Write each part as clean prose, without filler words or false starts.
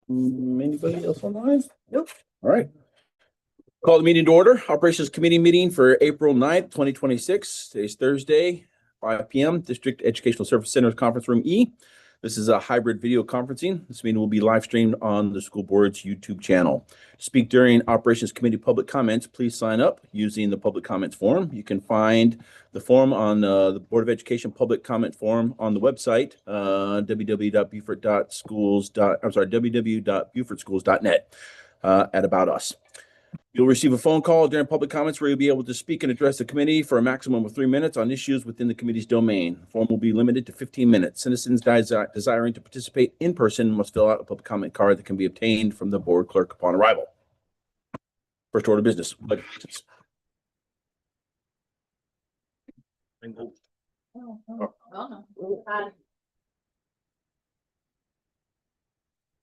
Anybody else online? Nope. All right. Call the meeting to order. Operations Committee meeting for April 9th, 2026. Today's Thursday, 5 p.m. District Educational Service Center Conference Room E. This is a hybrid video conferencing. This meeting will be live streamed on the school board's YouTube channel. To speak during Operations Committee public comments, please sign up using the public comments form. You can find the form on the Board of Education public comment form on the website, www.bufordschools.net at About Us. You'll receive a phone call during public comments where you'll be able to speak and address the committee for a maximum of 3 minutes on issues within the committee's domain. The form will be limited to 15 minutes. Citizens desiring to participate in person must fill out a public comment card that can be obtained from the board clerk upon arrival. First order of business.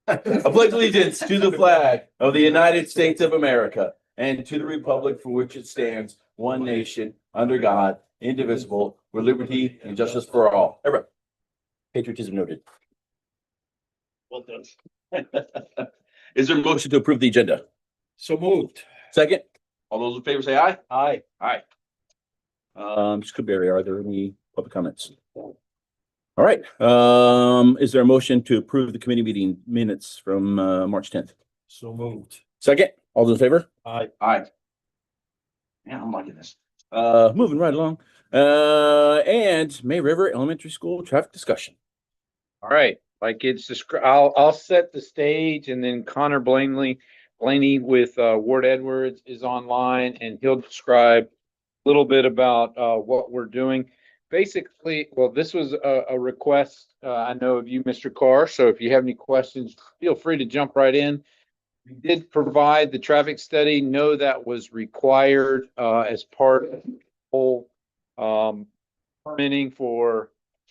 I pledge allegiance to the flag of the United States of America and to the republic for which it stands, one nation, under God, indivisible, with liberty and justice for all. Everyone. Patriotism noted. Well done. Is there a motion to approve the agenda? So moved. Second. All those in favor say aye. Aye. Aye. Mr. Kuberry, are there any public comments? All right. Is there a motion to approve the committee meeting minutes from March 10th? So moved. Second. All those in favor? Aye. Aye. Man, I'm liking this. Moving right along. And May River Elementary School traffic discussion. All right, like it's I'll set the stage, and then Connor Blaney with Ward Edwards is online, and he'll describe a little bit about what we're doing. Basically, well, this was a request I know of you, Mr. Carr. So if you have any questions, feel free to jump right in. We did provide the traffic study. No, that was required as part of the whole permitting for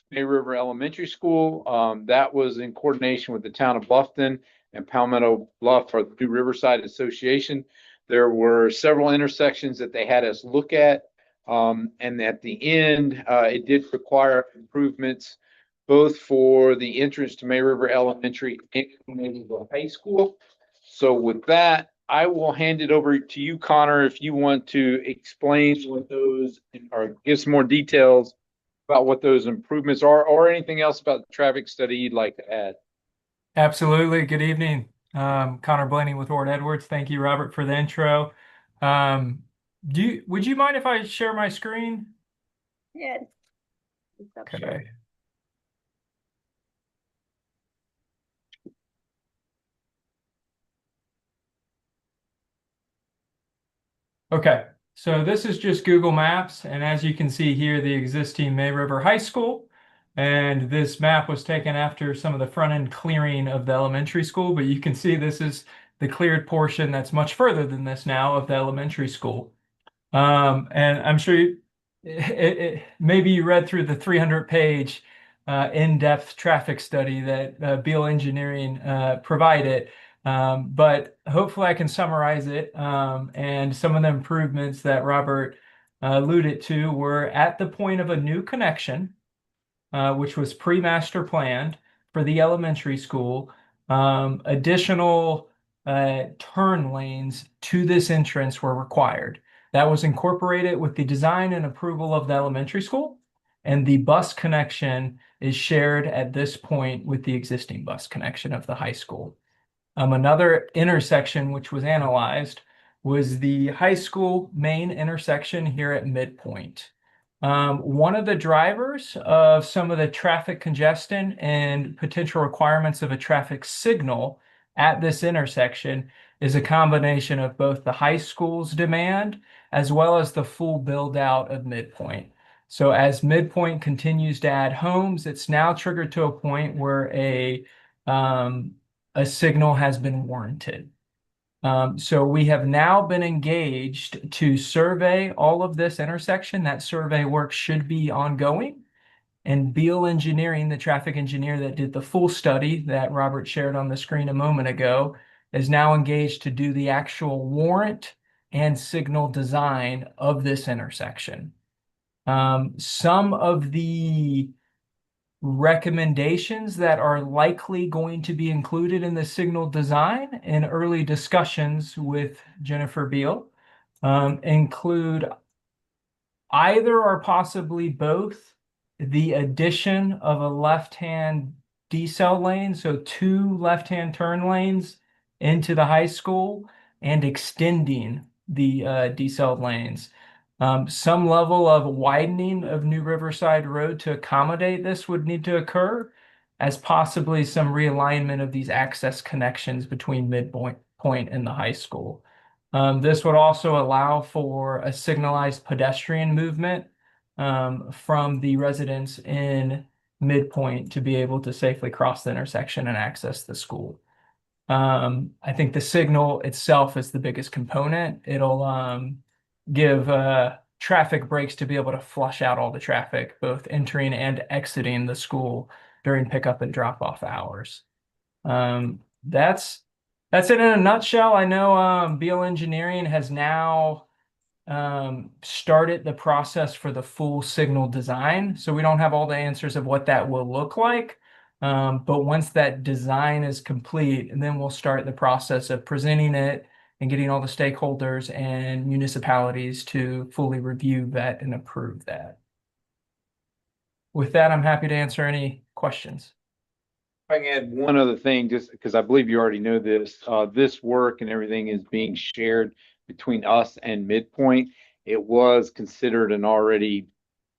May River Elementary School. That was in coordination with the town of Bluffton and Palmetto Bluff, or the New Riverside Association. There were several intersections that they had us look at. And at the end, it did require improvements both for the entrance to May River Elementary and May River High School. So with that, I will hand it over to you, Connor, if you want to explain what those, or give some more details about what those improvements are, or anything else about the traffic study you'd like to add. Absolutely. Good evening. Connor Blaney with Ward Edwards. Thank you, Robert, for the intro. Would you mind if I share my screen? Yeah. Okay. Okay, so this is just Google Maps, and as you can see here, the existing May River High School, and this map was taken after some of the front-end clearing of the elementary school, but you can see this is the cleared portion that's much further than this now of the elementary school. And I'm sure maybe you read through the 300-page in-depth traffic study that Beal Engineering provided. But hopefully I can summarize it. And some of the improvements that Robert alluded to were at the point of a new connection, which was pre-master planned for the elementary school. Additional turn lanes to this entrance were required. That was incorporated with the design and approval of the elementary school, and the bus connection is shared at this point with the existing bus connection of the high school. Another intersection which was analyzed was the high school main intersection here at midpoint. One of the drivers of some of the traffic congestion and potential requirements of a traffic signal at this intersection is a combination of both the high school's demand as well as the full build out of midpoint. So as midpoint continues to add homes, it's now triggered to a point where a signal has been warranted. So we have now been engaged to survey all of this intersection. That survey work should be ongoing. And Beal Engineering, the traffic engineer that did the full study that Robert shared on the screen a moment ago, is now engaged to do the actual warrant and signal design of this intersection. Some of the recommendations that are likely going to be included in the signal design in early discussions with Jennifer Beal include either or possibly both the addition of a left-hand decel lane, so 2 left-hand turn lanes into the high school, and extending the decel lanes. Some level of widening of New Riverside Road to accommodate this would need to occur, as possibly some realignment of these access connections between Midpoint and the high school. This would also allow for a signalized pedestrian movement from the residents in Midpoint to be able to safely cross the intersection and access the school. I think the signal itself is the biggest component. It'll give traffic breaks to be able to flush out all the traffic, both entering and exiting the school during pickup and drop off hours. That's it in a nutshell. I know Beal Engineering has now started the process for the full signal design. So we don't have all the answers of what that will look like. But once that design is complete, and then we'll start the process of presenting it and getting all the stakeholders and municipalities to fully review that and approve that. With that, I'm happy to answer any questions. I can add one other thing, just because I believe you already know this. This work and everything is being shared between us and Midpoint. It was considered an already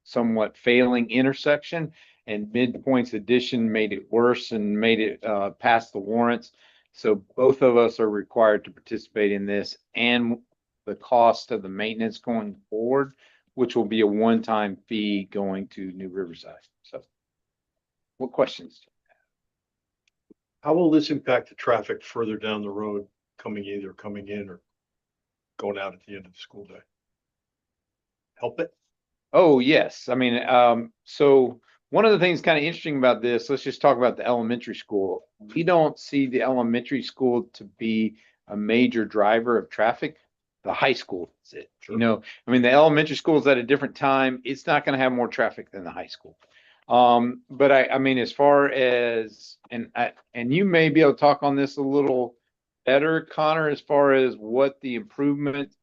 somewhat failing intersection, and Midpoint's addition made it worse and made it pass the warrants. So both of us are required to participate in this, and the cost of the maintenance going forward, which will be a one-time fee going to New Riverside. So what questions? How will this impact the traffic further down the road, coming in or going out at the end of the school day? Help it? Oh, yes. I mean, so one of the things kind of interesting about this, let's just talk about the elementary school. We don't see the elementary school to be a major driver of traffic. The high school is it. Sure. You know, I mean, the elementary school is at a different time. It's not going to have more traffic than the high school. But I mean, as far as, and you may be able to talk on this a little better, Connor, as far as what the improvement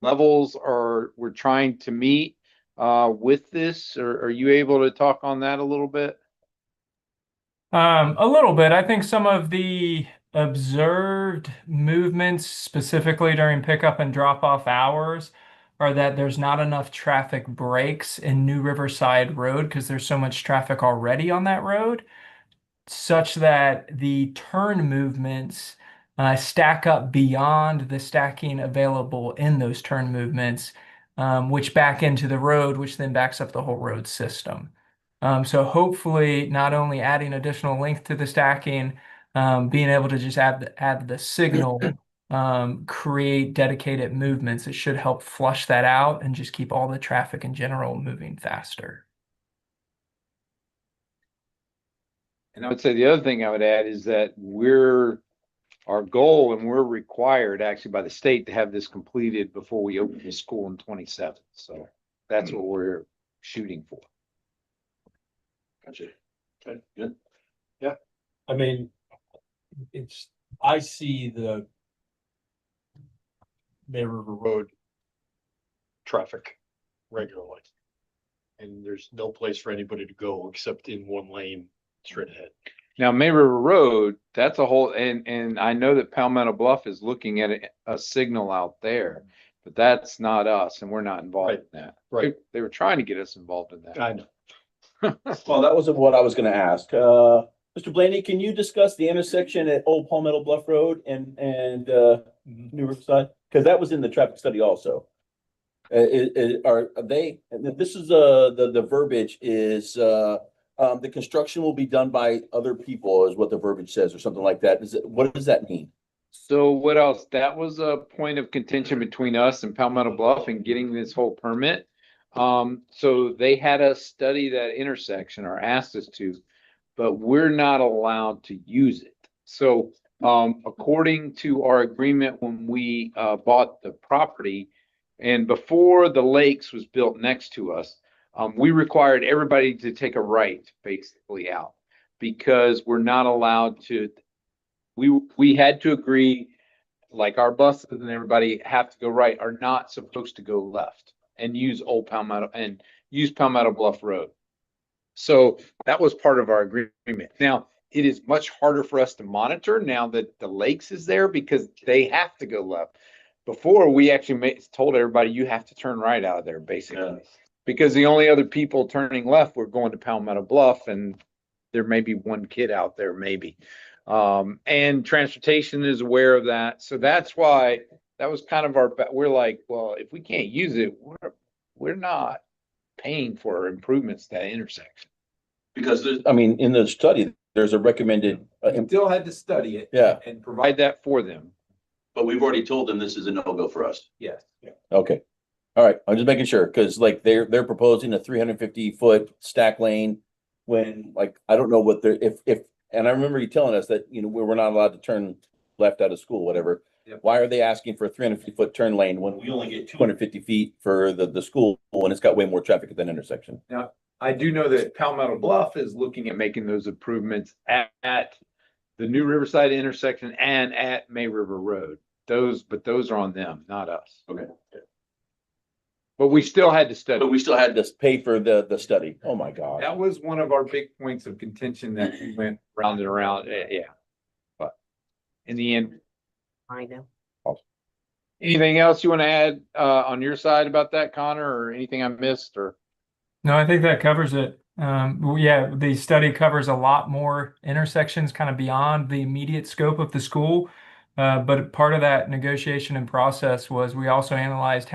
levels we're trying to meet with this, or are you able to talk on that a little bit? A little bit. I think some of the observed movements, specifically during pickup and drop off hours, are that there's not enough traffic breaks in New Riverside Road because there's so much traffic already on that road, such that the turn movements stack up beyond the stacking available in those turn movements, which back into the road, which then backs up the whole road system. So hopefully not only adding additional length to the stacking, being able to just add the signal, create dedicated movements, it should help flush that out and just keep all the traffic in general moving faster. And I would say the other thing I would add is that our goal, and we're required actually by the state to have this completed before we open the school in 27. So that's what we're shooting for. Gotcha. Okay, good. Yeah, I mean, I see the May River Road traffic regularly. And there's no place for anybody to go except in one lane straight ahead. Now, May River Road, that's a whole, and I know that Palmetto Bluff is looking at a signal out there, but that's not us, and we're not involved in that. Right. They were trying to get us involved in that. I know. Well, that wasn't what I was gonna ask. Mr. Blaney, can you discuss the intersection at Old Palmetto Bluff Road and New Riverside? Because that was in the traffic study also. Are they, and this is the verbiage is the construction will be done by other people is what the verbiage says or something like that. What does that mean? So what else? That was a point of contention between us and Palmetto Bluff and getting this whole permit. So they had us study that intersection or asked us to, but we're not allowed to use it. So according to our agreement when we bought the property and before the lakes was built next to us, We required everybody to take a right basically out because we're not allowed to. We had to agree, like our buses and everybody have to go right, are not supposed to go left and use Old Palmetto and use Palmetto Bluff Road. So that was part of our agreement. Now, it is much harder for us to monitor now that the Lakes is there because they have to go left. Before, we actually told everybody you have to turn right out of there, basically. Because the only other people turning left were going to Palmetto Bluff, and there may be one kid out there, maybe. And transportation is aware of that. So that's why that was kind of we're like, well, if we can't use it, we're not paying for improvements to that intersection. Because there's, I mean, in the study, there's a recommended, We still had to study it. Yeah. And provide that for them. but we've already told them this is a no-go for us. Yes. Okay. All right. I'm just making sure, because like they're proposing a 350-foot stack lane when, like, I don't know what they're, if, and I remember you telling us that, we're not allowed to turn left out of school, whatever. Yep. Why are they asking for a 350-foot turn lane when we only get 250 feet for the school when it's got way more traffic at that intersection? Now, I do know that Palmetto Bluff is looking at making those improvements at the new Riverside intersection and at May River Road. But those are on them, not us. Okay. But we still had to But study. we still had to pay for the study. Oh, my God. That was one of our big points of contention that we went round and around. Yeah. But in the end, I know. anything else you want to add on your side about that, Connor, or anything I missed or? No, I think that covers it. Yeah, the study covers a lot more intersections kind of beyond the immediate scope of the school. But part of that negotiation and process was we also analyzed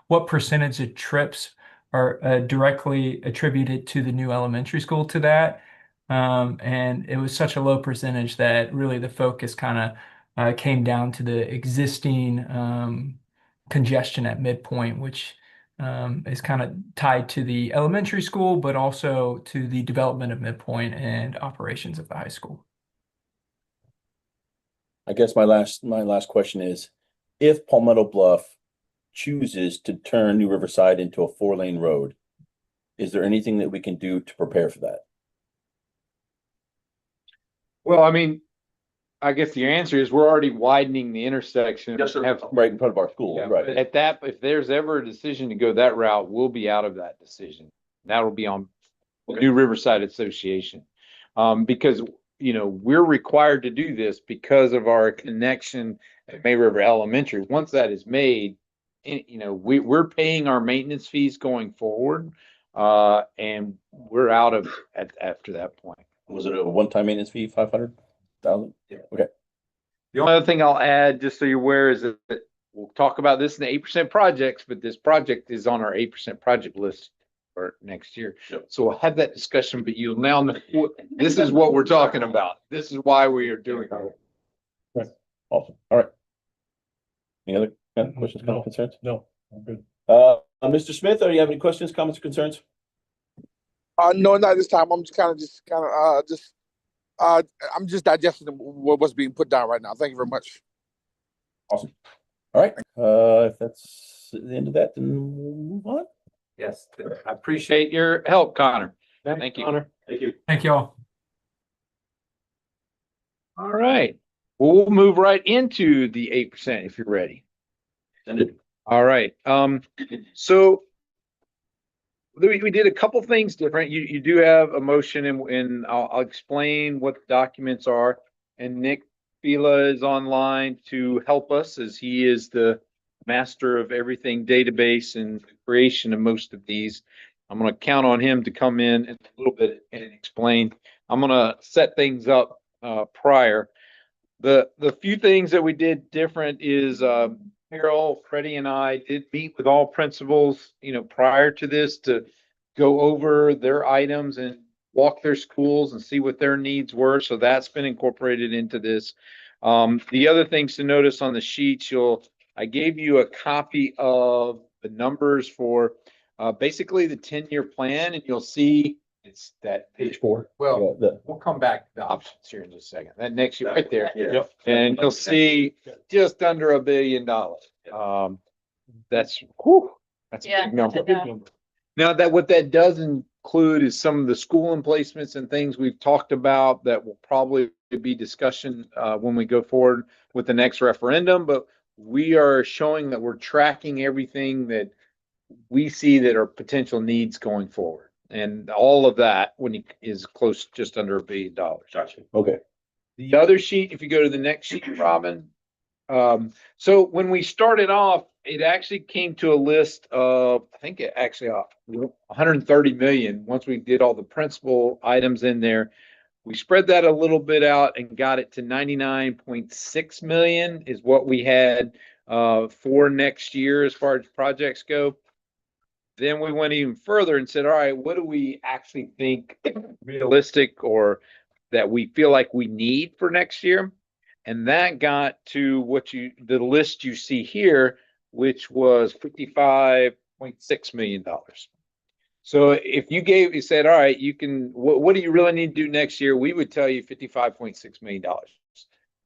what percentage of trips are directly attributed to the new elementary school to that. And it was such a low percentage that really the focus kind of came down to the existing congestion at midpoint, which is kind of tied to the elementary school, but also to the development of midpoint and operations of the high school. I guess my last question is, if Palmetto Bluff chooses to turn New Riverside into a 4-lane road, is there anything that we can do to prepare for that? Well, I mean, I guess the answer is we're already widening the intersection. Right in front of our school, Yeah, right? at that, if there's ever a decision to go that route, we'll be out of that decision. That'll be on the New Riverside Association. Because, we're required to do this because of our connection at May River Elementary. Once that is made, we're paying our maintenance fees going forward. And we're out of after that point. Was it a one-time maintenance fee, 500,000? Yeah. Okay. The only other thing I'll add, just so you're aware, is that we'll talk about this in the 8% projects, but this project is on our 8% project list for next year. Yep. So we'll have that discussion, but you'll now know this is what we're talking about. This is why we are doing it. Awesome. All right. Any other questions, comments, concerns? No, I'm good. Mr. Smith, do you have any questions, comments, or concerns? No, not this time. I'm just digesting what's being put down right now. Thank you very much. Awesome. All right. If that's the end of that, then we'll move on. Yes, I appreciate your help, Connor. Thank you. Connor. Thank you. Thank you all. All right. Well, we'll move right into the 8% if you're ready. Send it. All right. So we did a couple things different. You do have a motion and I'll explain what the documents are. And Nick Fila is online to help us as he is the master of everything database and the creation of most of these. I'm going to count on him to come in a little bit and explain. I'm going to set things up prior. The few things that we did different is Carol, Freddie, and I did meet with all principals, prior to this to go over their items and walk their schools and see what their needs were. So that's been incorporated into this. The other things to notice on the sheets, I gave you a copy of the numbers for basically the 10-year plan, and you'll see it's that page 4. Well, we'll come back to the options here in just a second. That next year right there. Yeah. And you'll see just under $1 billion. That's a big number. Now that what that does include is some of the school emplacements and things we've talked about that will probably be discussion when we go forward with the next referendum. But we are showing that we're tracking everything that we see that are potential needs going forward. And all of that is close just under $1 billion. Gotcha. Okay. The other sheet, if you go to the next sheet, Robin. So when we started off, it actually came to a list of, I think it actually 130 million. Once we did all the principal items in there, we spread that a little bit out and got it to 99.6 million is what we had for next year as far as projects go. Then we went even further and said, all right, what do we actually think realistic or that we feel like we need for next year? And that got to the list you see here, which was $55.6 million. So if you said, all right, what do you really need to do next year? We would tell you $55.6 million.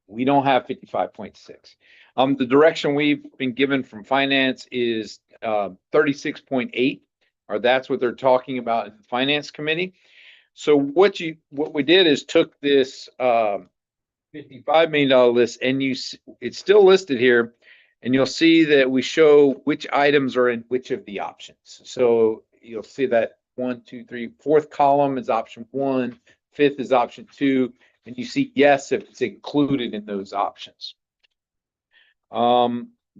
We don't have 55.6. The direction we've been given from finance is 36.8, or that's what they're talking about in the finance committee. So what we did is took this $55 million list, and it's still listed here, and you'll see that we show which items are in which of the options. So you'll see that 1, 2, 3, fourth column is option 1, fifth is option 2, and you see yes if it's included in those options.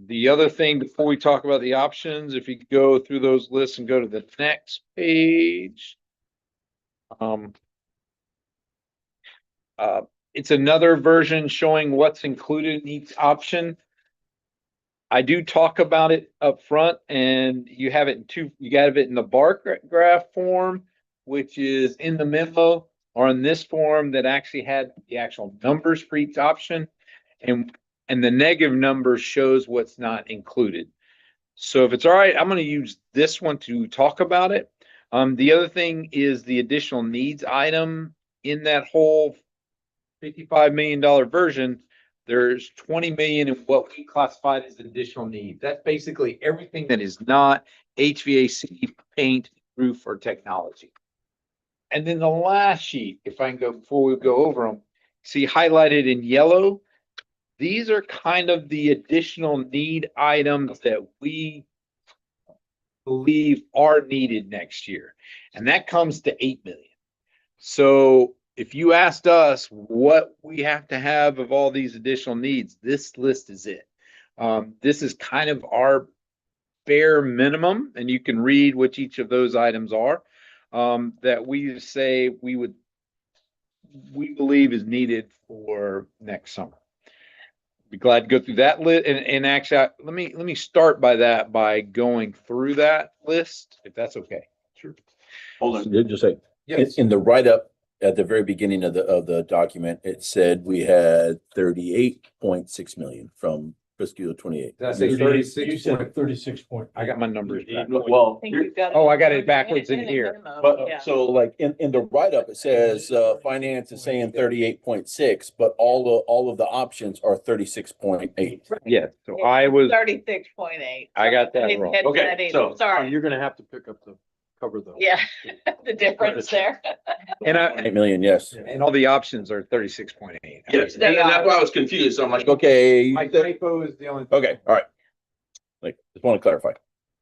The other thing before we talk about the options, if you go through those lists and go to the next page, it's another version showing what's included in each option. I do talk about it up front, and you have it you got it in the bar graph form, which is in the memo, or in this form that actually had the actual numbers for each option, and the negative number shows what's not included. So if it's all right, I'm going to use this one to talk about it. The other thing is the additional needs item in that whole $55 million version. There's 20 million in what we classified as additional needs. That's basically everything that is not HVAC, paint, roof, or technology. And then the last sheet, if I can go before we go over them, see highlighted in yellow. These are kind of the additional need items that we believe are needed next year. And that comes to 8 million. So if you asked us what we have to have of all these additional needs, this list is it. This is kind of our bare minimum, and you can read what each of those items are that we say we believe is needed for next summer. Be glad to go through that list, and actually, let me start by going through that list, if that's okay. Sure. Hold on, just say, Yes. in the write-up at the very beginning of the document, it said we had 38.6 million from fiscal year 28. Did I say You 36? said 36 point. I got my numbers back. Well, Oh, I got it backwards in here. but so like in the write-up, it says finance is saying 38.6, but all of the options are 36.8. Yeah, so I was, 36.8. I got that Didn't wrong. catch Okay, that either. so- Sorry. You're gonna have to pick up the cover though. Yeah, the difference there. and 8 million, yes. and all the options are 36.8. Yes, They and that's are. why I was confused. So I'm like, okay. My typo is the only. Okay, all right. Like, just want to clarify.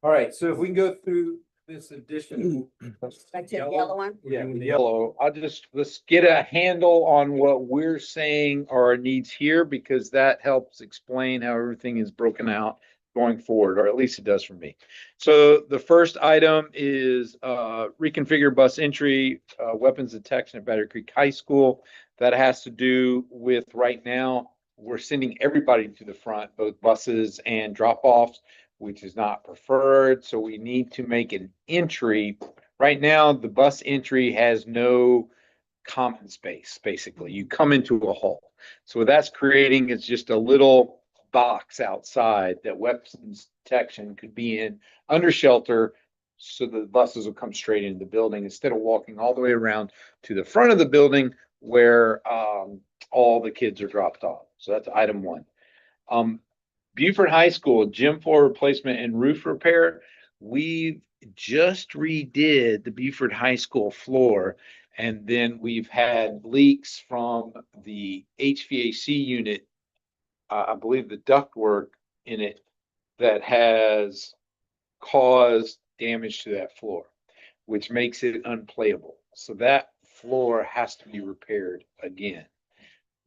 All right, so if we can go through this addition. That's the yellow one? Yeah, The yellow, let's get a handle on what we're saying are our needs here, because that helps explain how everything is broken out going forward, or at least it does for me. So the first item is reconfigure bus entry, weapons detection at Battery Creek High School. That has to do with right now, we're sending everybody to the front, both buses and drop-offs, which is not preferred. So we need to make an entry. Right now, the bus entry has no common space, basically. You come into a hall. So what that's creating is just a little box outside that weapons detection could be in under shelter, so the buses will come straight into the building instead of walking all the way around to the front of the building where all the kids are dropped off. So that's item one. Buford High School, gym floor replacement and roof repair. We've just redid the Beaufort High School floor. And then we've had leaks from the HVAC unit, I believe the ductwork in it, that has caused damage to that floor, which makes it unplayable. So that floor has to be repaired again.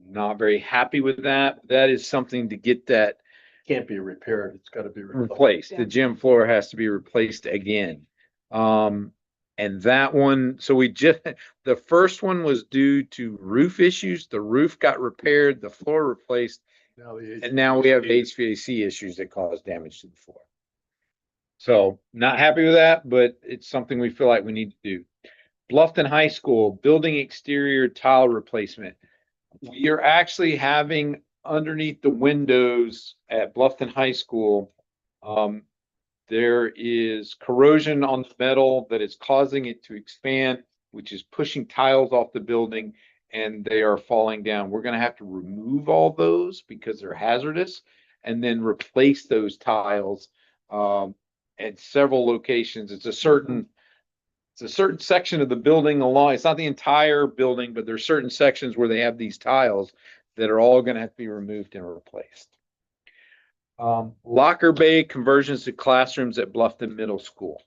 Not very happy with that. That is something to get that Can't be repaired. It's gotta be replaced. The gym floor has to be replaced again. And that one, so we just, the first one was due to roof issues. The roof got repaired, the floor replaced, and now we have HVAC issues that cause damage to the floor. So not happy with that, but it's something we feel like we need to do. Bluffton High School, building exterior tile replacement. We are actually having underneath the windows at Bluffton High School, there is corrosion on the metal that is causing it to expand, which is pushing tiles off the building, and they are falling down. We're going to have to remove all those because they're hazardous, and then replace those tiles at several locations. It's a certain section of the building along. It's not the entire building, but there's certain sections where they have these tiles that are all going to have to be removed and replaced. Locker bay conversions to classrooms at Bluffton Middle School.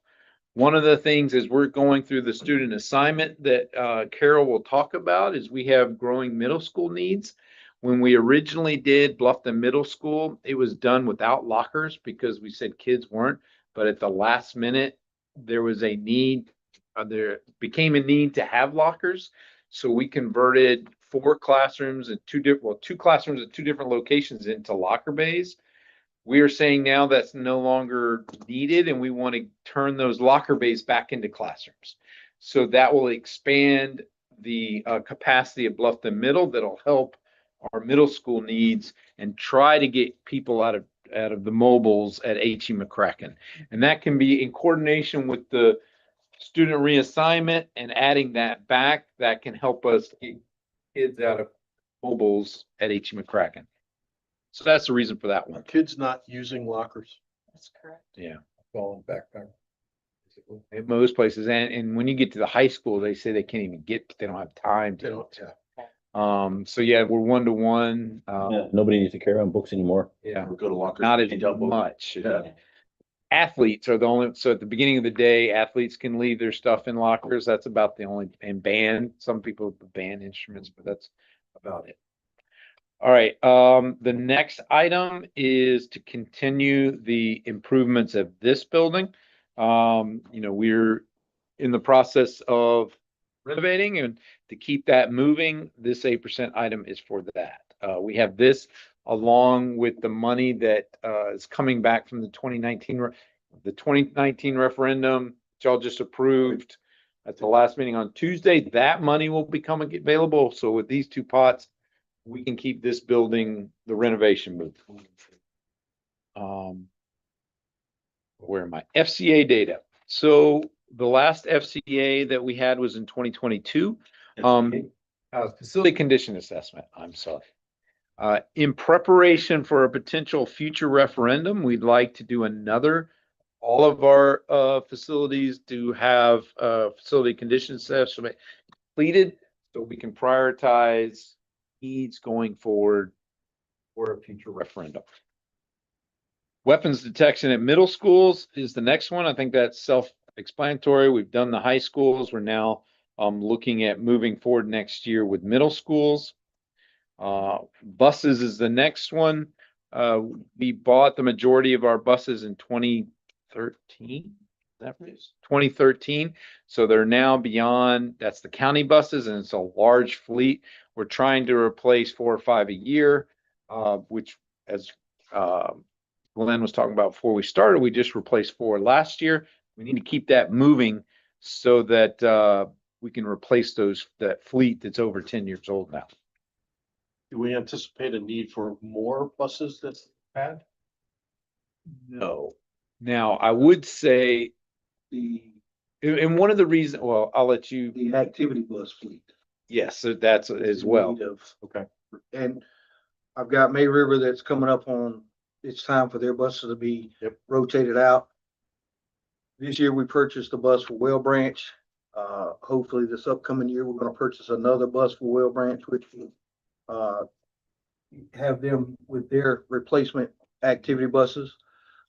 One of the things is we're going through the student assignment that Carol will talk about is we have growing middle school needs. When we originally did Bluffton Middle School, it was done without lockers because we said kids weren't, but at the last minute, there was a need, there became a need to have lockers. So we converted 4 classrooms and 2 classrooms at 2 different locations into locker bays. We are saying now that's no longer needed, and we want to turn those locker bays back into classrooms. So that will expand the capacity of Bluffton Middle. That'll help our middle school needs and try to get people out of the mobiles at H.E. McCracken. And that can be in coordination with the student reassignment and adding that back. That can help us get kids out of mobiles at H.E. McCracken. So that's the reason for that Are one. kids not using lockers? That's correct. Yeah. Falling backpack. In most places, and when you get to the high school, they say they can't even get, they don't have time They to. don't, yeah. So yeah, we're 1-to-1. Yeah, nobody needs to carry on books anymore. Yeah, Or go to lockers. not as change out books. much. Yeah. Athletes are the only, so at the beginning of the day, athletes can leave their stuff in lockers. That's about the only, and band, some people band instruments, but that's about it. All right, the next item is to continue the improvements of this building. We're in the process of renovating, and to keep that moving, this 8% item is for that. We have this along with the money that is coming back from the 2019 referendum, which y'all just approved at the last meeting on Tuesday. That money will become available. So with these 2 pots, we can keep this building, the renovation moving. Where am I? FCA data. So the last FCA that we had was in 2022. Facility condition assessment. I'm sorry. In preparation for a potential future referendum, we'd like to do another. All of our facilities do have facility condition assessment completed, so we can prioritize needs going forward for a future referendum. Weapons detection at middle schools is the next one. I think that's self-explanatory. We've done the high schools. We're now looking at moving forward next year with middle schools. Buses is the next one. We bought the majority of our buses in 2013. That was 2013. So they're now beyond, that's the county buses, and it's a large fleet. We're trying to replace 4 or 5 a year, which, as Glenn was talking about before we started, we just replaced 4 last year. We need to keep that moving so that we can replace that fleet that's over 10 years old now. Do we anticipate a need for more buses that's had? No. Now, I would say and one of the reasons, well, I'll let you. The activity bus fleet. Yes, so that's as well. Okay. And I've got May River that's coming up on, it's time for their buses to be rotated out. This year we purchased a bus for Well Branch. Hopefully this upcoming year, we're gonna purchase another bus for Well Branch, which will, have them with their replacement activity buses.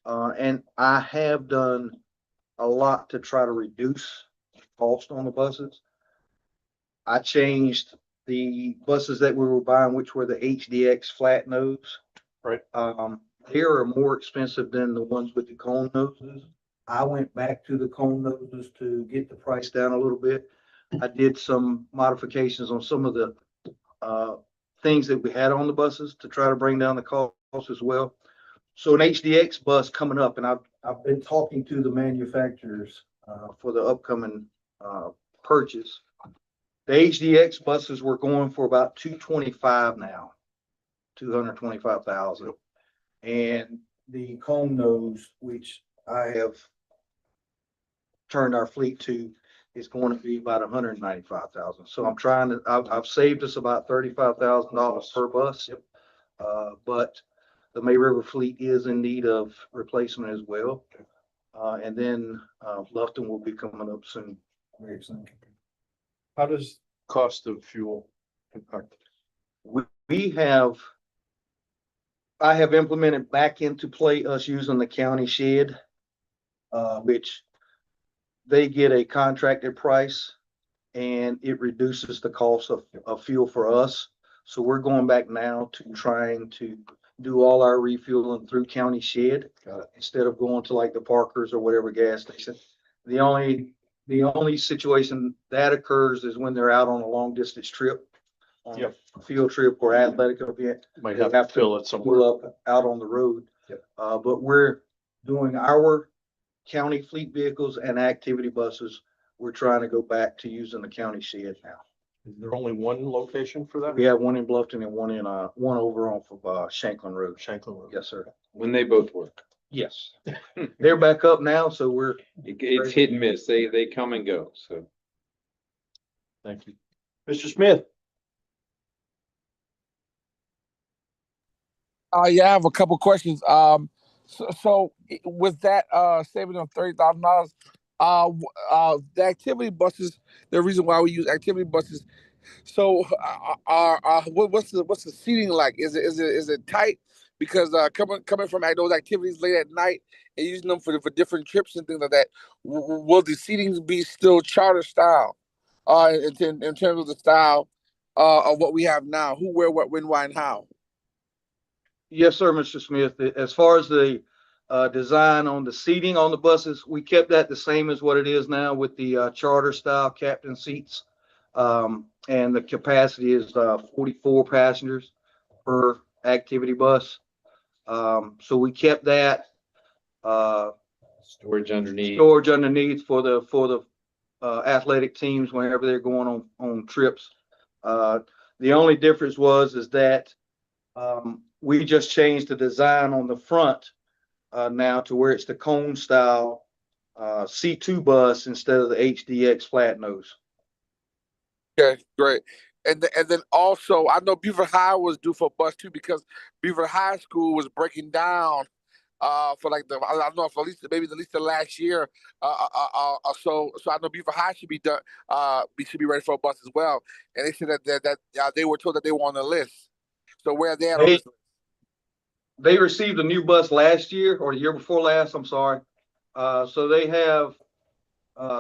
And I have done a lot to try to reduce cost on the buses. I changed the buses that we were buying, which were the HDX flat nose. Right. They are more expensive than the ones with the cone noses. I went back to the cone noses to get the price down a little bit. I did some modifications on some of the things that we had on the buses to try to bring down the cost as well. So an HDX bus coming up, and I've been talking to the manufacturers for the upcoming purchase. The HDX buses were going for about 225 now, 225,000. And the cone nose, which I have turned our fleet to, is going to be about 195,000. So I'm trying to, I've saved us about $35,000 per bus. But the May River fleet is in need of replacement as well. And then Lufton will be coming up soon. Very soon. How does cost of fuel impact? I have implemented back into play us using the county shed, which they get a contracted price and it reduces the cost of fuel for us. So we're going back now to trying to do all our refueling through county shed instead of going to like the Parkers or whatever gas station. The only situation that occurs is when they're out on a long distance trip, on a field trip or athletic event. Might They have to fill it somewhere. pull up out on the road. But we're doing our county fleet vehicles and activity buses. We're trying to go back to using the county shed now. Is there only one location for that? We have one in Bluffton and one in one over off of Shanklin Road. Shanklin Road. Yes, sir. When they both work. Yes. They're back up now, so we're It's hit and miss. They come and go, so. Thank you. Mr. Smith? Yeah, I have a couple questions. So with that saving of $30,000, the activity buses, the reason why we use activity buses. So, what's the seating like? Is it tight? Because coming from those activities late at night and using them for different trips and things like that, will the seatings be still charter style? In terms of the style of what we have now, who, where, what, when, why, and how? Yes, sir, Mr. Smith. As far as the design on the seating on the buses, we kept that the same as what it is now with the charter style captain seats. And the capacity is 44 passengers per activity bus. So we kept that Storage underneath. for the athletic teams whenever they're going on trips. The only difference is that we just changed the design on the front now to where it's the cone style C2 bus instead of the HDX flat nose. Okay, great. And then also, I know Beaver High was due for a bus too because Beaver High School was breaking down for like I don't know, for at least the last year. So I know Beaver High should be done. Should be ready for a bus as well. And they said that they were told that they were on the list. So where are they at on this list? They received a new bus last year or the year before last. I'm sorry. So they have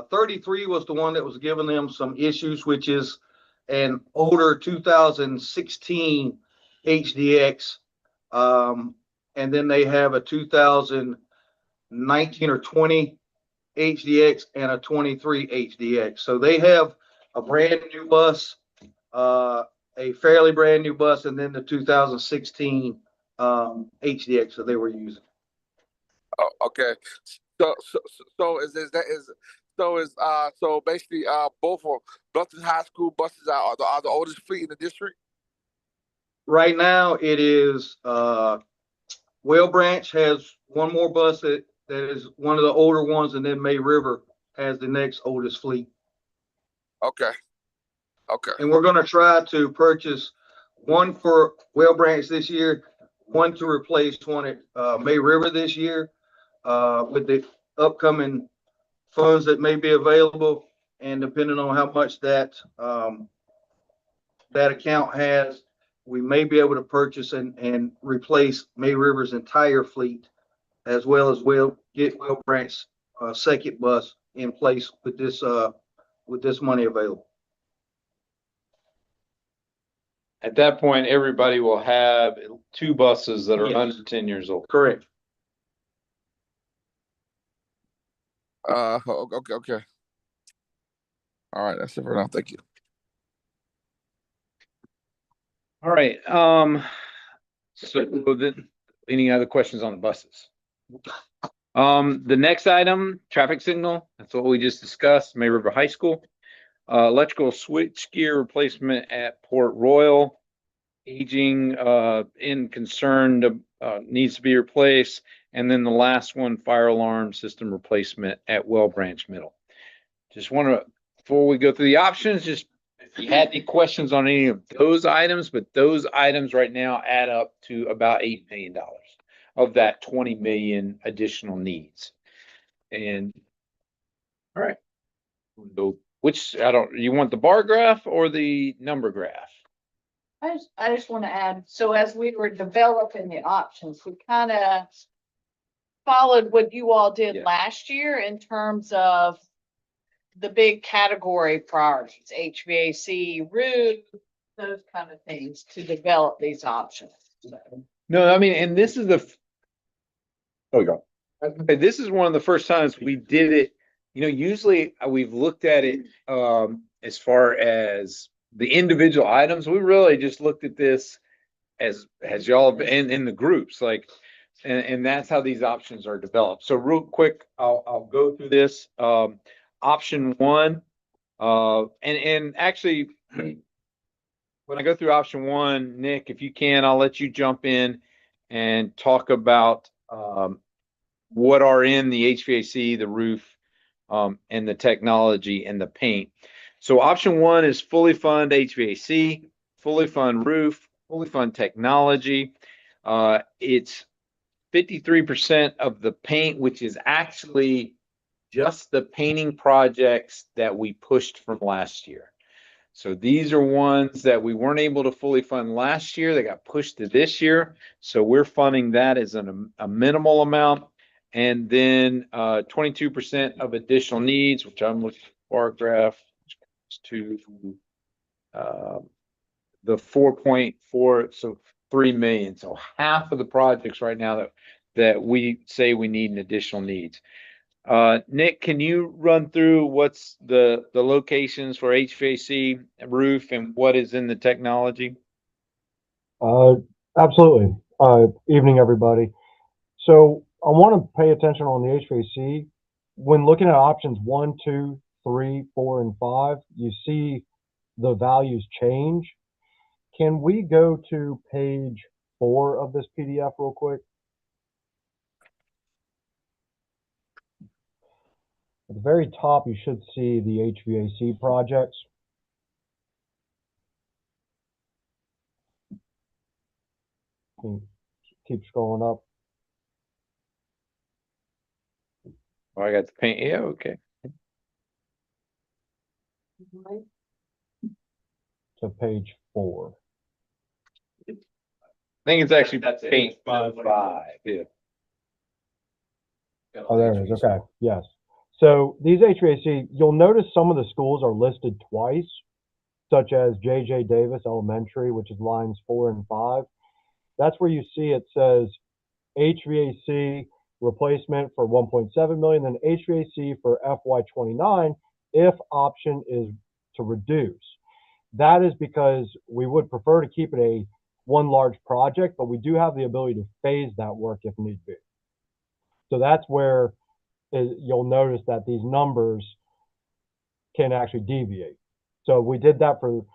33 was the one that was giving them some issues, which is an older 2016 HDX. And then they have a 2019 or 20 HDX and a 23 HDX. So they have a brand new bus, a fairly brand new bus, and then the 2016 HDX that they were using. Oh, okay. So basically both of Bluffton High School buses are the oldest fleet in the district. Right now, it is Well Branch has one more bus that is one of the older ones, and then May River has the next oldest fleet. Okay. And we're going to try to purchase one for Well Branch this year, one to replace one at May River this year. With the upcoming funds that may be available, and depending on how much that account has, we may be able to purchase and replace May River's entire fleet, as well as get Will Branch's second bus in place with this money available. At that point, everybody will have 2 buses that are Yes. under 10 years old. Correct. Okay. All right, that's it for now. Thank you. All right, so then, any other questions on the buses? The next item, traffic signal, that's what we just discussed, May River High School. Electrical switch gear replacement at Port Royal. Aging, in concern, needs to be replaced. And then the last one, fire alarm system replacement at Well Branch Middle. Just want to, before we go through the options, just if you had any questions on any of those items, but those items right now add up to about $8 million of that 20 million additional needs. And all right, so you want the bar graph or the number graph? I just want to add, so as we were developing the options, we kind of followed what you all did Yeah. last year in terms of the big category priorities, HVAC, roof, those kind of things to develop these options. So, No, I mean, and this is There we go. this is one of the first times we did it. You know, usually we've looked at it as far as the individual items. We really just looked at this as y'all been in the groups, like, and that's how these options are developed. So real quick, I'll go through this. Option 1, and actually, when I go through option 1, Nick, if you can, I'll let you jump in and talk about what are in the HVAC, the roof, and the technology and the paint. So option 1 is fully fund HVAC, fully fund roof, fully fund technology. It's 53% of the paint, which is actually just the painting projects that we pushed from last year. So these are ones that we weren't able to fully fund last year. They got pushed to this year. So we're funding that as a minimal amount. And then 22% of additional needs, which I'm looking for graph to the 4.4, so 3 million. So half of the projects right now that we say we need an additional needs. Nick, can you run through what's the locations for HVAC, roof, and what is in the technology? Absolutely. Evening, everybody. So I want to pay attention on the HVAC. When looking at options 1, 2, 3, 4, and 5, you see the values change. Can we go to page 4 of this PDF real quick? At the very top, you should see the HVAC projects. Keep scrolling up. Oh, I got the paint. Yeah, okay. To page 4. I think it's actually paint 5. Yeah. Oh, there it is. Okay. Yes. So these HVAC, you'll notice some of the schools are listed twice, such as J.J. Davis Elementary, which is lines 4 and 5. That's where you see it says HVAC replacement for 1.7 million, then HVAC for FY29 if option is to reduce. That is because we would prefer to keep it one large project, but we do have the ability to phase that work if need be. So that's where you'll notice that these numbers can actually deviate. So we did that for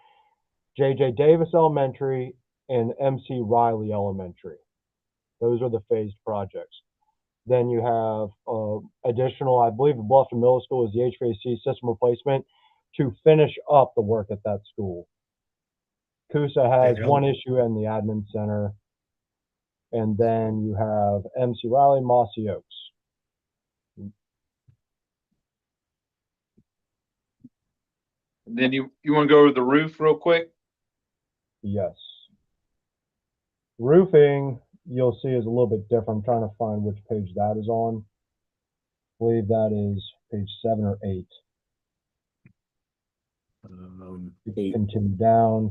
J.J. Davis Elementary and M.C. Riley Elementary. Those are the phased projects. Then you have additional, I believe the Bluffton Middle School is the HVAC system replacement to finish up the work at that school. Coosa has one issue in the admin center. And then you have MC Riley, Mossy Oaks. Then you want to go over the roof real quick? Yes. Roofing, you'll see is a little bit different. I'm trying to find which page that is on. I believe that is page 7 or 8. Eight. Continue down.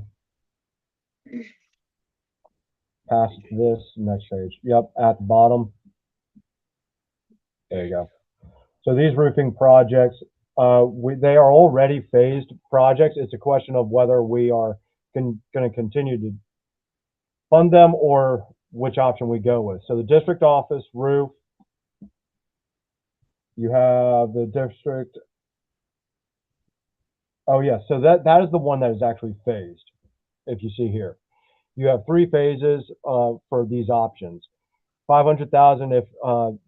Past this, next page. Yep, at the bottom. There you go. So these roofing projects, they are already phased projects. It's a question of whether we are going to continue to fund them or which option we go with. So the district office roof, you have the district. Oh yeah, so that is the one that is actually phased. If you see here, you have 3 phases for these options. 500,000 if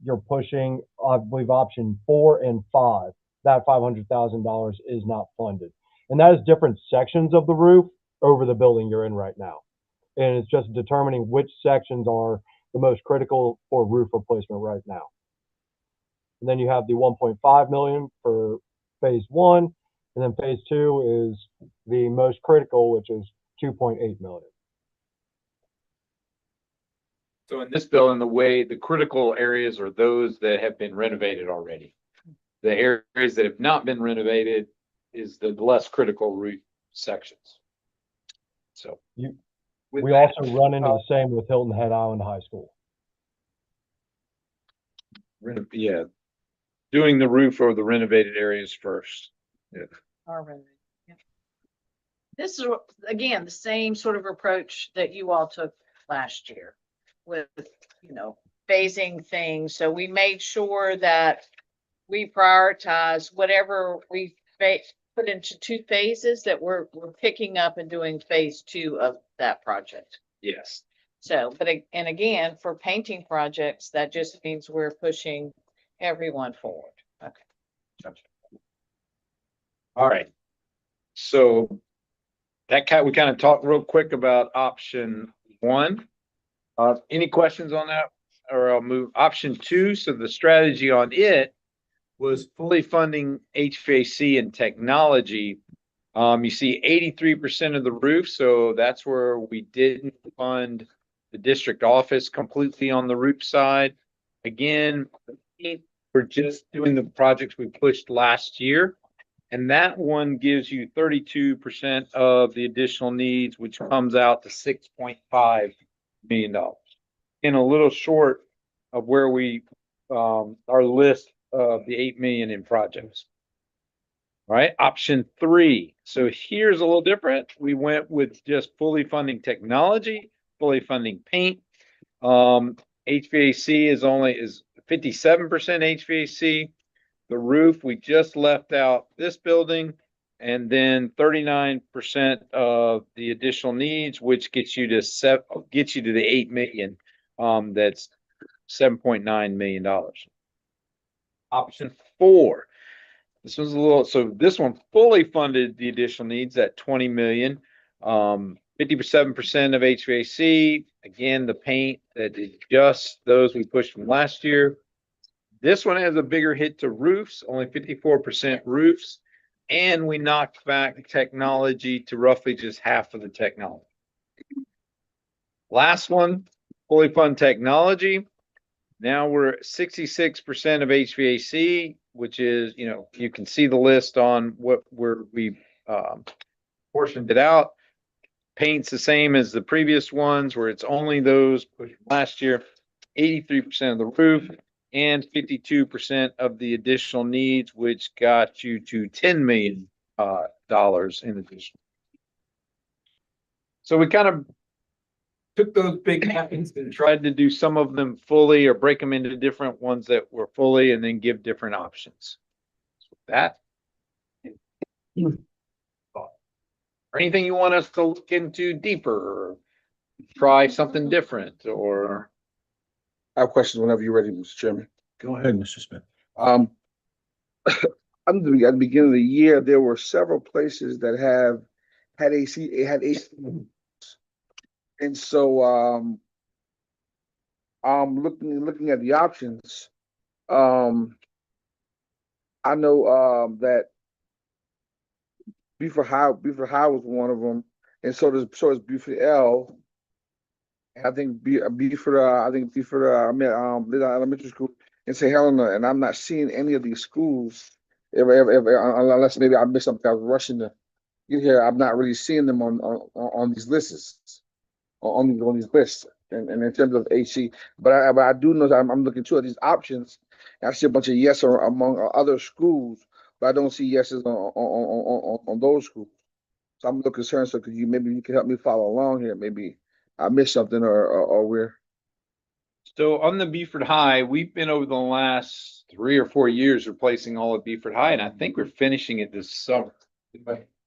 you're pushing, I believe, option 4 and 5. That $500,000 is not funded, and that is different sections of the roof over the building you're in right now. And it's just determining which sections are the most critical for roof replacement right now. And then you have the 1.5 million for phase 1, and then phase 2 is the most critical, which is 2.8 million. So in this building, the critical areas are those that have been renovated already. The areas that have not been renovated is the less critical roof sections. So We also run into the same with Hilton Head Island High School. Yeah, doing the roof or the renovated areas first. Yeah. Are renovated, yeah. This is, again, the same sort of approach that you all took last year with, phasing things. So we made sure that we prioritize whatever we put into 2 phases, that we're picking up and doing phase 2 of that project. Yes. So, and again, for painting projects, that just means we're pushing everyone forward. Okay. Gotcha. All right. So we kind of talked real quick about option 1. Any questions on that? Or I'll move option 2. So the strategy on it was fully funding HVAC and technology. You see 83% of the roof. So that's where we didn't fund the district office completely on the roof side. Again, we're just doing the projects we pushed last year. And that one gives you 32% of the additional needs, which comes out to $6.5 million. And a little short of where we, our list of the 8 million in projects. All right, option 3. So here's a little different. We went with just fully funding technology, fully funding paint. HVAC is 57% HVAC. The roof, we just left out this building, and then 39% of the additional needs, which gets you to the 8 million. That's $7.9 million. Option 4. This one fully funded the additional needs at 20 million. 57% of HVAC. Again, the paint that is just those we pushed from last year. This one has a bigger hit to roofs, only 54% roofs, and we knocked back technology to roughly just half of the technology. Last one, fully fund technology. Now we're at 66% of HVAC, which is, you can see the list on where we portioned it out. Paint's the same as the previous ones, where it's only those pushed last year. 83% of the roof, and 52% of the additional needs, which got you to $10 million in addition. So we kind of took those big items and tried to do some of them fully or break them into different ones that were fully and then give different options. So with that, or anything you want us to look into deeper or try something different or I have questions whenever you're ready, Mr. Chairman. Go ahead, Mr. Smith. At the beginning of the year, there were several places that had AC, and so looking at the options. I know that Buford High was one of them, and so is Buford L. And I think Buford, Little Elementary School in St. Helena, and I'm not seeing any of these schools. Unless maybe I missed something. I was rushing to get here. I'm not really seeing them on these lists, on these lists, and in terms of HC. But I do know that I'm looking too at these options. And I see a bunch of yes among other schools, but I don't see yeses on those schools. So I'm a little concerned. So could you maybe you can help me follow along here? Maybe I missed something or we're So on the Beaufort High, we've been over the last 3 or 4 years replacing all of Beaufort High, and I think we're finishing it this summer.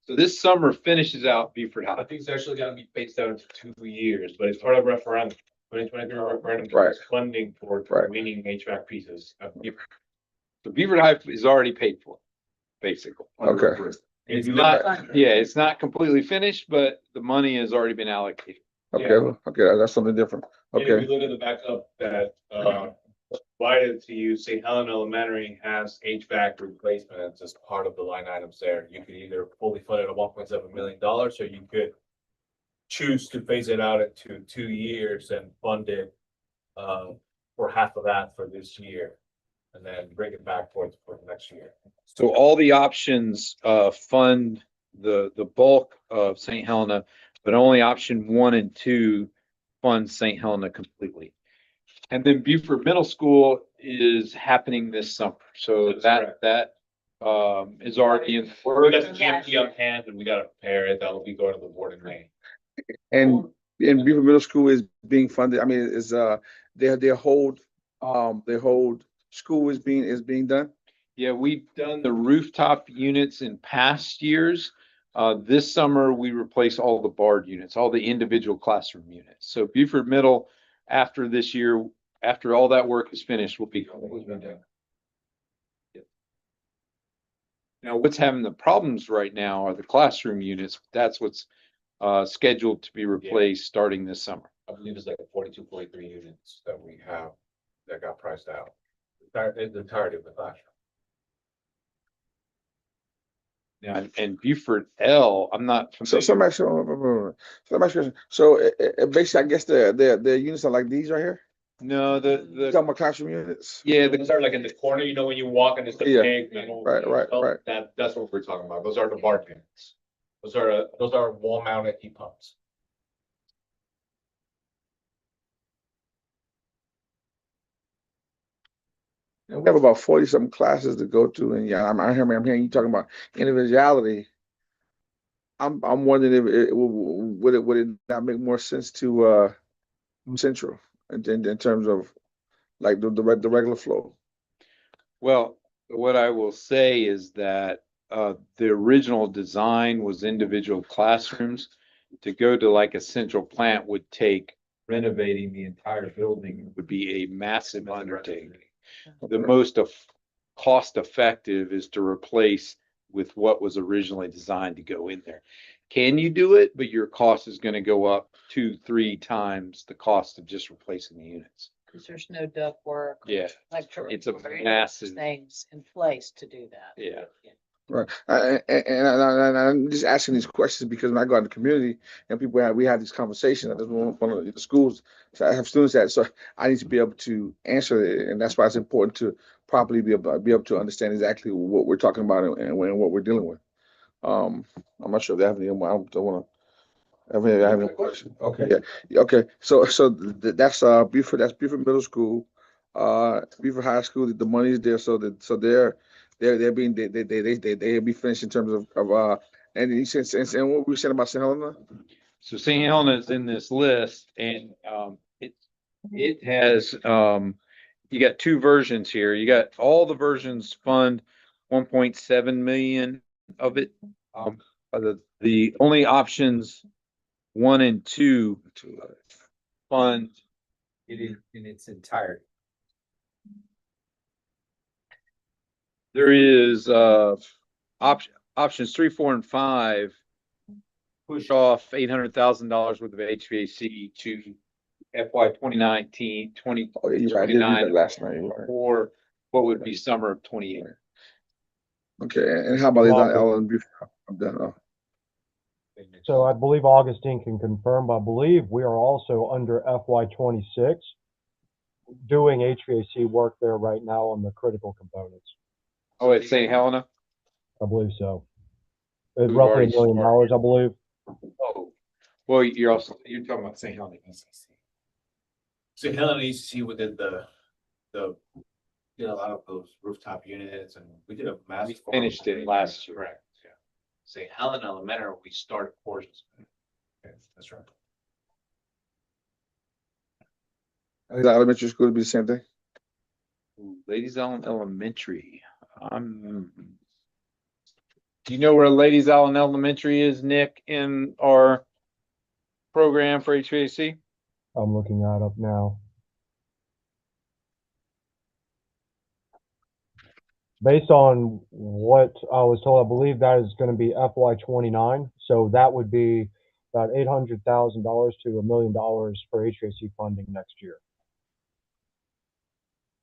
So this summer finishes out Beaufort I High. think it's actually gonna be phased out into 2 years, but it's part of referendum, 2023 referendum. Right. is Funding for Right. winning HVAC pieces. So Beaufort High is already paid for, basically. Okay. If It's you not, look, yeah, it's not completely finished, but the money has already been allocated. Okay, Yeah. okay, that's something different. and if Okay, you look at the backup that, provided to you, St. Helena Elementary has HVAC replacements as part of the line items there. You could either fully fund it at $1.7 million, or you could choose to phase it out into 2 years and fund it, for half of that for this year. And then bring it back for the next year. So all the options fund the bulk of St. Helena, but only option 1 and 2 fund St. Helena completely. And then Beaufort Middle School is happening this summer. So That's that is already in We work. got the GMP on hand and we gotta prepare it. That'll be going to the board in May. and Beaufort Middle School is being funded. I mean, is their whole school is being done. Yeah, we've done the rooftop units in past years. This summer, we replace all the barred units, all the individual classroom units. So Beaufort Middle, after this year, after all that work is finished, will be completely done. Now, what's having the problems right now are the classroom units. That's what's scheduled to be replaced starting this summer. I believe it's like 42, 43 units that we have that got priced out. The entirety of the classroom. Now, and Beaufort L, I'm not So familiar. basically, I guess the units are like these right here. No, Talking the about classroom units. yeah, Those are like in the corner, you know, when you walk and it's the Yeah. big metal. Right. That's what we're talking about. Those are the bar units. Those are wall mounted heat pumps. And we have about 40 some classes to go to, and yeah, I'm hearing you talking about individuality. I'm wondering if would it not make more sense to Central in terms of like the regular flow. well, what I will say is that the original design was individual classrooms. To go to like a central plant would take renovating the entire building would be a massive undertaking. The most cost effective is to replace with what was originally designed to go in there. Can you do it? But your cost is going to go up 2-3 times the cost of just replacing the units. Because there's no duct work. Yeah, Electrical. it's a massive. Things in place to do that. Yeah. Right, and I'm just asking these questions because when I go out in the community and we have these conversations. I just want one of the schools so I have students at, so I need to be able to answer it, and that's why it's important to properly be able to understand exactly what we're talking about and what we're dealing with. I'm not sure if they have any. I don't want to. I have any question. Okay, yeah, okay. So that's Beaufort Middle School, Beaufort High School. The money is there, so they're being they'll be finished in terms of and you said and what we said about St. Helena. So St. Helena is in this list, and it has you got 2 versions here. You got all the versions fund 1.7 million of it. The only options 1 and 2 fund It in its entirety. there is options 3, 4, and 5 push off $800,000 worth of HVAC to FY 2019, Oh yeah, you're right. I did read that last night. You're right. or what would be summer of 28. Okay, and how about Ellen Beaufort? I'm done. Oh. So I believe Augustine can confirm, but I believe we are also under FY26 doing HVAC work there right now on the critical components. Oh, at St. Helena? I believe so. It's We've roughly already $1 million, I believe. Oh, well, you're talking about St. Helena ECC. So Helen ECC within did a lot of those rooftop units and we did a mass. We finished it last year. Correct, yeah. St. Helen Elementary, we started portions. Okay, that's right. Is elementary school to be the same thing? Ladies Allen Elementary. Do you know where Ladies Allen Elementary is, Nick, in our program for HVAC? I'm looking that up now. Based on what I was told, I believe that is going to be FY29. So that would be about $800,000 to $1 million for HVAC funding next year.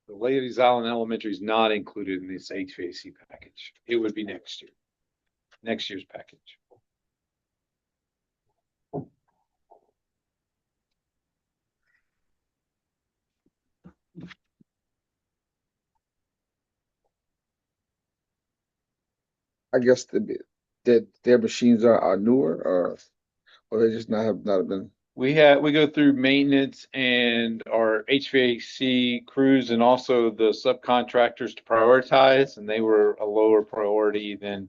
The Ladies Allen Elementary is not included in this HVAC package. It would be next year. Next year's package. I guess that their machines are newer or they just not have been. We go through maintenance and our HVAC crews and also the subcontractors to prioritize, and they were a lower priority than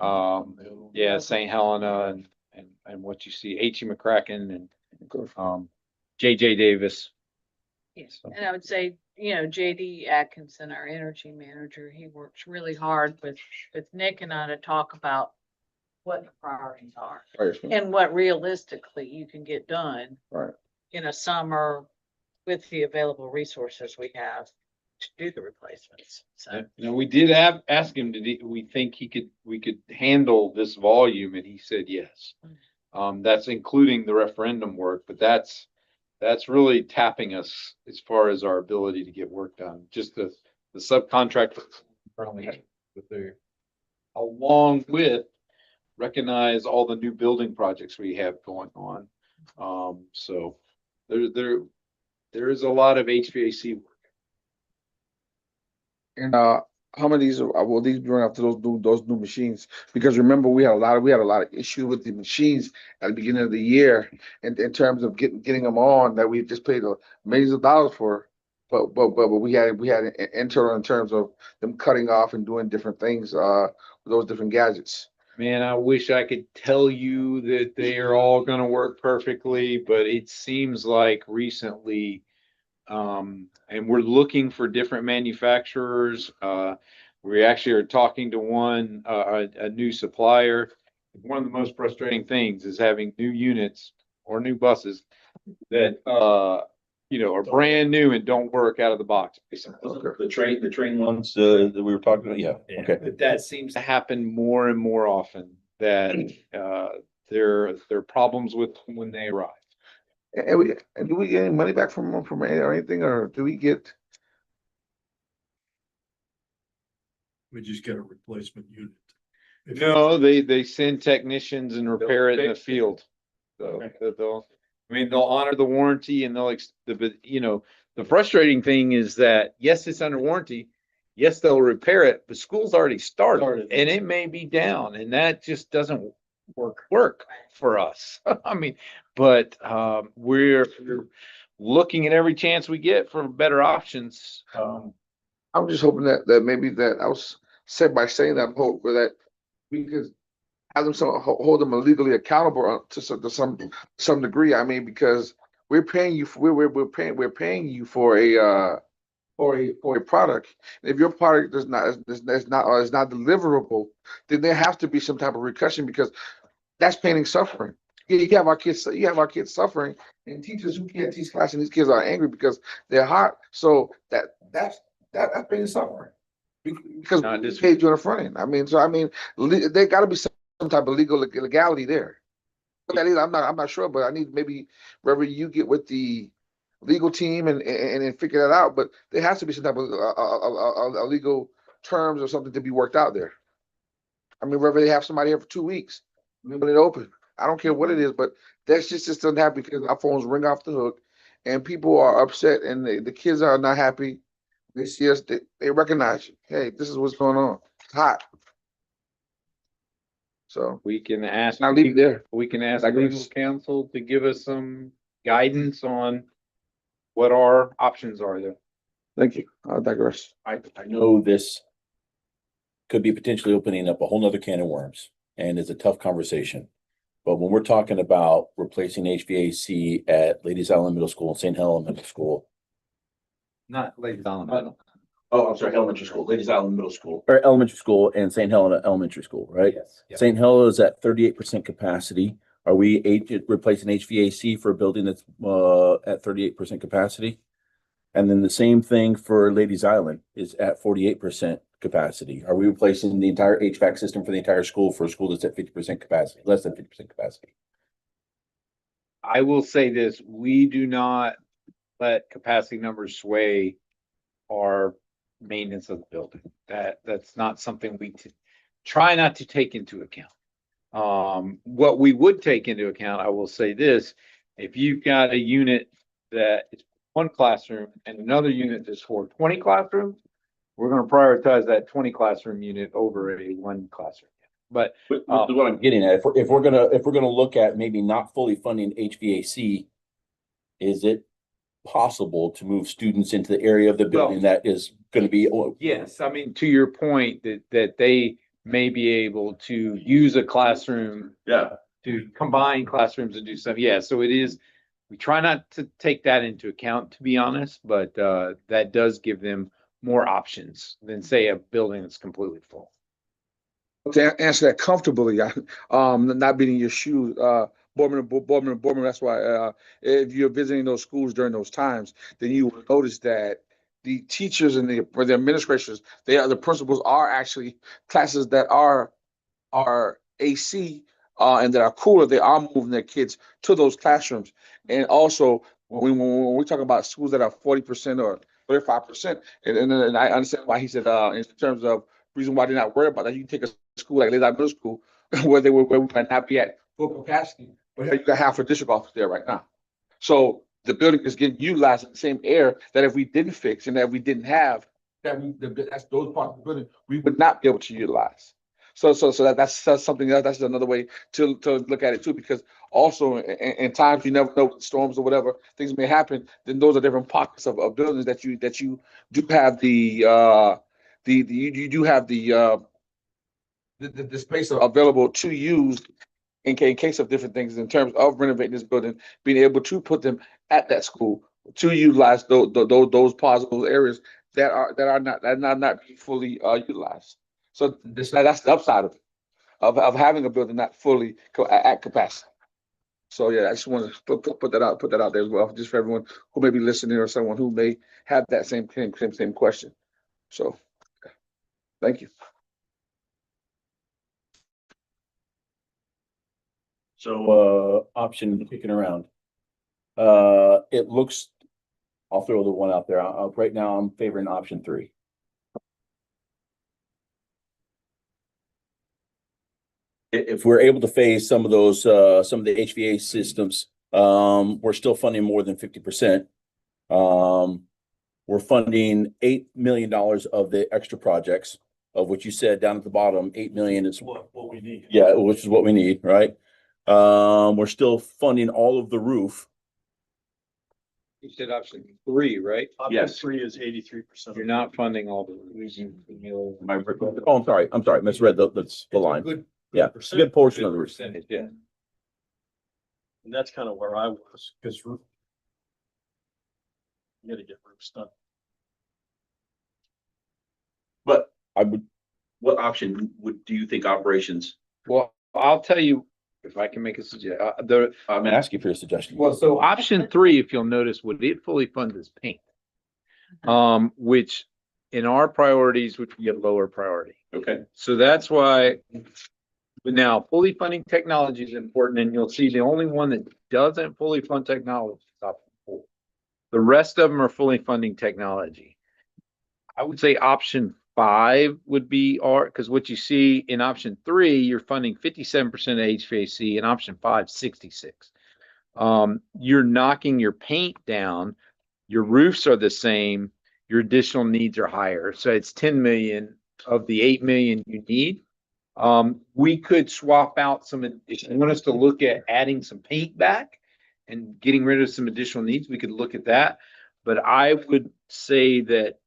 St. Helena and what you see, H.E. McCracken and J.J. Davis. Yes, and I would say, JD Atkinson, our energy manager, he works really hard with Nick and I to talk about what the priorities are and what realistically you can get done Right. in a summer with the available resources we have to do the replacements. So, We did ask him, we think we could handle this volume, and he said yes. That's including the referendum work, but that's really tapping us as far as our ability to get work done. Just the subcontractors currently have with their, along with recognize all the new building projects we have going on. So there is a lot of HVAC work. And how many of these will these be running after those new machines? Because remember we had a lot of issues with the machines at the beginning of the year in terms of getting them on that we just paid millions of dollars for. But we had an internal in terms of them cutting off and doing different things with those different gadgets. Man, I wish I could tell you that they are all going to work perfectly, but it seems like recently, and we're looking for different manufacturers. We actually are talking to a new supplier. One of the most frustrating things is having new units or new buses that, are brand new and don't work out of the box. The train ones that we were talking about, yeah, okay. But that seems to happen more and more often, that there are problems with when they arrive. And do we get any money back from or anything, or do we get? We just get a replacement unit. No, they send technicians and repair it in the field. So they'll honor the warranty and the frustrating thing is that, yes, it's under warranty. Yes, they'll repair it, but school's already started and it may be down, and that just doesn't work for us. I mean, but we're looking at every chance we get for better options. I'm just hoping that maybe that I was said by saying that, hope that we could have them hold them legally accountable to some degree. I mean, because we're paying you for we're paying you for a product. And if your product is not deliverable, then there has to be some type of repercussion, because that's pain and suffering. You have our kids suffering, and teachers who can't teach class, and these kids are angry because they're hot. So that's pain and suffering, because we paid you on the front end. I mean, there got to be some type of legality there. What that is, I'm not sure, but I need maybe wherever you get with the legal team and figure that out. But there has to be some type of a legal terms or something to be worked out there. I mean, wherever they have somebody here for 2 weeks, when it open, I don't care what it is, but that shit just doesn't happen because our phones ring off the hook and people are upset and the kids are not happy. They see us, they recognize you. Hey, this is what's going on. It's hot. So We can ask. I'll leave it there. We can ask Like, legal counsel to give us some guidance on what our options are there. Thank you. I'll digress. I know this could be potentially opening up a whole nother can of worms, and it's a tough conversation. But when we're talking about replacing HVAC at Ladies Island Middle School and St. Helena Middle School. Not Ladies Island. Oh, I'm sorry, elementary school, Ladies Island Middle School. Or elementary school and St. Helena Elementary School, right? Yes. Yep. St. Helena is at 38% capacity. Are we replacing HVAC for a building that's at 38% capacity? And then the same thing for Ladies Island is at 48% capacity. Are we replacing the entire HVAC system for the entire school for a school that's at 50% capacity, less than 50% capacity? I will say this, we do not let capacity numbers sway our maintenance of the building. That's not something we try not to take into account. What we would take into account, I will say this, if you've got a unit that is one classroom and another unit that's for 20 classrooms, we're going to prioritize that 20 classroom unit over a one classroom. But what I'm getting at, if we're gonna look at maybe not fully funding HVAC, is it possible to move students into the area of the building that is going to be? yes, I mean, to your point that they may be able to use a classroom to combine classrooms and do stuff. Yeah, so it is, we try not to take that into account, to be honest, but that does give them more options than say a building that's completely full. To answer that comfortably, not being in your shoes, Boardman, that's why if you're visiting those schools during those times, then you will notice that the teachers and the administrators, the principals are actually classes that are AC and that are cooler. They are moving their kids to those classrooms. And also when we talk about schools that are 40% or 35%, and I understand why he said in terms of reason why they're not worried about that. You can take a school like Lady Middle School where we might not be at full capacity, but you got half a district office there right now. So the building is getting utilized in the same air that if we didn't fix and that we didn't have, that's those parts of the building we would not be able to utilize. So that's something else. That's another way to look at it too, because also in times you never know, storms or whatever things may happen. Then those are different pockets of buildings that you do have you do have the space available to use in case of different things in terms of renovating this building, being able to put them at that school to utilize those possible areas that are not being fully utilized. So that's the upside of it, of having a building not fully at capacity. So yeah, I just want to put that out there as well, just for everyone who may be listening or someone who may have that same question. So thank you. So option kicking around. It looks, I'll throw the one out there. Right now I'm favoring option 3. If we're able to phase some of those, some of the HVAC systems, we're still funding more than 50%. We're funding $8 million of the extra projects, of which you said down at the bottom, 8 million is What we need. yeah, which is what we need, right? We're still funding all of the roof. You said option 3, right? Yes. 3 is 83%. You're not funding all the. Oh, I'm sorry, misread the line. Good. Yeah, it's a good portion of the roof. Percentage, yeah. And that's kind of where I was, because roof. You gotta get roofs done. But what option do you think operations? Well, I'll tell you, if I can make a suggestion, I'm gonna ask you for a suggestion. well, so option 3, if you'll notice, would it fully fund is paint? Which in our priorities, would be a lower priority. Okay. So that's why, but now fully funding technology is important, and you'll see the only one that doesn't fully fund technology is option 4. The rest of them are fully funding technology. I would say option 5 would be our, because what you see in option 3, you're funding 57% of HVAC, and option 5, 66. You're knocking your paint down, your roofs are the same, your additional needs are higher. So it's 10 million of the 8 million you need. We could swap out some, if you want us to look at adding some paint back and getting rid of some additional needs, we could look at that. But I would say that,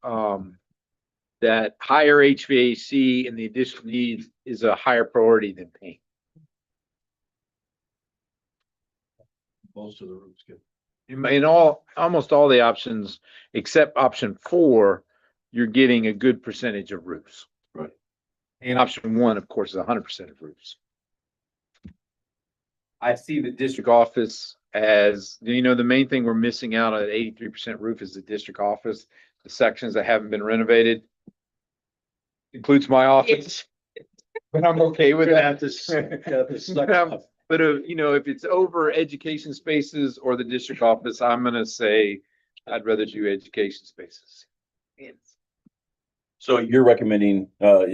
that higher HVAC and the additional needs is a higher priority than paint. Most of the roofs get. In all, almost all the options, except option 4, you're getting a good percentage of roofs. Right. And option 1, of course, is 100% of roofs. I see the district office as, you know, the main thing we're missing out on at 83% roof is the district office, the sections that haven't been renovated. Includes my office, but I'm okay with that. But you know, if it's over education spaces or the district office, I'm gonna say I'd rather do education spaces. So you're recommending,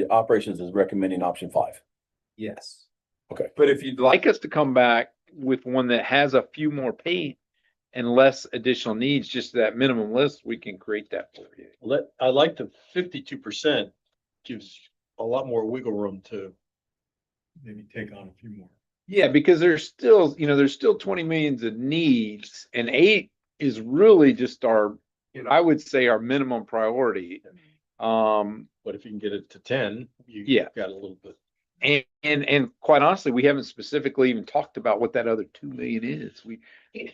operations is recommending option 5. Yes. Okay. But if you'd like us to come back with one that has a few more paint and less additional needs, just that minimum list, we can create that for you. I like the 52% gives a lot more wiggle room to maybe take on a few more. Yeah, because there's still, you know, there's still 20 millions of needs, and 8 is really just our, you know, I would say our minimum priority. But if you can get it to 10, Yeah. got a little bit. And quite honestly, we haven't specifically even talked about what that other 2 million is.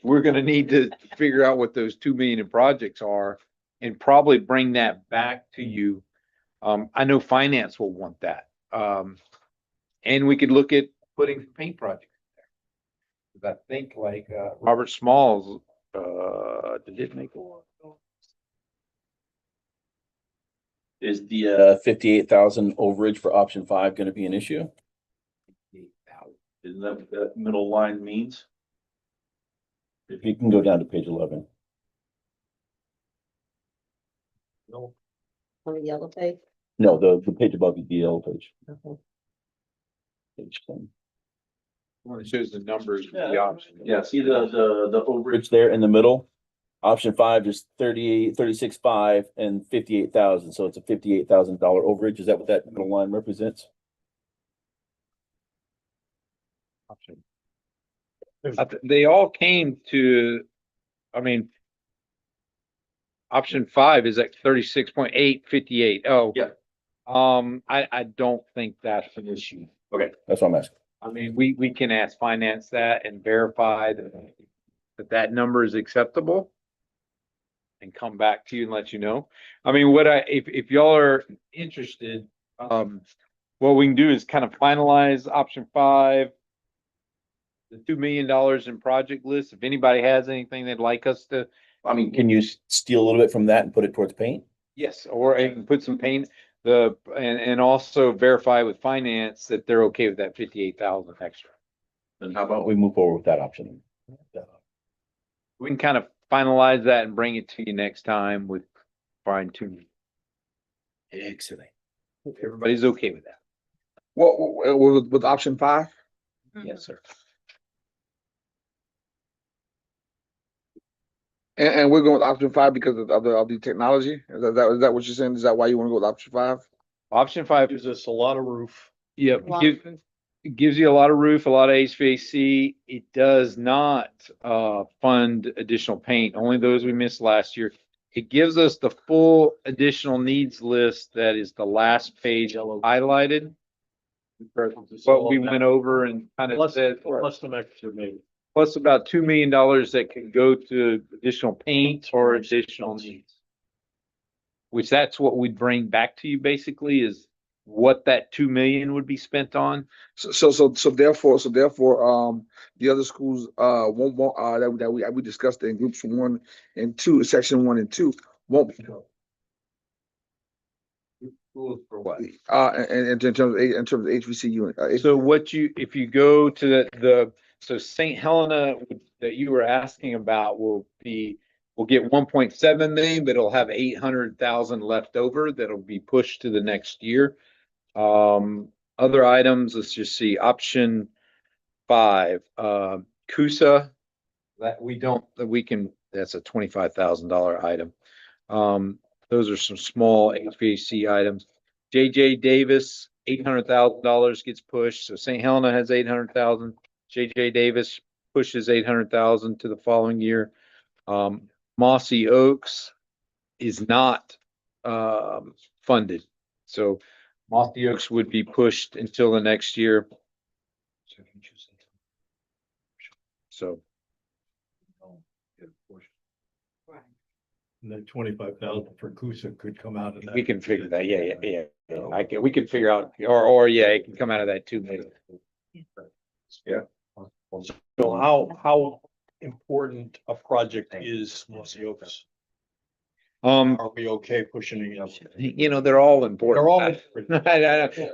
We're gonna need to figure out what those 2 million in projects are and probably bring that back to you. I know finance will want that. And we could look at putting paint projects in there. 'Cause I think like, Robert Smalls, did it make one? Is the 58,000 overage for option 5 going to be an issue? Isn't that what that middle line means? If you can go down to page 11. No, On the yellow page? No, the page above the yellow page. Okay. Page 10. When it shows the numbers, the options. Yeah, see the overage there in the middle? Option 5 is 36.5 and 58,000, so it's a $58,000 overage. Is that what that middle line represents? Option. They all came to, I mean, option 5 is at 36.858. Oh. Yeah. I don't think that's an issue. Okay, that's what I'm asking. I mean, we can ask finance that and verify that number is acceptable. And come back to you and let you know. I mean, if y'all are interested, what we can do is kind of finalize option 5. The $2 million in project list. If anybody has anything they'd like us to. I mean, can you steal a little bit from that and put it towards paint? Yes, or I can put some paint, and also verify with finance that they're okay with that 58,000 extra. Then how about we move forward with that option? We can kind of finalize that and bring it to you next time with fine tuning. Excellent. Everybody's okay with that. With option 5? Yes, sir. And we're going with option 5 because of the technology? Is that what you're saying? Is that why you want to go with option 5? Option 5 gives us a lot of roof. Yep, it gives you a lot of roof, a lot of HVAC. It does not fund additional paint, only those we missed last year. It gives us the full additional needs list that is the last page highlighted. What we went over and kind of said. Plus some extra maybe. Plus about $2 million that can go to additional paint or additional needs. Which that's what we'd bring back to you basically is what that 2 million would be spent on. So therefore, the other schools, won't, that we discussed in groups 1 and 2, section 1 and 2, won't. Schools for what? In terms of HBCU. So if you go to so St. Helena that you were asking about will be We'll get 1.7 million, but it'll have 800,000 left over that'll be pushed to the next year. Other items, let's just see, option 5, CUSA, that's a $25,000 item. Those are some small HVAC items. JJ Davis, $800,000 gets pushed. So St. Helena has 800,000. JJ Davis pushes 800,000 to the following year. Mossy Oaks is not funded. So Mossy Oaks would be pushed until the next year. So And then 25,000 for Kusa could come out of that. we can figure that. Yeah. We can figure out, or yeah, it can come out of that too. Maybe. So how important a project is Mossy Oaks? Are we okay pushing it? They're all important. They're all.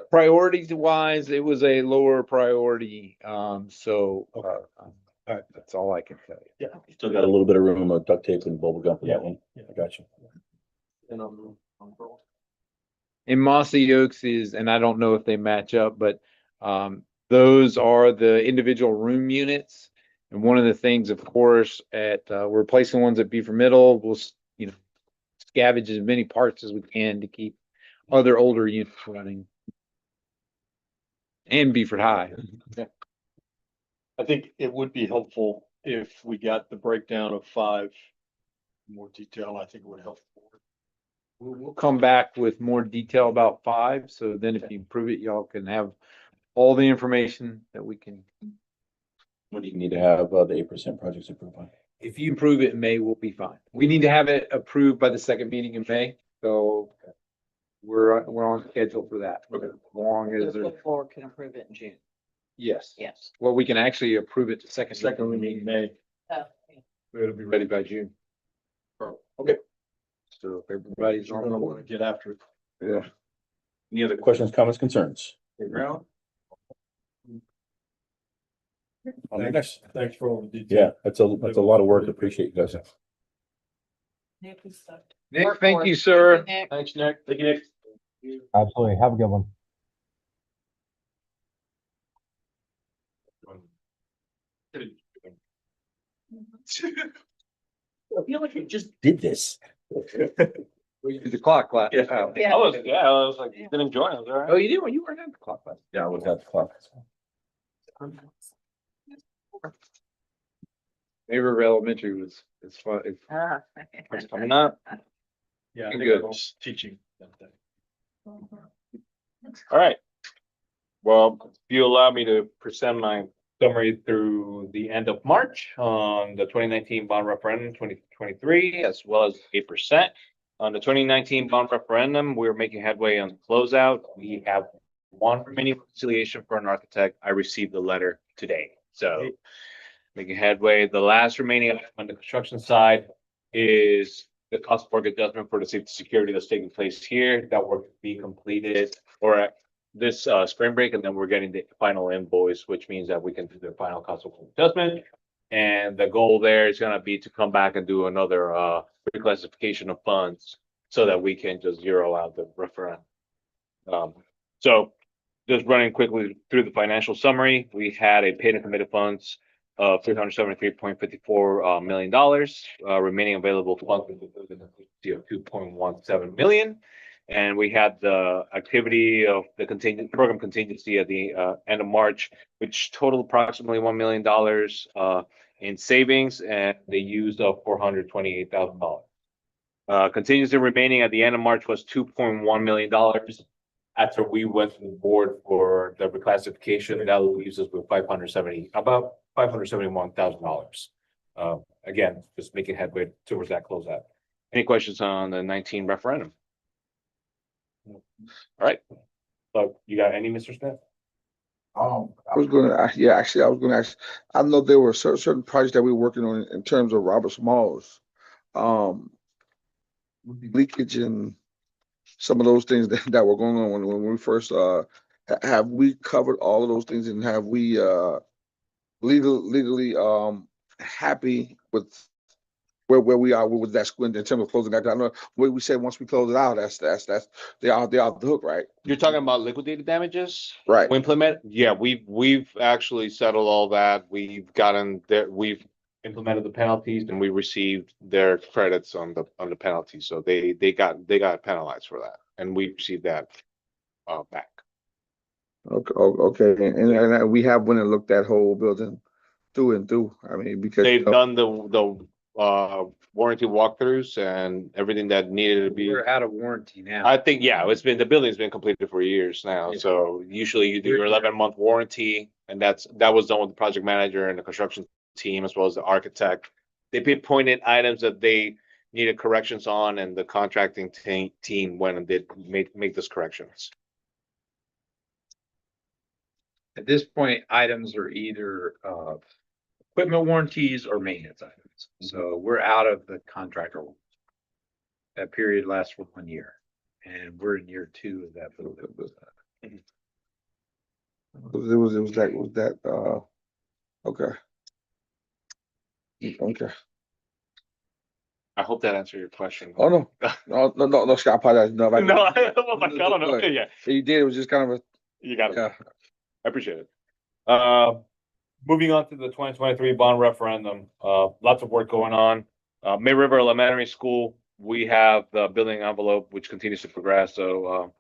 Priorities wise, it was a lower priority. That's all I can tell you. Yeah. Still got a little bit of room of duct tape and bubble gum for that one. Yeah. I got you. And Mossy Oaks is, and I don't know if they match up, but those are the individual room units. And one of the things, of course, we're replacing ones at Beaver Middle, we'll scavenge as many parts as we can to keep other older units running. And Beaufort High. I think it would be helpful if we got the breakdown of 5 in more detail. I think it would help. We'll come back with more detail about 5. So then if you prove it, y'all can have all the information that we can. What do you need to have the 8% projects approved by? If you approve it in May, we'll be fine. We need to have it approved by the second meeting in May. So we're on schedule for that. As long as The board can approve it in June. yes. Yes. Well, we can actually approve it the second Second, we need May. Oh, It'll be ready by June. Okay. So if everybody's You're on gonna board. want to get after it. Yeah. Any other questions, comments, concerns? Thanks for all the detail. Yeah, that's a lot of work. Appreciate you guys. Nick, thank you, sir. Nick. Thanks, Nick. Thank you, Nick. Absolutely. Have a good one. I feel like I just did this. The clock class. Yeah. I was like, didn't join, I was all right. Oh, you didn't? You weren't at the clock class. Yeah, I was at the clock. Neighbor Elementary was, it's fun. Ah. It's coming up. Yeah, I Good. think I was teaching that day. All right. Well, if you allow me to present my summary through the end of March on the 2019 bond referendum 2023, as well as 8%. On the 2019 bond referendum, we're making headway on the closeout. We have one remaining reconciliation for an architect. I received the letter today. So making headway. The last remaining item on the construction side is the cost work adjustment for the safety security that's taking place here. That work will be completed or this spring break, and then we're getting the final invoice, which means that we can do the final cost of adjustment. And the goal there is gonna be to come back and do another reclassification of funds so that we can just zero out the referendum. So just running quickly through the financial summary, we had a paid and committed funds of $373.54 million, remaining available funds of $2.17 million. And we had the activity of the program contingency at the end of March, which totaled approximately $1 million in savings, and they used up $428,000. Contingency remaining at the end of March was $2.1 million. After we went to the board for the reclassification, that leaves us with about $571,000. Again, just making headway towards that closeout. Any questions on the 19 referendum? All right. So you got any, Mr. Smith? I was gonna, actually, I was gonna ask, I know there were certain projects that we were working on in terms of Robert Smalls. Leakage and some of those things that were going on when we first, have we covered all of those things, and have we, legally, happy with where we are with that school in terms of closing that. I know what we said once we close it out, that's they are the hook, right? You're talking about liquidated damages? Right. We implement, yeah, we've actually settled all that. We've gotten there, we've implemented the penalties and we received their credits on the penalties. So they got penalized for that and we received that back. Okay, okay, and we have went and looked that whole building through and through. I mean, because They've done the warranty walkthroughs and everything that needed to be. We're out of warranty now. I think, yeah, the building's been completed for years now, Yeah. so usually you do your 11-month warranty, and that was done with the project manager and the construction team as well as the architect. They pinpointed items that they needed corrections on, and the contracting team went and did make those corrections. At this point, items are either equipment warranties or maintenance items. So we're out of the contractor. That period lasts for 1 year, and we're in year 2 of that. it was that okay. Okay. I hope that answered your question. Oh no. No, Scott, I apologize. No, No, I was like, I don't know. Yeah, you did. It was just kind of you got it. yeah. I appreciate it. Moving on to the 2023 bond referendum, lots of work going on. May River Elementary School, we have the building envelope, which continues to progress. So,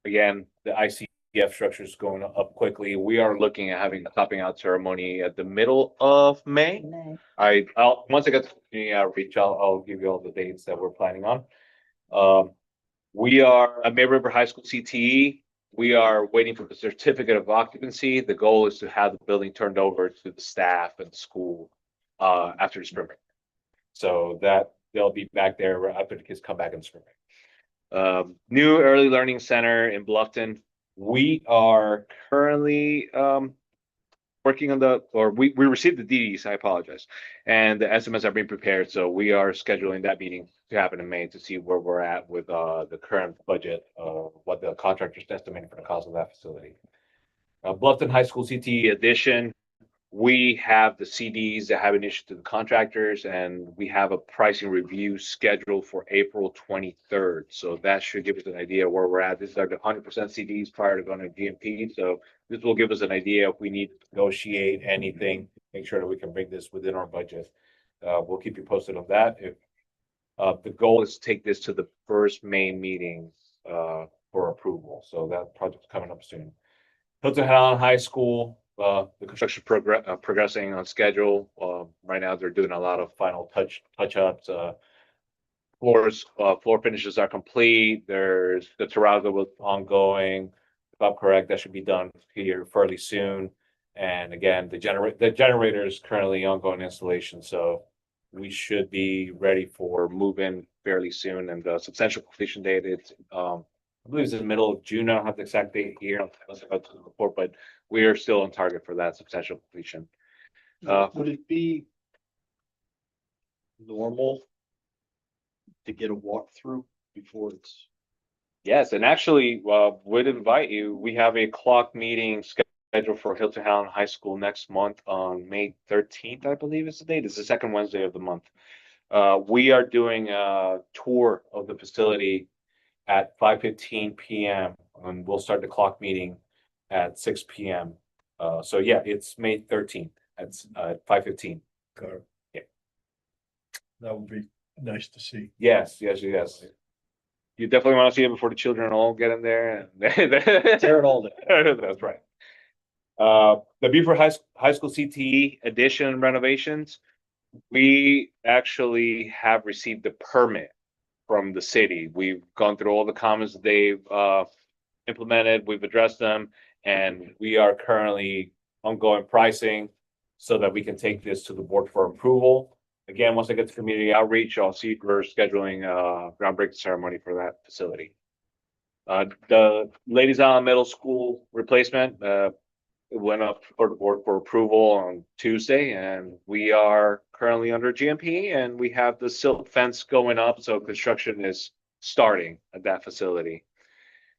again, the ICF structure is going up quickly. We are looking at having a topping out ceremony at the middle of May. I'll once I get to the community outreach, I'll give you all the dates that we're planning on. We are at May River High School CTE. We are waiting for the certificate of occupancy. The goal is to have the building turned over to the staff and the school after the spring break. So that they'll be back there after the kids come back in the spring break. New Early Learning Center in Bluffton. We are currently working on we received the DDs, I apologize. And the estimates are being prepared. So we are scheduling that meeting to happen in May to see where we're at with the current budget, what the contractor's estimating for the cost of that facility. Bluffton High School CTE addition. We have the CDs that have been issued to the contractors, and we have a pricing review scheduled for April 23rd. So that should give us an idea where we're at. These are the 100% CDs prior to going to GMP. So this will give us an idea if we need to negotiate anything, make sure that we can bring this within our budget. We'll keep you posted on that. If the goal is to take this to the first May meeting for approval. So that project's coming up soon. Hilton Head On High School. The construction progressing on schedule. Right now, they're doing a lot of final touch-ups. Floor finishes are complete. There's the terrazzo was ongoing. If I'm correct, that should be done here fairly soon. And again, the generator is currently ongoing installation, so we should be ready for move-in fairly soon. And the substantial completion date, it's I believe it's in the middle of June. I don't have the exact date here. I'll about to the report, but we are still on target for that substantial completion. Would it be normal to get a walkthrough before it's? Yes, and actually, would invite you. We have a clock meeting scheduled for Hilton Head High School next month on May 13th, I believe is the date. It's the second Wednesday of the month. We are doing a tour of the facility at 5:15 p.m. and we'll start the clock meeting at 6 p.m. So yeah, it's May 13th at 5:15. Yeah. That would be nice to see. Yes. You definitely want to see it before the children all get in there. Tear it all down. That's right. The Beaufort High School CTE addition renovations. We actually have received the permit from the city. We've gone through all the comments that they've implemented. We've addressed them, and we are currently ongoing pricing so that we can take this to the board for approval. Again, once I get to community outreach, I'll see we're scheduling a groundbreaking ceremony for that facility. The Ladies Island Middle School replacement went up for the board for approval on Tuesday, and we are currently under GMP, and we have the silt fence going up, so construction is starting at that facility.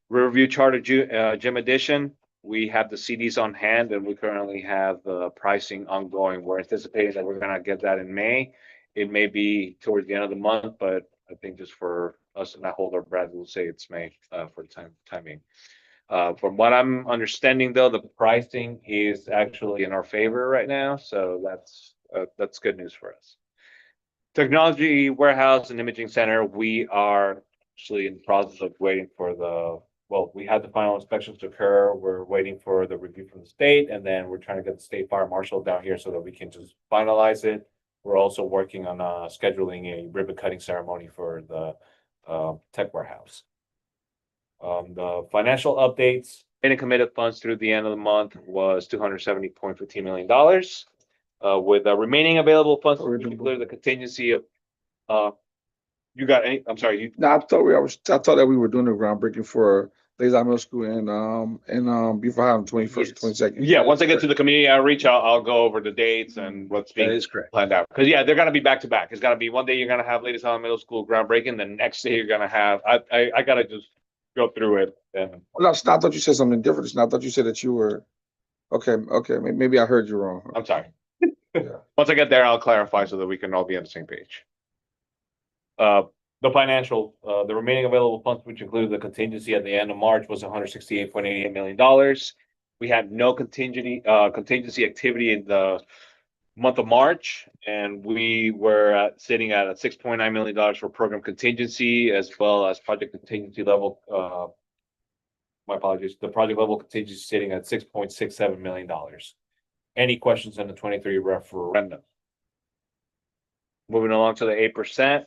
Riverview Charter Gym Edition, we have the CDs on hand, and we currently have the pricing ongoing. We're anticipating that we're gonna get that in May, It may be towards the end of the month, but I think just for us to not hold our breath, we'll say it's May, for the timing. From what I'm understanding though, the pricing is actually in our favor right now, so that's good news for us. Technology warehouse and imaging center, we are actually in the process of waiting for we had the final inspections to occur. We're waiting for the review from the state, and then we're trying to get the state fire marshal down here so that we can just finalize it. We're also working on scheduling a ribbon cutting ceremony for the tech warehouse. The financial updates, any committed funds through the end of the month was $270.15 million. With the remaining available funds, which include the contingency of, you got any, I'm sorry, No, I thought that we were doing the groundbreaking for Leisure Middle School and Beaufort High on 21st, 22nd. Yeah, once I get to the community outreach, I'll go over the dates and what's being planned out. Because yeah, they're gonna be back to back. It's gonna be one day you're gonna have Ladies Island Middle School groundbreaking, the next day you're gonna have, I gotta just go through it. And No, I thought you said something different. I thought you said that you were, okay, maybe I heard you wrong. I'm sorry. Yeah. Once I get there, I'll clarify so that we can all be on the same page. The financial, the remaining available funds, which included the contingency at the end of March, was $168.88 million. We had no contingency activity in the month of March, and we were sitting at $6.9 million for program contingency as well as project contingency level. My apologies. The project level contingency sitting at $6.67 million. Any questions on the 23 referendum? Moving along to the 8%.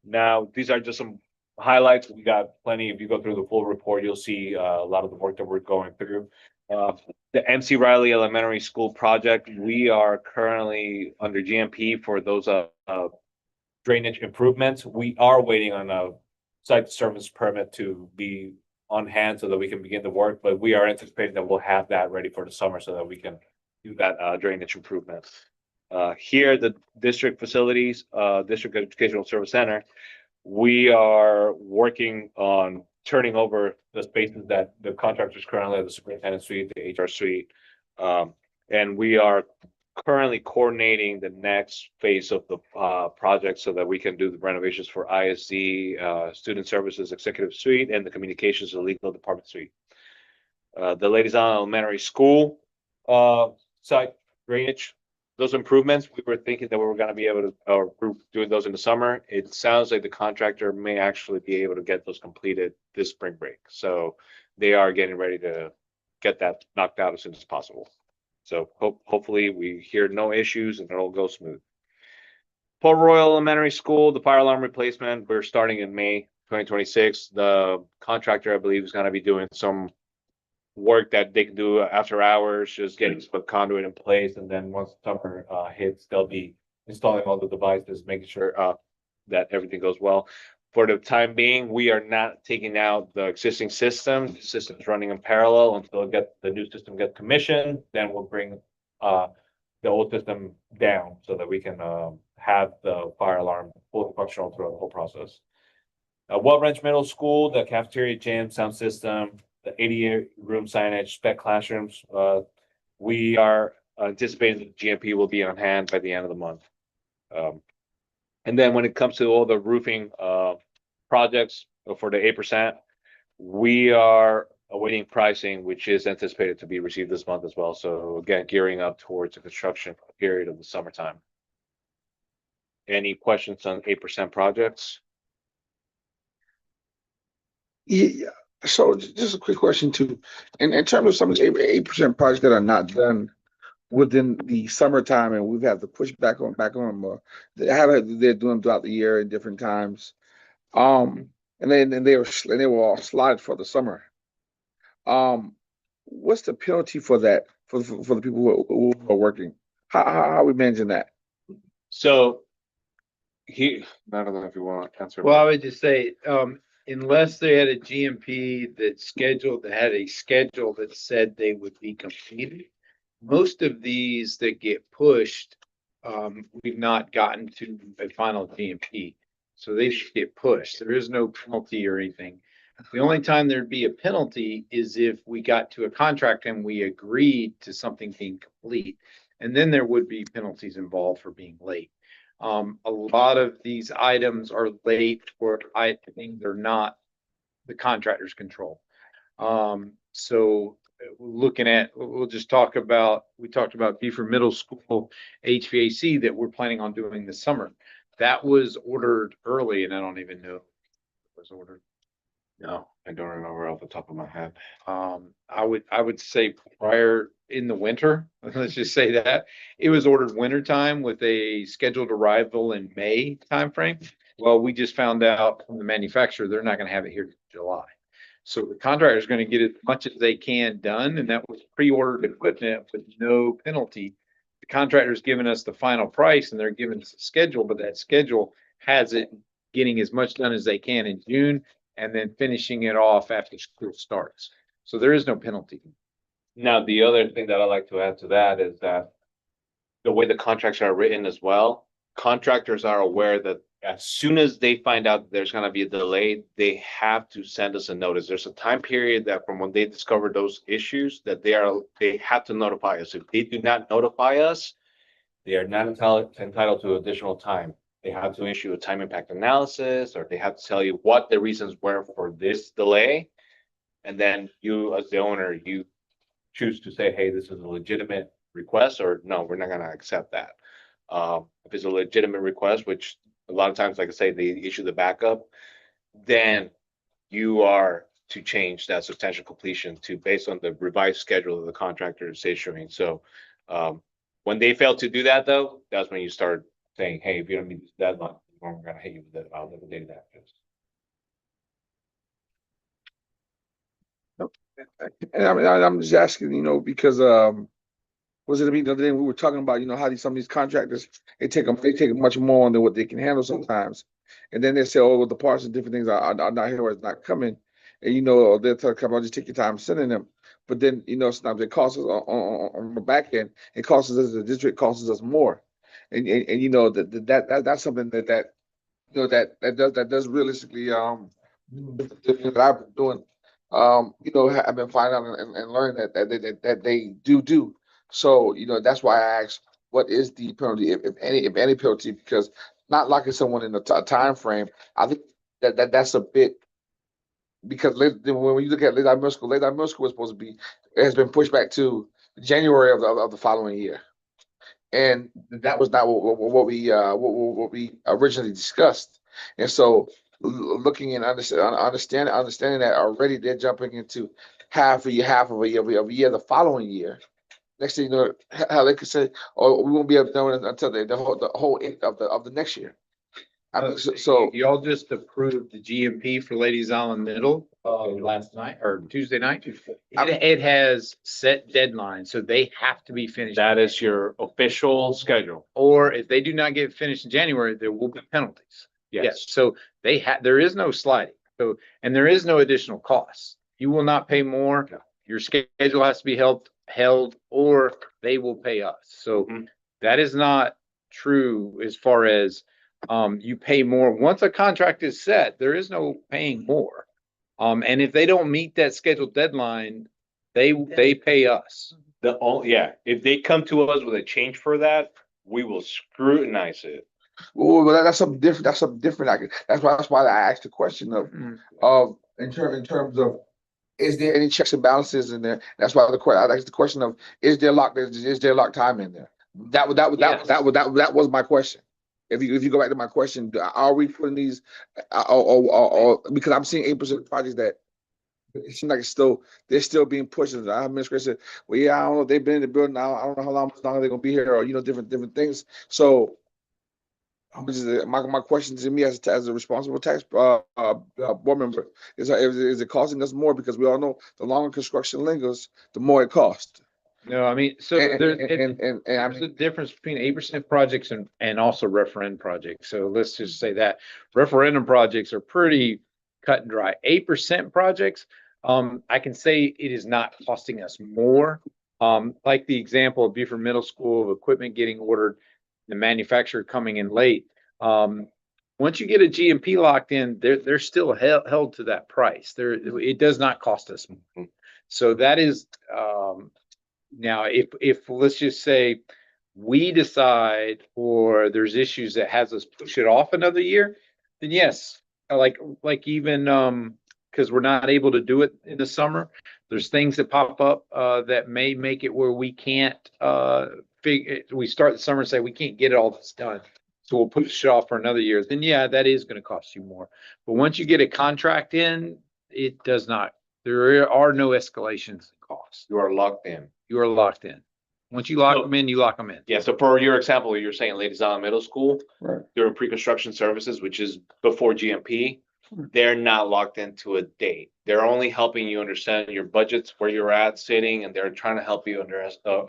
Now, these are just some highlights. We got plenty. If you go through the full report, you'll see a lot of the work that we're going through. The MC Riley Elementary School project, we are currently under GMP for those drainage improvements. We are waiting on a site service permit to be on hand so that we can begin the work, but we are anticipating that we'll have that ready for the summer so that we can do that drainage improvement. Here, the district facilities, District Educational Service Center, we are working on turning over the spaces that the contractors currently have, the superintendent suite, the HR suite. And we are currently coordinating the next phase of the project so that we can do the renovations for ISD, Student Services Executive Suite, and the Communications and Legal Department Suite. The Ladies Island Elementary School site drainage, those improvements, we were thinking that we were going to be able to, or doing those in the summer. It sounds like the contractor may actually be able to get those completed this spring break. So they are getting ready to get that knocked out as soon as possible. So hopefully we hear no issues and it'll go smooth. Port Royal Elementary School, the fire alarm replacement, we're starting in May 2026. The contractor, I believe, is going to be doing some work that they can do after hours, just getting some conduit in place, and then once summer hits, they'll be installing all the devices, making sure that everything goes well. For the time being, we are not taking out the existing system. The system's running in parallel until the new system gets commissioned. Then we'll bring the old system down so that we can have the fire alarm fully functional throughout the whole process. Well Ranch Middle School, the cafeteria, gym, sound system, the 80-room signage, spec classrooms. We are anticipating that GMP will be on hand by the end of the month. And then when it comes to all the roofing projects for the 8%, we are awaiting pricing, which is anticipated to be received this month as well. So again, gearing up towards the construction period of the summertime. Any questions on 8% projects? Yeah. So just a quick question too. In terms of some of the 8% projects that are not done within the summertime, and we've had to push back on them, they're doing throughout the year in different times. And they were all slotted for the summer. What's the penalty for that for the people who are working? How are we managing that? So I don't know if you want to answer. Well, I would just say, unless they had a GMP that had a schedule that said they would be completed, most of these that get pushed, we've not gotten to a final GMP. So they should get pushed. There is no penalty or anything. The only time there'd be a penalty is if we got to a contract and we agreed to something being complete. And then there would be penalties involved for being late. A lot of these items are late or I think they're not the contractor's control. So looking at, we'll just talk about, we talked about Beaufort Middle School HVAC that we're planning on doing this summer. That was ordered early and I don't even know if it was ordered. No, I don't remember off the top of my head. I would say prior in the winter, let's just say that it was ordered wintertime with a scheduled arrival in May timeframe. Well, we just found out from the manufacturer, they're not gonna have it here in July. So the contractor is gonna get as much as they can done, and that was pre-ordered equipment with no penalty. The contractor's giving us the final price and they're giving us a schedule, but that schedule has it getting as much done as they can in June and then finishing it off after school starts. So there is no penalty. Now, the other thing that I'd like to add to that is that the way the contracts are written as well, contractors are aware that as soon as they find out there's gonna be a delay, they have to send us a notice. There's a time period that from when they discover those issues that they have to notify us. If they do not notify us, they are not entitled to additional time. They have to issue a time impact analysis, or they have to tell you what the reasons were for this delay. And then you, as the owner, you choose to say, hey, this is a legitimate request, or no, we're not gonna accept that. If it's a legitimate request, which a lot of times, like I say, they issue the backup, then you are to change that substantial completion to based on the revised schedule that the contractor is issuing. So when they fail to do that, though, that's when you start saying, hey, if you don't meet this deadline, we're gonna hit you with it. I'll never do that. And I'm just asking, because was it the other day we were talking about, how some of these contractors they take much more on than what they can handle sometimes, and then they say, oh, well, the parts and different things are not here or it's not coming, and they'll tell the company, just take your time sending them, but then sometimes it costs us on the back end, it costs us the district costs us more, and that's something that does realistically that I've been doing. I've been finding out and learning that they do. So, that's why I asked, what is the penalty, if any penalty, because not locking someone in a time frame, I think that's a bit, because when you look at Lady Middle School was supposed to be, it has been pushed back to January of the following year. And that was not what we originally discussed. And so looking and understanding that already they're jumping into half of a year the following year. Next thing you know, how they could say, "Oh, we won't be able to do it until the whole end of the next year." I mean, so Y'all just approved the GMP for Ladies Island Middle last night or Tuesday night. It has set deadlines, so they have to be finished. That is your official schedule. Or if they do not get finished in January, there will be penalties. Yes. So there is no sliding. So, and there is no additional costs. You will not pay more. No. Your schedule has to be held, or they will pay us. So that is not true as far as you pay more. Once a contract is set, there is no paying more. And if they don't meet that scheduled deadline, they pay us. If they come to us with a change for that, we will scrutinize it. well, that's something different. That's something different. That's why I asked the question of in terms of, is there any checks and balances in there? That's why I asked the question of, is there lock time in there? That was my question. If you go back to my question, are we putting these, because I'm seeing 8% projects that it seems like they're still being pushed. The administration said, well, yeah, I don't know, they've been in the building now, I don't know how long they're gonna be here, or different things. So my question to me as a responsible tax board member is it costing us more? Because we all know the longer construction lingers, the more it costs. No, I mean, so there's a difference between 8% projects and also referendum projects. So let's just say that referendum projects are pretty cut and dry. 8% projects, I can say it is not costing us more. Like the example of Beaufort Middle School of equipment getting ordered, the manufacturer coming in late. Once you get a GMP locked in, they're still held to that price. It does not cost us more. So that is, now, if let's just say we decide or there's issues that has us push it off another year, then yes, like even, because we're not able to do it in the summer, there's things that pop up, that may make it where we can't, we start the summer and say we can't get it all this done. So we'll push it off for another year. Then yeah, that is going to cost you more. But once you get a contract in, it does not. There are no escalations in costs. You are locked in. You are locked in. Once you lock So- them in, you lock them in. Yeah, so for your example, you're saying Ladies Island Middle School, Right. during pre-construction services, which is before GMP, they're not locked into a date. They're only helping you understand your budgets, where you're at sitting, and they're trying to help you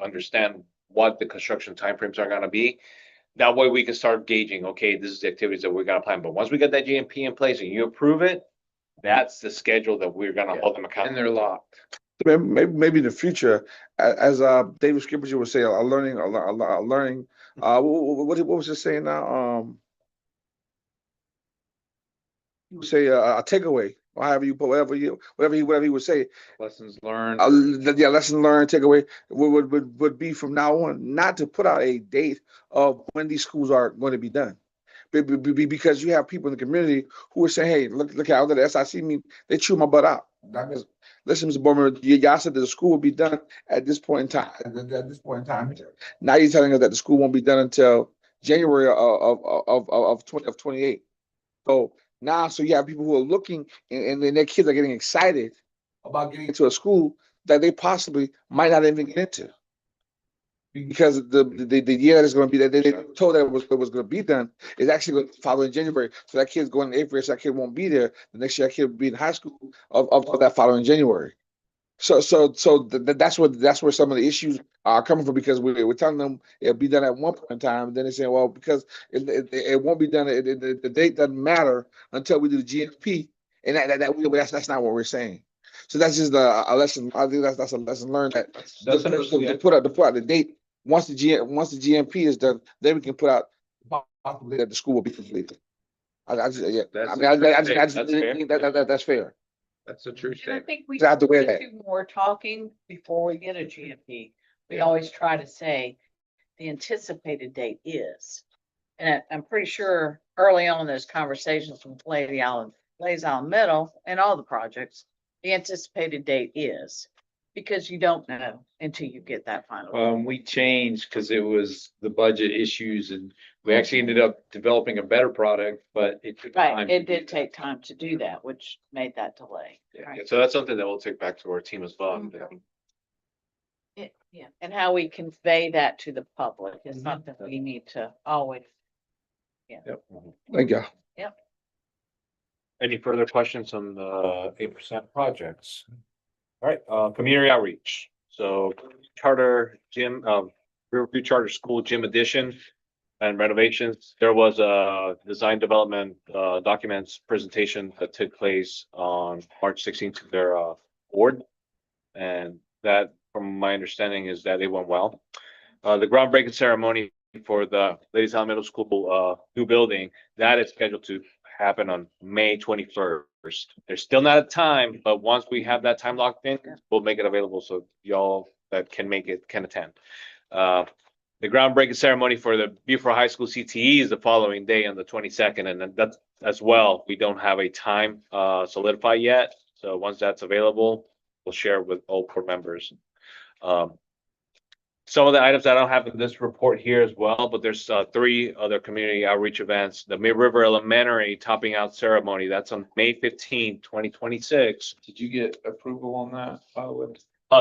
understand what the construction timeframes are gonna be. That way we can start gauging, okay, this is the activities that we're gonna plan, but once we get that GMP in place and you approve it, that's the schedule that we're gonna hold them And accountable. they're locked. Maybe in the future, as David Skipper would say, a learning, what was he saying now? He would say a takeaway, or however you put whatever he would say. Lessons learned. Yeah, lesson learned, takeaway would be from now on not to put out a date of when these schools are going to be done. Because you have people in the community who are saying, "Hey, look how the SIC mean they chew my butt out." That means, listen, Mr. Bowman, y'all said that the school will be done at this point in time. At this point in time, now you're telling us that the school won't be done until January of 2028. So now, so you have people who are looking, and then their kids are getting excited about getting into a school that they possibly might not even get into. Because the year that is going to be that they told that it was going to be done is actually going to follow in January. So that kid's going in April, so that kid won't be there. The next year, that kid will be in high school of that following January. So that's where some of the issues are coming from, because we're telling them it'll be done at one point in time, and then they're saying, well, because it won't be done, the date doesn't matter until we do the GMP, and that's not what we're saying. So that's just a lesson. I think that's a lesson learned, that to put out the date once the GMP is done, then we can put out possibly that the school will be completed. I just think that's fair. That's a true And I statement. think we You have to wear should that. do more talking before we get a GMP. We always try to say the anticipated date is. And I'm pretty sure early on in those conversations with Ladies Island Middle and all the projects, the anticipated date is, because you don't know until you get that final. We changed because it was the budget issues and we actually ended up developing a better product, but it took time. Right, it did take time to do that, which made that delay. Yeah, Right. so that's something that we'll take back to our team as well. Mhm. Yeah, and how we convey that to the public is Mhm. something we need to always. Yep. Thank you. Any further questions on the 8% projects? All right, community outreach. So charter gym, Riverview Charter School Gym addition and renovations. There was a design development documents presentation that took place on March 16th to their board. And that, from my understanding, is that it went well. The groundbreaking ceremony for the Ladies Island Middle School new building, that is scheduled to happen on May 21st. There's still not a time, but once we have that time locked in, we'll make it available so y'all that can make it can attend. The groundbreaking ceremony for the Beaufort High School CTE is the following day on the 22nd, and then that's as well. We don't have a time solidified yet, so once that's available, we'll share with all board members. Some of the items I don't have in this report here as well, but there's 3 other community outreach events. The Mid River Elementary topping out ceremony, that's on May 15th, 2026. Did you get approval on that, by the way?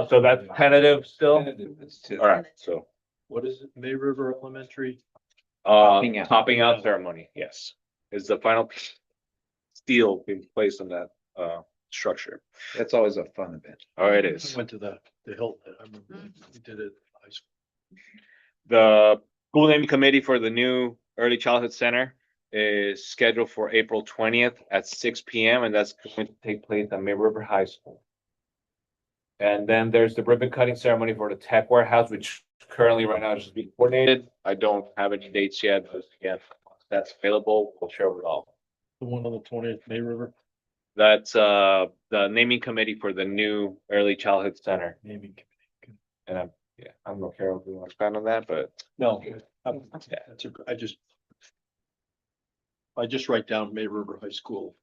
So that's tentative still? All right, so What is it? May River Elementary? topping out ceremony, yes, is the final steel being placed on that structure. That's always a fun event. Oh, it I is. went to the Hilton. I remember we did it at high school. The school naming committee for the new early childhood center is scheduled for April 20th at 6 p.m. and that's going to take place at Mid River High School. And then there's the ribbon cutting ceremony for the tech warehouse, which currently right now is just being coordinated. I don't have any dates yet, but again, once that's available, we'll share with all. The one on the 20th, May River. That's the naming committee for the new early childhood center. Naming committee. And Yeah, I don't know, Carol, if you want to expand on that, but No, that's I just write down May River High School.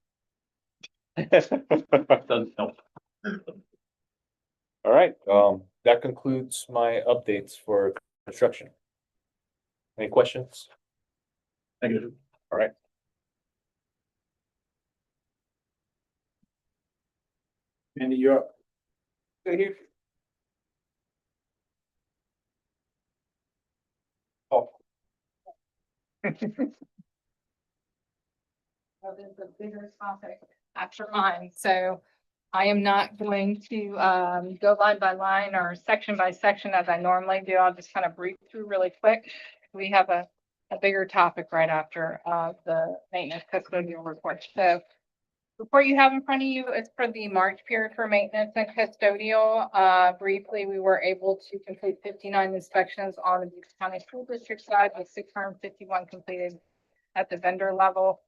Doesn't help. all right, that concludes my updates for construction. Any questions? Negative. All right. Andy, you're up. Oh, There's a bigger topic after mine, so I am not going to go line by line or section by section as I normally do. I'll just kind of brief through really quick. We have a bigger topic right after the maintenance custodial report. So report you have in front of you is for the March period for maintenance and custodial. Briefly, we were able to complete 59 inspections on the Bucks County School District side with 651 completed at the vendor level.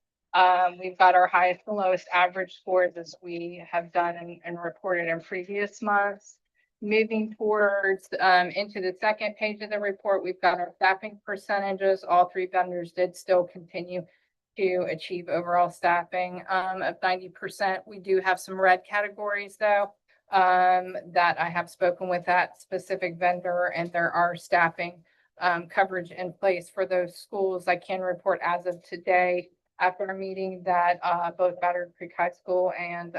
We've got our highest and lowest average scores as we have done and reported in previous months. Moving towards into the second page of the report, we've got our staffing percentages. All three vendors did still continue to achieve overall staffing of 90%. We do have some red categories though that I have spoken with that specific vendor, and there are staffing coverage in place for those schools. I can report as of today after our meeting that both Battery Creek High School and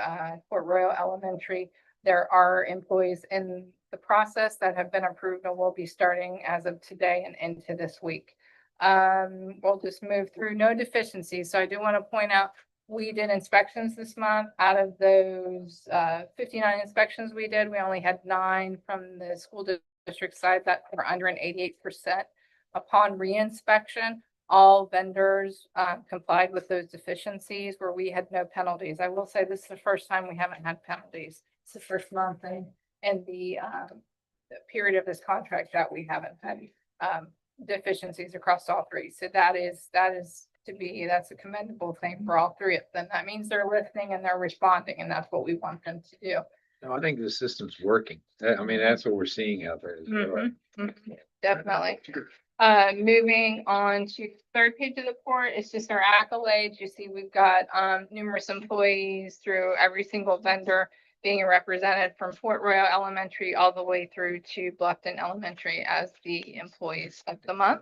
Fort Royal Elementary, there are employees in the process that have been approved and will be starting as of today and into this week. We'll just move through, no deficiencies. So I do want to point out, we did inspections this month. Out of those 59 inspections we did, we only had 9 from the school district side that were under an 88%. Upon reinspection, all vendors complied with those deficiencies where we had no penalties. I will say this is the first time we haven't had penalties. It's the first month in the period of this contract that we haven't had deficiencies across all three. So that's a commendable thing for all three of them. That means they're listening and they're responding, and that's what we want them to do. No, I think the system's working. I mean, that's what we're seeing out there. Definitely. Moving on to the third page of the report, it's just our accolades. You see, we've got numerous employees through every single vendor being represented from Fort Royal Elementary all the way through to Bluffton Elementary as the employees of the month.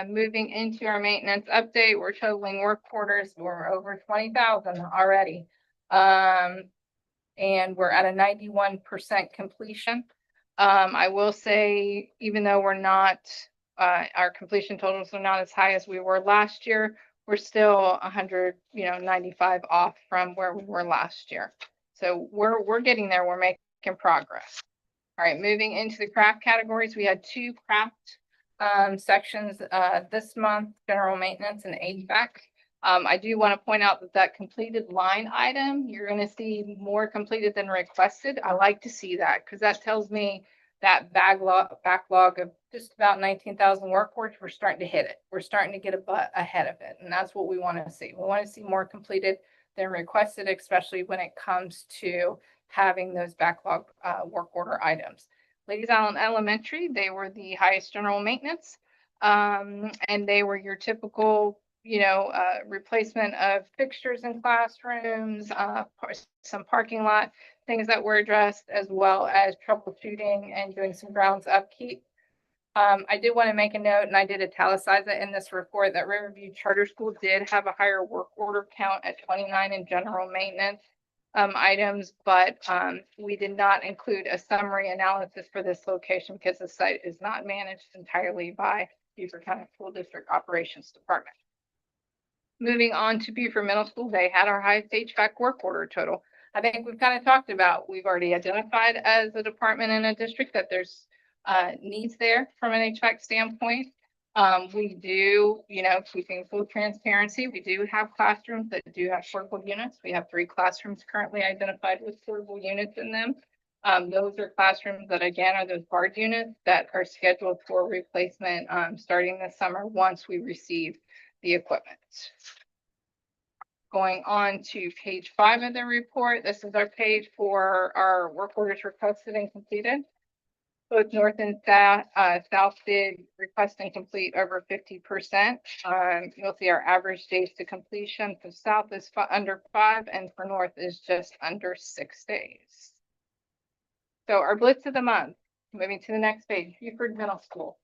Moving into our maintenance update, we're totaling work orders. We're over 20,000 already. And we're at a 91% completion. I will say, even though we're not, our completion totals are not as high as we were last year, we're still 195 off from where we were last year. So we're getting there. We're making progress. All right, moving into the craft categories, we had 2 craft sections this month, general maintenance and HVAC. I do want to point out that completed line item, you're going to see more completed than requested. I like to see that because that tells me that backlog of just about 19,000 work orders, we're starting to hit it. We're starting to get ahead of it. And that's what we want to see. We want to see more completed than requested, especially when it comes to having those backlog work order items. Ladies Island Elementary, they were the highest general maintenance, and they were your typical, replacement of fixtures in classrooms, some parking lot things that were addressed, as well as troubleshooting and doing some grounds upkeep. I did want to make a note, and I did italicize it in this report, that Riverview Charter School did have a higher work order count at 29 in general maintenance items, but we did not include a summary analysis for this location because the site is not managed entirely by Beaufort County School District Operations Department. Moving on to Beaufort Middle School, they had our highest HVAC work order total. I think we've kind of talked about, we've already identified as a department in a district that there's needs there from an HVAC standpoint. We do, keeping full transparency, we do have classrooms that do have portable units. We have 3 classrooms currently identified with portable units in them. Those are classrooms that, again, are those guard units that are scheduled for replacement starting this summer once we receive the equipment. Going on to page 5 of the report, this is our page for our work orders requested and completed. Both north and south did request and complete over 50%. You'll see our average days to completion for south is under 5 and for north is just under 6 days. So our blitz of the month, moving to the next page, Buford Middle School.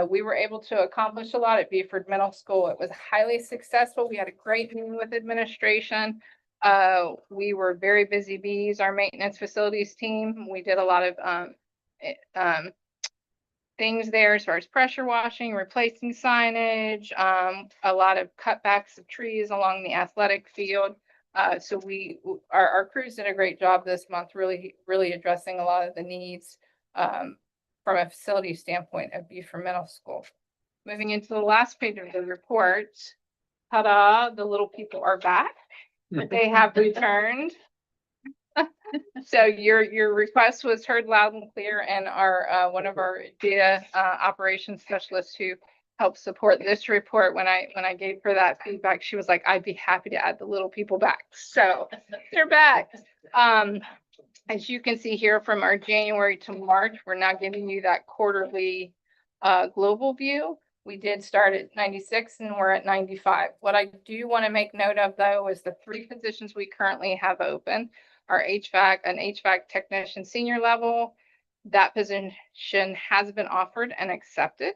We were able to accomplish a lot at Buford Middle School. It was highly successful. We had a great meeting with administration. We were very busy bees, our maintenance facilities team. We did a lot of things there as far as pressure washing, replacing signage, a lot of cutbacks of trees along the athletic field. So our crews did a great job this month, really addressing a lot of the needs from a facility standpoint of Buford Middle School. Moving into the last page of the report, ta-da, the little people are back. They have returned. So your request was heard loud and clear, and our one of our data operations specialists who helped support this report, when I gave her that feedback, she was like, I'd be happy to add the little people back. So they're back. As you can see here, from our January to March, we're now giving you that quarterly global view. We did start at 96 and we're at 95. What I do want to make note of, though, is the 3 positions we currently have open. Our an HVAC technician senior level, that position has been offered and accepted.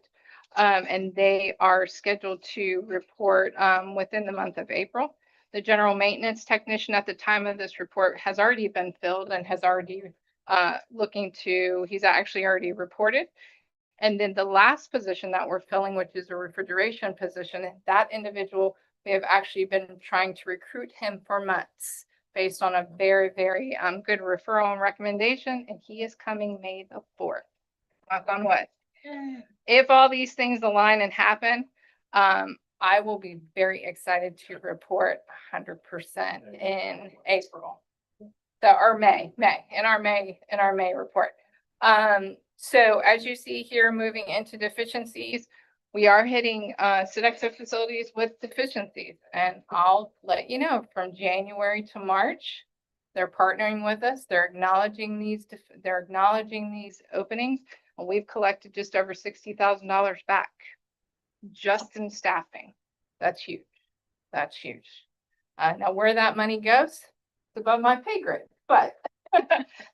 And they are scheduled to report within the month of April. The general maintenance technician at the time of this report has already been filled and has already he's actually already reported. And then the last position that we're filling, which is a refrigeration position, that individual, we have actually been trying to recruit him for months based on a very, very good referral and recommendation, and he is coming May the 4th. Knock on wood. If all these things align and happen, I will be very excited to report 100% in April. Or May in our May report. So as you see here, moving into deficiencies, we are hitting Sodexo facilities with deficiencies, and I'll let you know from January to March, they're partnering with us. They're acknowledging these openings, and we've collected just over $60,000 back just in staffing. That's huge. That's huge. Now where that money goes, it's above my pay grade, but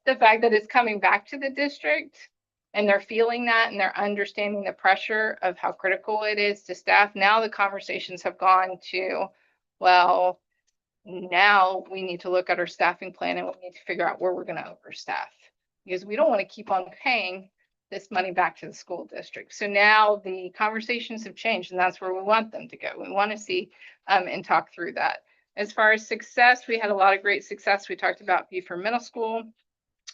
the fact that it's coming back to the district and they're feeling that and they're understanding the pressure of how critical it is to staff. Now the conversations have gone to, well, now we need to look at our staffing plan and we need to figure out where we're going to overstaff, because we don't want to keep on paying this money back to the school district. So now the conversations have changed, and that's where we want them to go. We want to see and talk through that. As far as success, we had a lot of great success. We talked about Buford Middle School.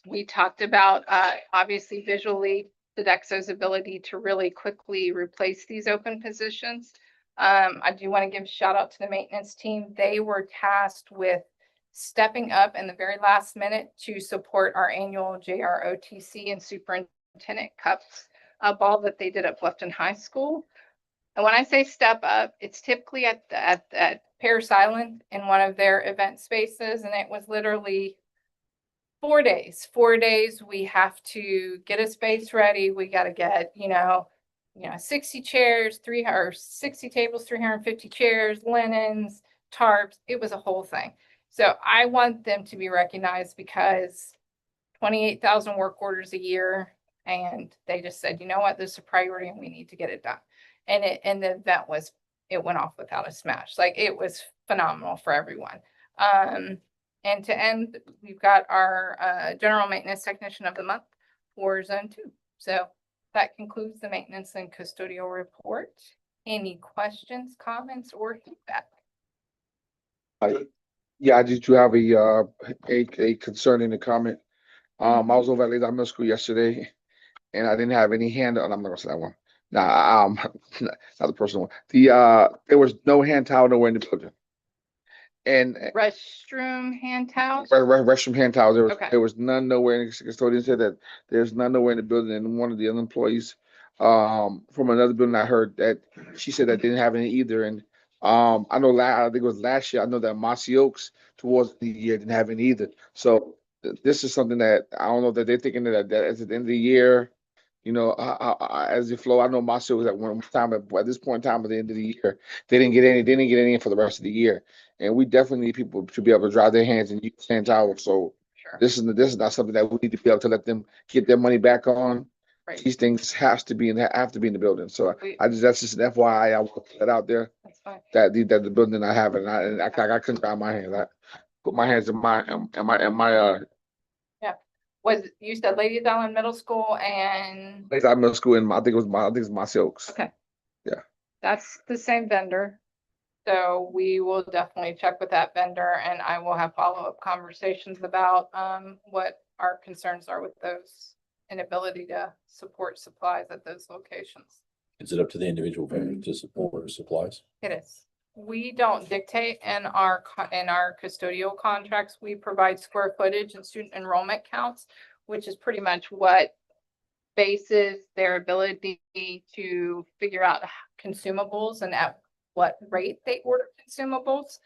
We talked about obviously visually Sodexo's ability to really quickly replace these open positions. I do want to give a shout out to the maintenance team. They were tasked with stepping up in the very last minute to support our annual JROTC and Superintendent Cups ball that they did at Bluffton High School. And when I say step up, it's typically at Paris Island in one of their event spaces, and it was literally 4 days. 4 days, we have to get a space ready. We got to get, 60 chairs, 60 tables, 350 chairs, linens, tarps. It was a whole thing. So I want them to be recognized because 28,000 work orders a year, and they just said, you know what, this is a priority and we need to get it done. And the event went off without a smash. Like, it was phenomenal for everyone. And to end, we've got our general maintenance technician of the month for Zone 2. So that concludes the maintenance and custodial report. Any questions, comments, or feedback? Yeah, I just do have a concern in the comment. I was over at Lake Middle School yesterday, and I didn't have any hand. I'm not gonna say that one. Nah, not the personal one. There was no hand towel nowhere in the building. And Restroom hand towels? restroom hand towels. Okay. There was none nowhere. And the custodian said that there's none nowhere in the building. And one of the other employees from another building, I heard that she said that they didn't have any either. And I know I think it was last year. I know that Mossy Oaks towards the year didn't have any either. So this is something that I don't know that they're thinking that at the end of the year You know, as it flow, I know my schools at one time, at this point in time at the end of the year, they didn't get any in for the rest of the year. And we definitely need people to be able to dry their hands and use hand towels. So Sure. this is not something that we need to be able to let them get their money back on. Right. These things have to be in the building. So We- that's just an FYI. I will put that out there. That's fine. That the building I have, and I couldn't dry my hands. I put my hands in my Was, you said Ladies Island Middle School and, Lakeside Middle School, and I think it's my silks. okay. Yeah. That's the same vendor. So we will definitely check with that vendor and I will have follow-up conversations about what our concerns are with those inability to support supplies at those locations. Is it up to the individual vendor to support supplies? It is. We don't dictate in our custodial contracts. We provide square footage and student enrollment counts, which is pretty much what bases their ability to figure out consumables and at what rate they order consumables.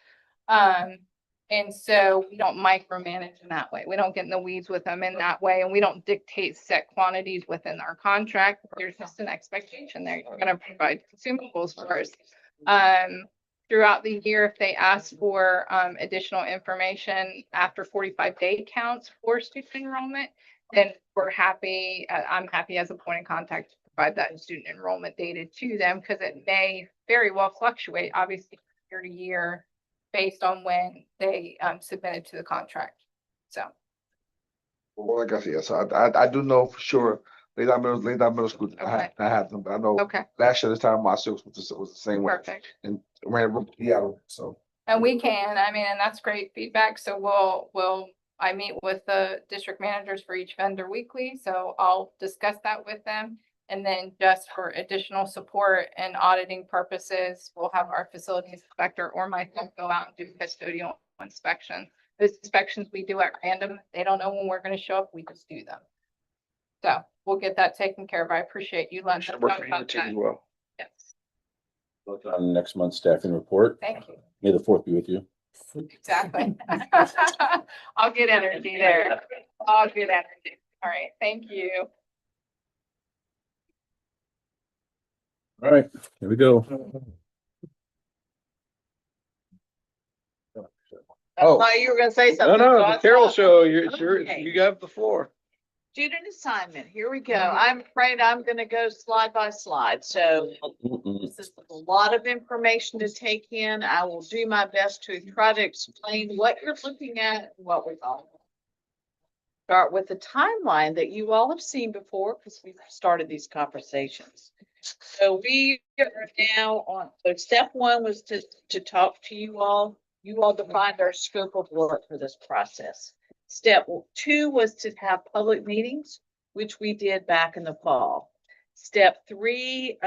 And so we don't micromanage in that way. We don't get in the weeds with them in that way, and we don't dictate set quantities within our contract. There's just an expectation there. You're gonna provide consumables for us. Throughout the year, if they ask for additional information after 45-day counts for student enrollment, then we're happy, I'm happy as a point of contact to provide that student enrollment data to them, because it may very well fluctuate, obviously, year to year, based on when they submitted to the contract. So. Well, like I said, so I do know for sure. Lakeside Middle School. Okay. I have them, but I know Okay, last year this time my silks was the same way. perfect. And ran so. And we can, I mean, and that's great feedback. So I meet with the district managers for each vendor weekly, so I'll discuss that with them. And then just for additional support and auditing purposes, we'll have our facilities inspector or myself go out and do custodial inspection. Those inspections we do at random, they don't know when we're gonna show up, we just do them. So we'll get that taken care of. I appreciate you letting us know Working about the team as that. well. Yes, Looking on next month's staffing report. thank you. May the fourth be with you. Exactly. I'll get energy there. I'll get energy. All right, thank you. All right, here we go. I thought you were gonna say something. so I thought- show, Okay. you got the floor. Student assignment, here we go. I'm afraid I'm gonna go slide by slide, so this is a lot of information to take in. I will do my best to try to explain what you're looking at, and what we're talking about. Start with the timeline that you all have seen before, because we've started these conversations. So we are now on, so step one was to talk to you all. You all defined our scope of work for this process. Step two was to have public meetings, which we did back in the fall. Step three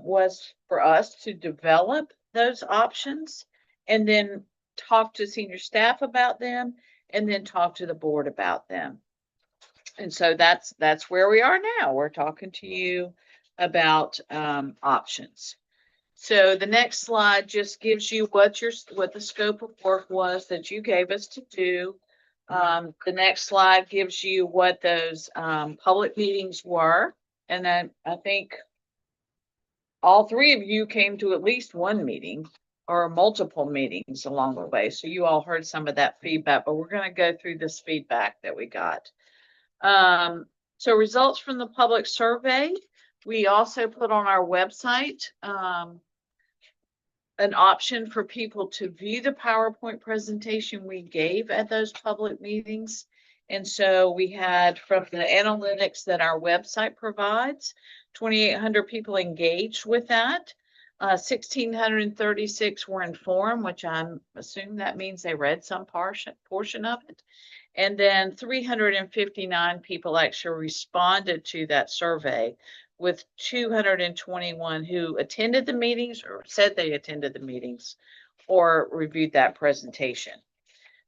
was for us to develop those options and then talk to senior staff about them and then talk to the board about them. And so that's where we are now. We're talking to you about options. So the next slide just gives you what the scope of work was that you gave us to do. The next slide gives you what those public meetings were. And then I think all three of you came to at least one meeting or multiple meetings along the way. So you all heard some of that feedback, but we're going to go through this feedback that we got. So results from the public survey, we also put on our website an option for people to view the PowerPoint presentation we gave at those public meetings. And so we had, from the analytics that our website provides, 2,800 people engaged with that. 1,636 were informed, which I'm assuming that means they read some portion of it. And then 359 people actually responded to that survey, with 221 who attended the meetings or said they attended the meetings or reviewed that presentation.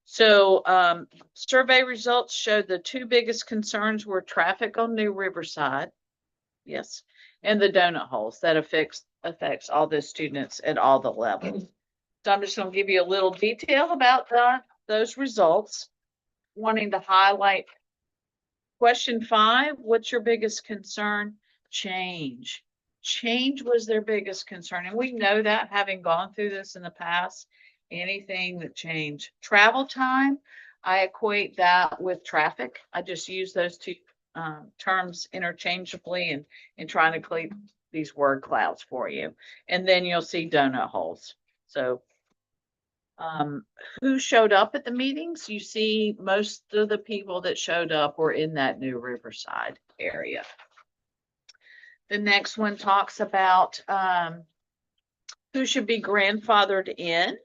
So survey results showed the two biggest concerns were traffic on New Riverside, yes, and the donut holes that affects all the students at all the levels. So I'm just going to give you a little detail about those results. Wanting to highlight question 5, what's your biggest concern? change. Change was their biggest concern, and we know that having gone through this in the past, anything that changed. Travel time, I equate that with traffic. I just use those two terms interchangeably and trying to clear these word clouds for you. And then you'll see donut holes. So who showed up at the meetings? You see most of the people that showed up were in that New Riverside area. The next one talks about who should be grandfathered in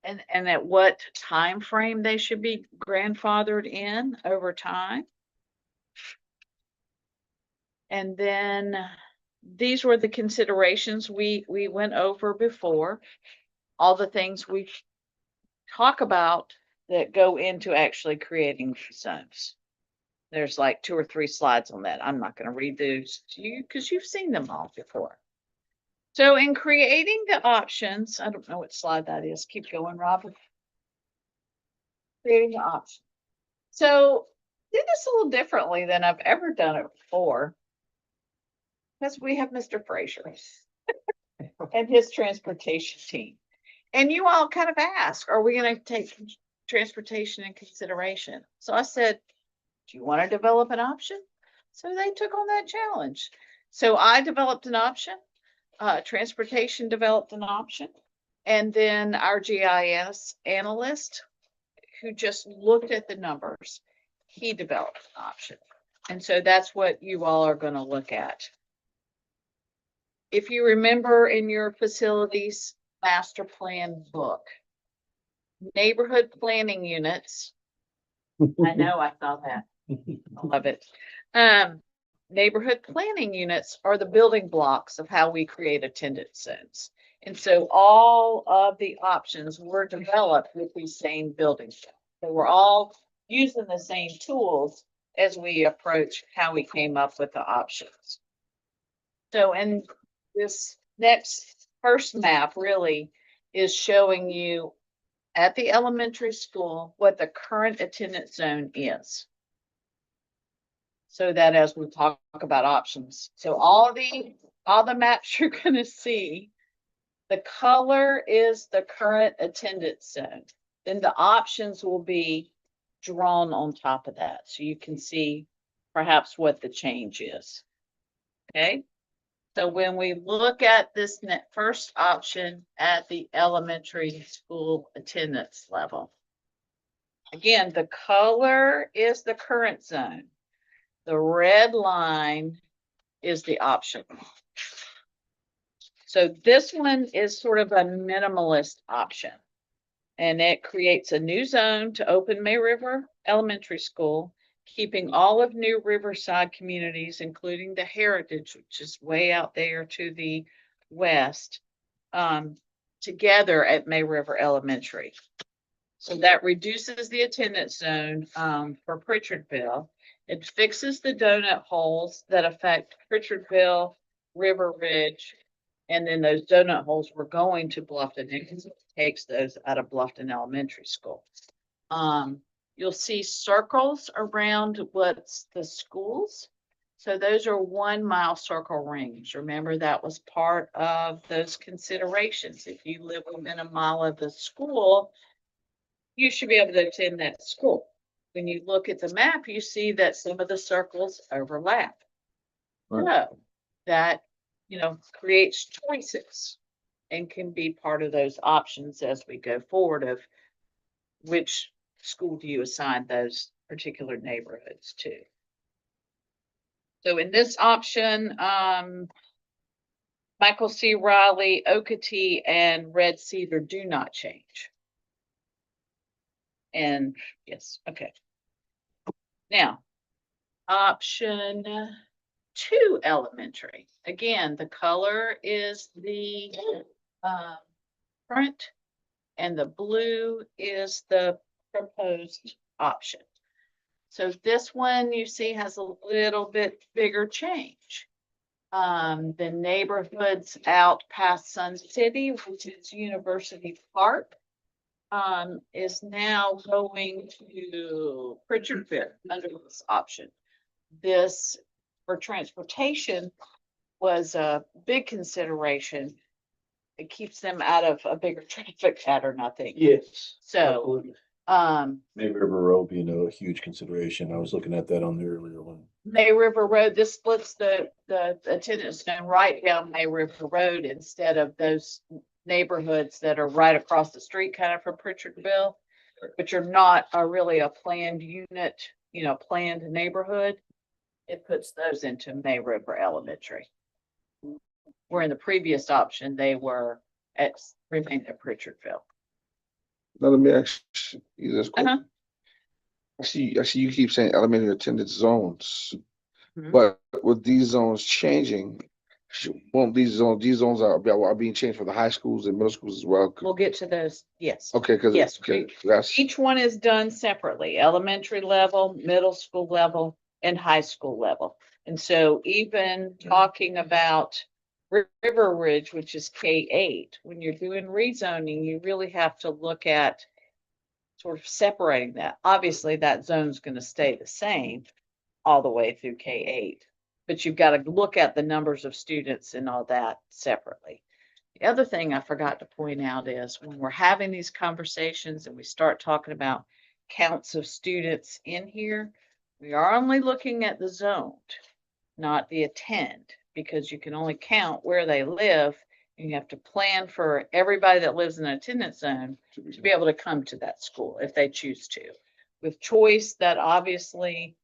and at what time frame they should be grandfathered in over time. And then these were the considerations we went over before, all the things we talk about that go into actually creating zones. There's like 2 or 3 slides on that. I'm not going to read those to you because you've seen them all before. So in creating the options, I don't know what slide that is. Keep going, Robert. Creating the option. So did this a little differently than I've ever done it before. Because we have Mr. Frazier and his transportation team. And you all kind of ask, are we going to take transportation in consideration? So I said, do you want to develop an option? So they took on that challenge. So I developed an option. Transportation developed an option. And then our GIS analyst, who just looked at the numbers, he developed an option. And so that's what you all are going to look at. If you remember in your facilities master plan book, neighborhood planning units. I know, I saw that. I love it. Neighborhood planning units are the building blocks of how we create attendance zones. And so all of the options were developed with these same building blocks. So we're all using the same tools as we approach how we came up with the options. So in this next first map really is showing you at the elementary school what the current attendance zone is. So that as we talk about options. So all the maps you're going to see, the color is the current attendance zone. Then the options will be drawn on top of that. So you can see perhaps what the change is. Okay. So when we look at this first option at the elementary school attendance level, again, the color is the current zone. The red line is the option. So this one is sort of a minimalist option. And it creates a new zone to open May River Elementary School, keeping all of New Riverside communities, including the Heritage, which is way out there to the west, together at May River Elementary. So that reduces the attendance zone for Pritchardville. It fixes the donut holes that affect Pritchardville, River Ridge, and then those donut holes were going to Bluffton. It takes those out of Bluffton Elementary School. You'll see circles around what's the schools. So those are 1 mile circle rings. Remember, that was part of those considerations. If you live within a mile of the school, you should be able to attend that school. When you look at the map, you see that some of the circles overlap. Right. So that, creates choices and can be part of those options as we go forward of which school do you assign those particular neighborhoods to. So in this option, Michael C. Riley, Okatee, and Red Cedar do not change. And yes, okay. Now, option 2 elementary. Again, the color is the current and the blue is the proposed option. So this one you see has a little bit bigger change. The neighborhoods out past Sun City, which is University Park, is now going to Pritchardville under this option. This for transportation was a big consideration. It keeps them out of a bigger traffic pattern, I think. Yes. So, absolutely. May River Road being a huge consideration. I was looking at that on the earlier one. May River Road, this splits the attendance zone right down May River Road instead of those neighborhoods that are right across the street kind of from Pritchardville, which are not really a planned unit, planned neighborhood. It puts those into May River Elementary. Where in the previous option, they were remained at Pritchardville. Now let me ask you this question. Uh-huh. I see you keep saying elementary attendance zones, Mhm. but with these zones changing, won't these zones are being changed for the high schools and middle schools as well? We'll get to those. Yes. Okay, because Yes, that's each one is done separately, elementary level, middle school level, and high school level. And so even talking about River Ridge, which is K-8, when you're doing rezoning, you really have to look at sort of separating that. Obviously, that zone's going to stay the same all the way through K-8, but you've got to look at the numbers of students and all that separately. The other thing I forgot to point out is when we're having these conversations and we start talking about counts of students in here, we are only looking at the zoned, not the attend, because you can only count where they live. And you have to plan for everybody that lives in an attendance zone to be able to come to that school if they choose to. With choice, that obviously,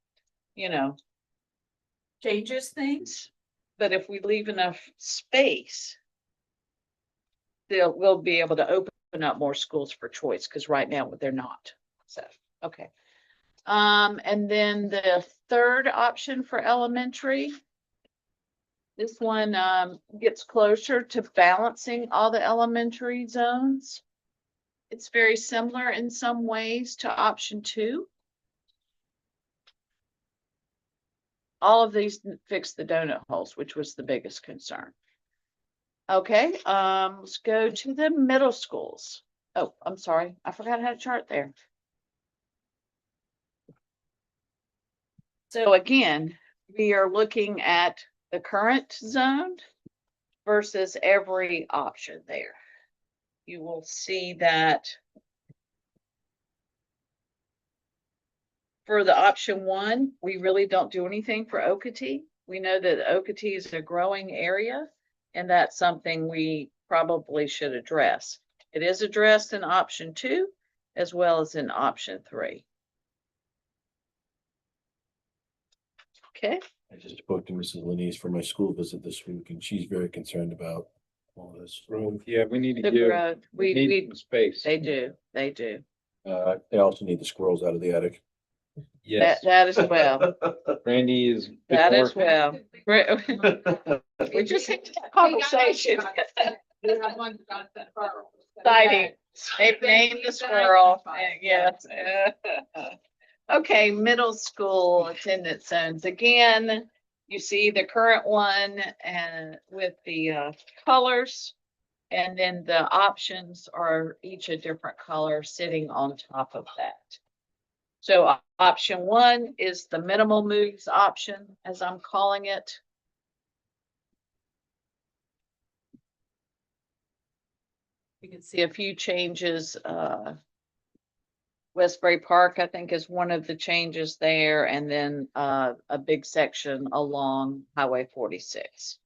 changes things. But if we leave enough space, we'll be able to open up more schools for choice, because right now they're not. So, okay. And then the third option for elementary, this one gets closer to balancing all the elementary zones. It's very similar in some ways to option 2. All of these fix the donut holes, which was the biggest concern. Okay, let's go to the middle schools. Oh, I'm sorry, I forgot how to chart there. So again, we are looking at the current zone versus every option there. You will see that for the option 1, we really don't do anything for Okatee. We know that Okatee is a growing area, and that's something we probably should address. It is addressed in option 2 as well as in option 3. Okay. I just spoke to Mrs. Lenise for my school visit this week, and she's very concerned about all this. Yeah, we need to The give, growth, we need some space. they do. They also need the squirrels out of the attic. Yes, That as well. Randy is. That as well. We just had that conversation. Exciting. They've named the squirrel. Yes. Okay, middle school attendance zones. Again, you see the current one and with the colors, and then the options are each a different color sitting on top of that. So option 1 is the minimal moves option, as I'm calling it. You can see a few changes. Westbury Park, I think, is one of the changes there, and then a big section along Highway 46.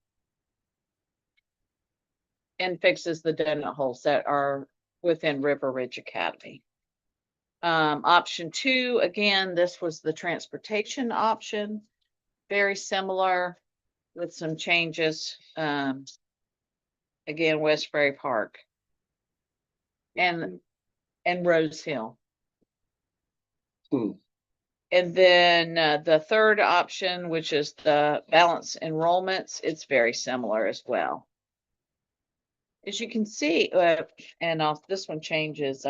And fixes the donut holes that are within River Ridge Academy. Option 2, again, this was the transportation option. Very similar with some changes. Again, Westbury Park. And Rose Hill. And then the third option, which is the balance enrollments, it's very similar as well. As you can see, this one changes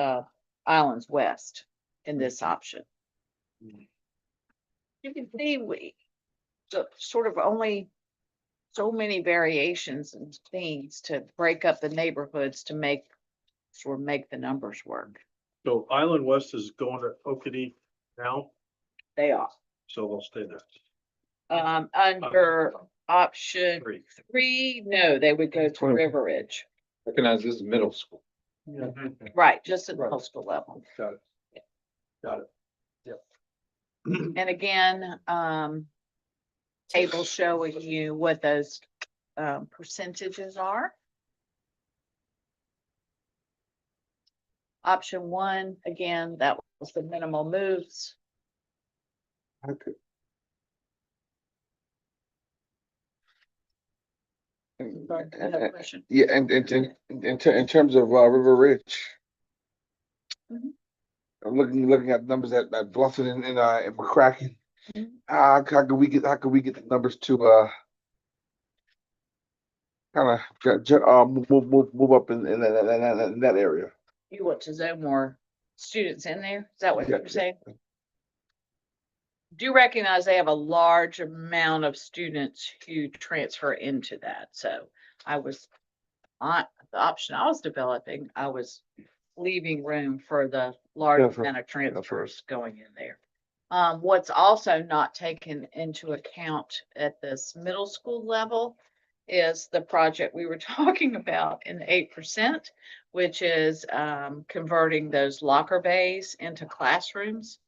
Islands West in this option. You can see we sort of only so many variations and things to break up the neighborhoods to make the numbers work. So Island West is going to Okatee now, They are. so they'll stay there. Under option three, no, they would go to River Ridge. Recognize this is middle school. Right, just at the middle school level. Got it. Got it. And again, table showing you what those percentages are. Option one, again, that was the minimal moves. Okay. Sorry, you have a question? Yeah, and in terms of River Ridge, Mhm. I'm looking at numbers at Bluffton and McCracken. Mhm. How could we get the numbers to kind of move up in that area? You want to zone more students in there? Is that what Yeah, you're saying? Do recognize they have a large amount of students who transfer into that. So I was on the option I was developing, I was leaving room for the large Yeah, amount of transfers going in there. What's also not taken into account at this middle school level is the project we were talking about in the 8%, which is converting those locker bays into classrooms,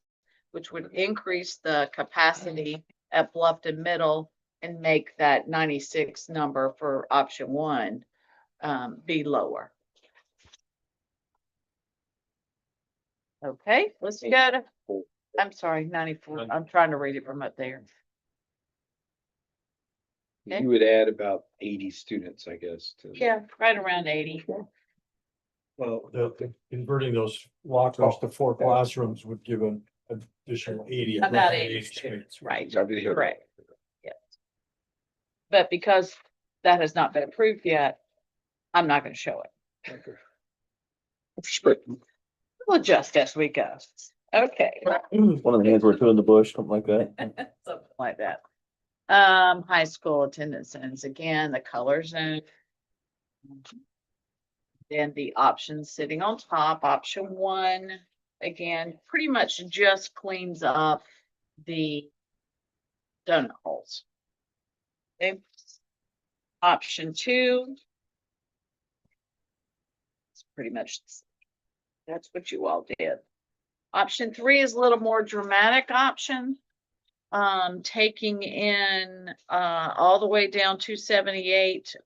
which would increase the capacity at Bluffton Middle and make that 96 number for option one be lower. Okay, let's go to, I'm sorry, 94. I'm trying to read it from up there. Okay. You would add about 80 students, I guess, to. Yeah, right around 80. Well, converting those lockers to 4 classrooms would give an additional 80. About roughly 80 students, right? I did hear that. Correct. Yes. But because that has not been approved yet, I'm not going to show it. But We'll adjust as we go. Okay. One of the hands were two in the bush, something like that. Something like that. High school attendance zones, again, the color zone. Then the options sitting on top, option one, again, pretty much just cleans up the donut holes. Okay. Option two. It's pretty much, that's what you all did. Option three is a little more dramatic option. Taking in all the way down to 78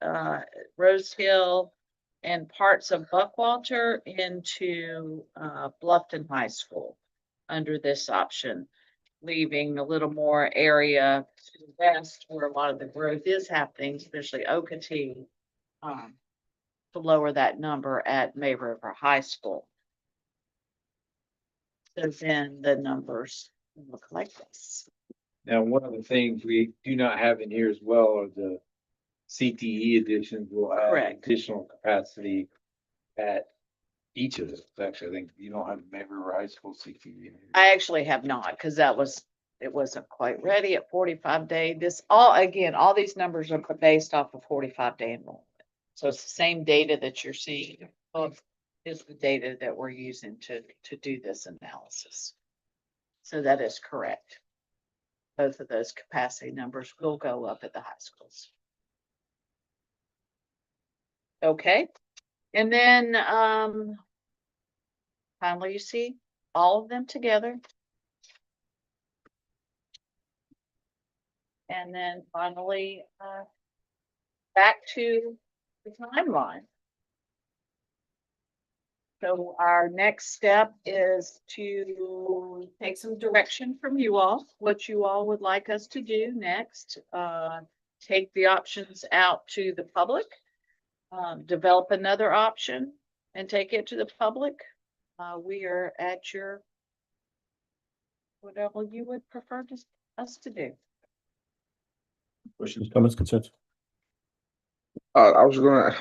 Rose Hill and parts of Buckwalter into Bluffton High School under this option, leaving a little more area to the west where a lot of the growth is happening, especially Okatee, to lower that number at May River High School. So then the numbers look like this. Now, one of the things we do not have in here as well are the CTE additions will add Correct. additional capacity at each of them. Actually, I think you don't have May River High School CTE. in here. I actually have not, because it wasn't quite ready at 45-day. This all these numbers are based off of 45-day enrollment. So it's the same data that you're seeing is the data that we're using to do this analysis. So that is correct. Both of those capacity numbers will go up at the high schools. Okay, and then finally you see all of them together. And then finally, back to the timeline. So our next step is to take some direction from you all, what you all would like us to do next. Take the options out to the public, develop another option and take it to the public. We are at your, whatever you would prefer us to do. Questions, comments, concerns? I was gonna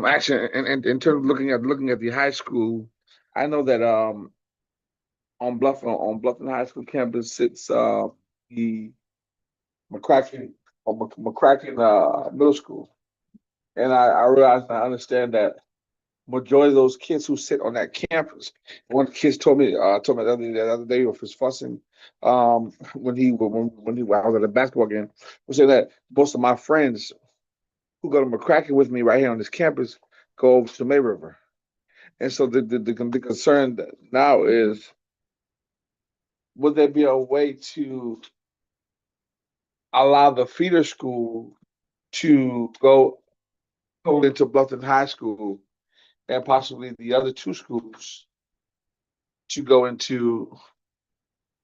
actually in terms of looking at the high school, I know that on Bluffton High School campus sits the McCracken Middle School. And I realize and I understand that majority of those kids who sit on that campus, one kid told me the other day was fussing when I was at a basketball game, was saying that most of my friends who go to McCracken with me right here on this campus go over to May River. And so the concern now is, would there be a way to allow the feeder school to go into Bluffton High School and possibly the other two schools to go into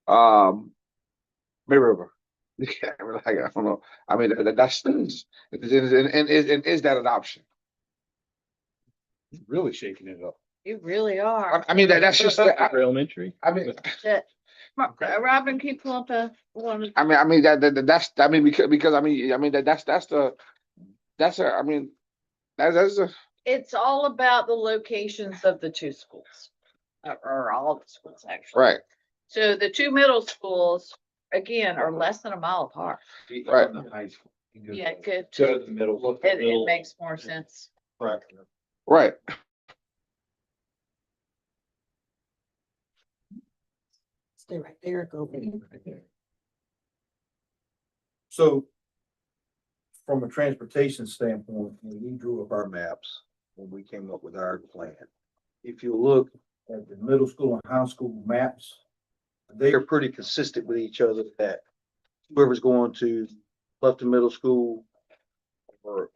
May River? I don't know. I mean, that's and is that an option? Really shaking it up. You really are. I mean, that's just. For elementary. I mean, That- Robin, can you pull up one? I mean that's because that's a It's all about the locations of the two schools, or all the schools, actually. right, So the two middle schools, again, are less than a mile apart. right. Yeah, good. To the middle. It makes more sense. Right. Right. Stay right there, go. So from a transportation standpoint, when we drew up our maps, when we came up with our plan, if you look at the middle school and high school maps, they are pretty consistent with each other, that whoever's going to Bluffton Middle School or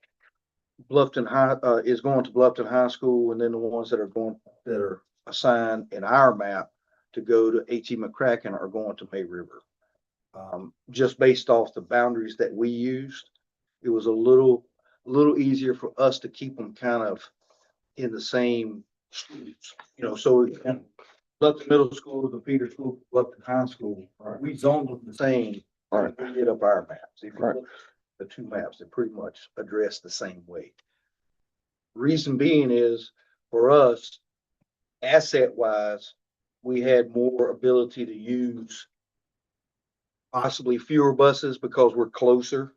Bluffton High, is going to Bluffton High School, and then the ones that are assigned in our map to go to H.E. McCracken are going to May River. Just based off the boundaries that we used, it was a little easier for us to keep them kind of in the same streets, so Bluffton Middle School, the feeder school, Bluffton High School, we zoned them the same. Right. We did up our maps. If you Right. look at the two maps, they pretty much address the same way. Reason being is, for us, asset wise, we had more ability to use possibly fewer buses because we're closer.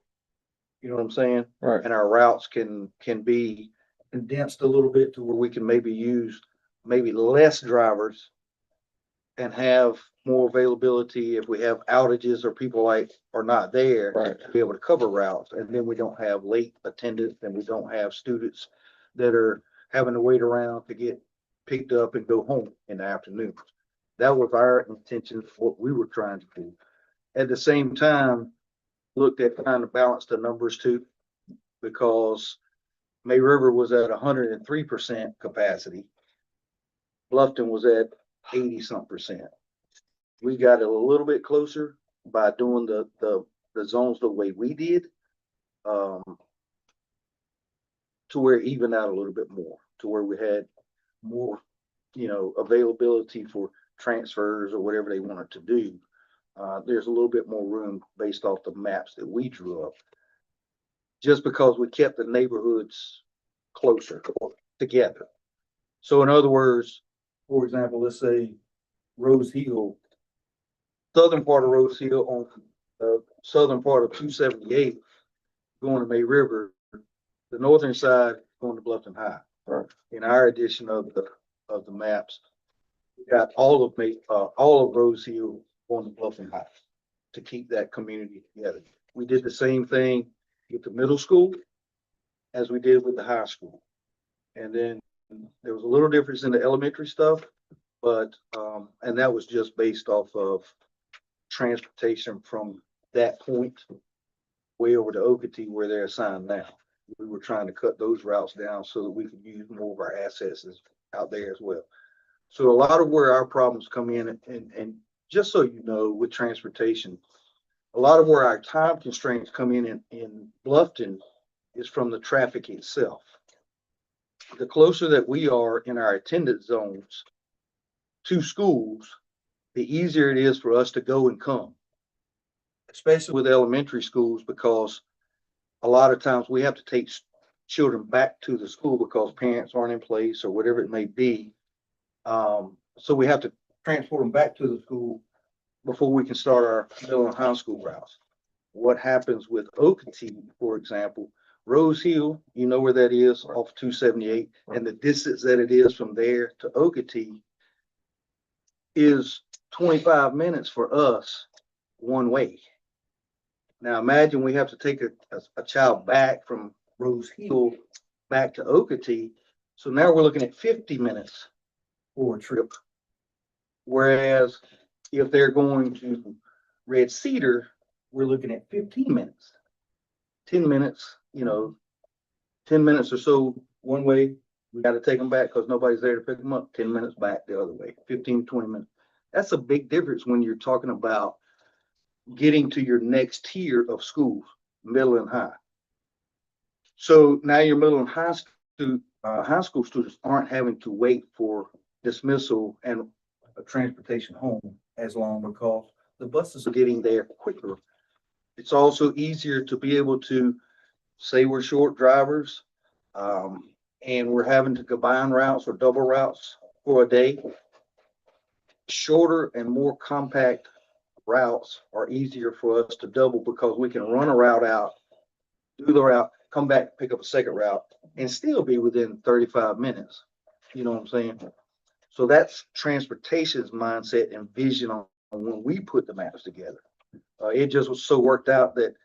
You know what I'm saying? Right. And our routes can be condensed a little bit to where we can maybe use less drivers and have more availability if we have outages or people are not there. Right. To be able to cover routes, and then we don't have late attendance, and we don't have students that are having to wait around to get picked up and go home in the afternoon. That was our intention for what we were trying to do. At the same time, looked at trying to balance the numbers too, because May River was at 103% capacity. Bluffton was at 80-something%. We got it a little bit closer by doing the zones the way we did, to where it evened out a little bit more, to where we had more, availability for transfers or whatever they wanted to do. There's a little bit more room based off the maps that we drew up, just because we kept the neighborhoods closer together. So in other words, for example, let's say Rose Hill, southern part of Rose Hill on the southern part of 278 going to May River, the northern side going to Bluffton High. Right. In our edition of the maps, we got all of Rose Hill going to Bluffton High to keep that community together. We did the same thing with the middle school as we did with the high school. And then there was a little difference in the elementary stuff, but, and that was just based off of transportation from that point way over to Okatee where they're assigned now. We were trying to cut those routes down so that we could use more of our assets out there as well. So a lot of where our problems come in, and just so you know, with transportation, a lot of where our time constraints come in Bluffton is from the traffic itself. The closer that we are in our attendance zones to schools, the easier it is for us to go and come, especially with elementary schools, because a lot of times we have to take children back to the school because parents aren't in place or whatever it may be. So we have to transport them back to the school before we can start our middle and high school routes. What happens with Okatee, for example, Rose Hill, you know where that is off 278, and the distance that it is from there to Okatee is 25 minutes for us one way. Now imagine we have to take a child back from Rose Hill back to Okatee. So now we're looking at 50 minutes for a trip. Whereas if they're going to Red Cedar, we're looking at 15 minutes. 10 minutes, 10 minutes or so one way. We got to take them back because nobody's there to pick them up. 10 minutes back the other way, 15, 20 minutes. That's a big difference when you're talking about getting to your next tier of schools, middle and high. So now your middle and high school students aren't having to wait for dismissal and a transportation home as long because the buses are getting there quicker. It's also easier to be able to say we're short drivers, and we're having to combine routes or double routes for a day. Shorter and more compact routes are easier for us to double because we can run a route out, do the route, come back, pick up a second route, and still be within 35 minutes. You know what I'm saying? So that's transportation's mindset and vision on when we put the maps together. It just was so worked out that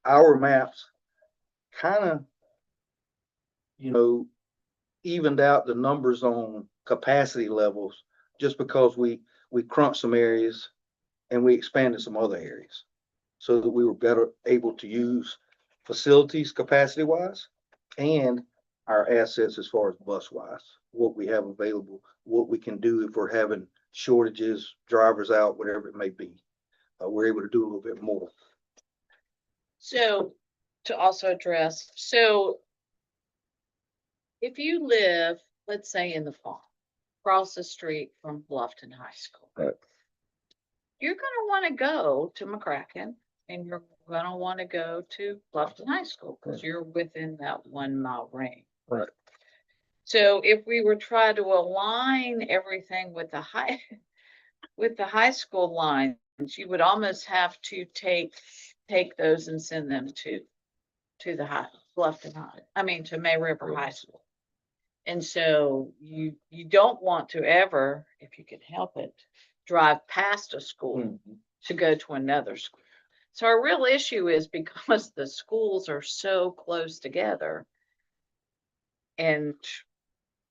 our maps kind of, evened out the numbers on capacity levels just because we crunched some areas and we expanded some other areas so that we were better able to use facilities capacity wise and our assets as far as bus wise, what we have available, what we can do if we're having shortages, drivers out, whatever it may be. We're able to do a little bit more. So to also address, so if you live, let's say in the farm, across the street from Bluffton High School, Right. You're gonna want to go to McCracken and you're gonna want to go to Bluffton High School because you're within that 1 mile range. Right. So if we were trying to align everything with the high school lines, you would almost have to take those and send them to the Bluffton High, to May River High School. And so you don't want to ever, if you can help it, drive past a school to go to another school. So our real issue is because the schools are so close together, and